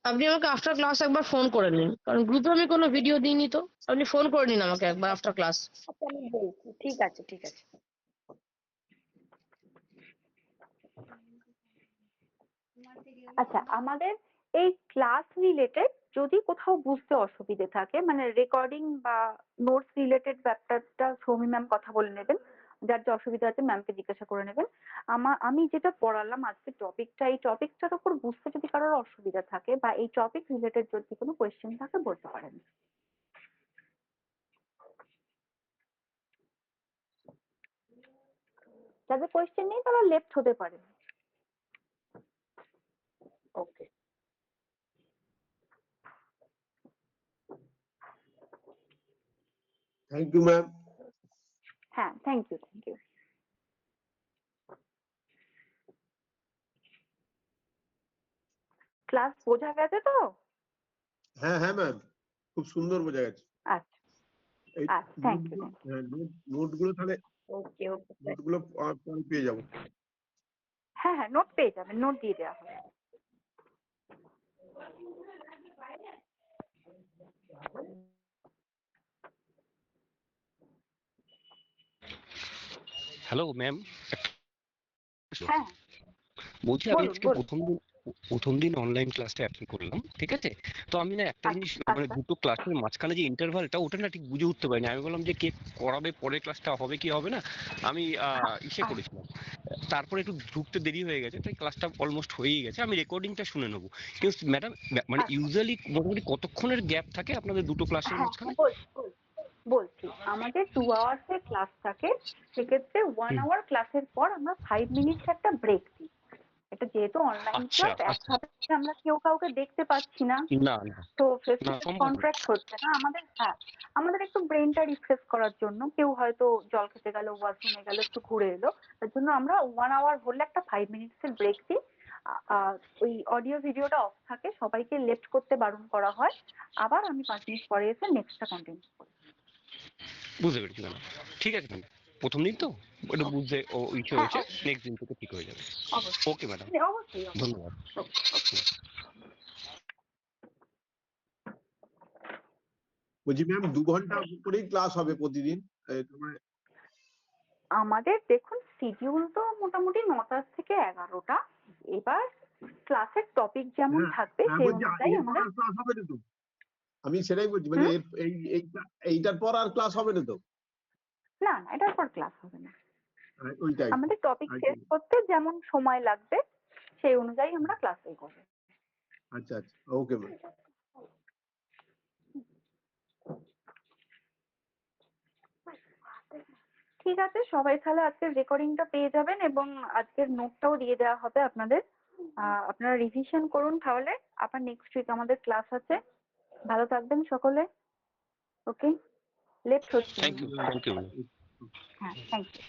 আপনি আমাকে আফটার ক্লাস একবার ফোন করে নিন, কারণ গ্রুপে আমি কোনো ভিডিও দিইনি তো। আপনি ফোন করে নিন আমাকে একবার আফটার ক্লাস। আচ্ছা আমি বলছি, ঠিক আছে ঠিক আছে। আচ্ছা আমাদের এই ক্লাস রিলেটেড যদি কোথাও বুঝতে অসুবিধে থাকে, মানে রেকর্ডিং বা নোটস রিলেটেড ব্যাপারটা সৌমি ম্যাম কথা বলে নেবেন, যার যে অসুবিধা আছে ম্যামকে জিজ্ঞাসা করে নেবেন। আমি যেটা পড়ালাম আজকে টপিকটা, এই টপিকটার উপর বুঝতে যদি কারোর অসুবিধা থাকে বা এই টপিক রিলেটেড যদি কোনো কোয়েশ্চেন থাকে বলতে পারেন। যাদের কোয়েশ্চেন নেই তারা লেফট হতে পারে। ওকে। Thank you ma'am. হ্যাঁ, thank you thank you. Class বোঝা গেছে তো? হ্যাঁ হ্যাঁ ম্যাম, খুব সুন্দর বোঝা গেছে। আচ্ছা এই আচ্ছা, থ্যাংক ইউ। নোটগুলো তাহলে ওকে ওকে নোটগুলো পেয়ে যাবো। হ্যাঁ হ্যাঁ, নোট পেয়ে যাবেন, নোট দিয়ে দেওয়া হবে। হ্যালো ম্যাম, হ্যাঁ বলছি আমি বলুন আজকে বলুন। প্রথম দিন অনলাইন ক্লাসটা অ্যাটেন্ড করলাম, ঠিক আছে? তো আমি না একটা জিনিস মানে আচ্ছা দুটো ক্লাসের মাঝখানে যে ইন্টারভালটা, ওটা না ঠিক বুঝে উঠতে পারিনি। আমি বললাম যে কে করাবে, পরের ক্লাসটা হবে কি হবে না। আমি করেছিলাম, তারপরে একটু ঢুকতে দেরি হয়ে গেছে, তাই ক্লাসটা অলমোস্ট হয়েই গেছে। আমি রেকর্ডিংটা শুনে নেবো। কিন্তু ম্যাডাম মানে ইউজুয়ালি মোটামুটি কতক্ষণের গ্যাপ থাকে আপনাদের দুটো ক্লাসের হ্যাঁ মাঝখানে? বলছি, আমাদের 2 আওয়ার্স এর ক্লাস থাকে, সেক্ষেত্রে 1 আওয়ার ক্লাসের পর আমরা 5 মিনিটস একটা ব্রেক দিই। এটা যেহেতু অনলাইন আচ্ছা ক্লাস, আচ্ছা। একসাথে আমরা কেউ কাউকে দেখতে পাচ্ছি না, না না তো ফেস টু না, ফেস সম্ভব না। কন্ট্রাক্ট হচ্ছে না আমাদের। হ্যাঁ, আমাদের একটু ব্রেনটা রিফ্রেশ করার জন্য, কেউ হয়তো জল খেতে গেল, ওয়াশরুমে গেল, একটু ঘুরে এলো, তার জন্য আমরা 1 আওয়ার হলে একটা 5 মিনিটস এর ব্রেক দিই। ওই অডিও ভিডিওটা অফ থাকে, সবাইকে লেফট করতে বারণ করা হয়, আবার আমি 5 মিনিট পরে এসে নেক্সটটা কন্টিনিউ করি। বুঝতে পেরেছি ম্যাম। ঠিক আছে ম্যাম, প্রথম দিন তো একটু বুঝতে ইচ্ছে হ্যাঁ হয়েছে, নেক্সট দিন থেকে ঠিক হয়ে যাবে। অবশ্যই ওকে ম্যাডাম, অবশ্যই অবশ্যই। ধন্যবাদ। বলছি ম্যাম 2 ঘন্টা করেই ক্লাস হবে প্রতিদিন? আমাদের দেখুন শিডিউল তো মোটামুটি 9টা থেকে 11টা, এবার ক্লাসের টপিক যেমন থাকবে সেই অনুযায়ী আমাদের। ক্লাস হবে না তো? আমি সেটাই বলছি, মানে এইটার পর আর ক্লাস হবে না তো? না না, এটার পর ক্লাস হবে না। ওইটাই আমাদের টপিক শেষ করতে যেমন সময় লাগবে সেই অনুযায়ী আমরা ক্লাসে করব। আচ্ছা আচ্ছা, ওকে ম্যাম। ঠিক আছে, সবাই তাহলে আজকের রেকর্ডিংটা পেয়ে যাবেন এবং আজকের নোটটাও দিয়ে দেওয়া হবে আপনাদের। আপনারা রিভিশন করুন তাহলে। আবার নেক্সট উইক আমাদের ক্লাস আছে। ভালো থাকবেন সকলে। ওকে, লেট হচ্ছে। Thank you. হ্যাঁ, থ্যাংক ইউ।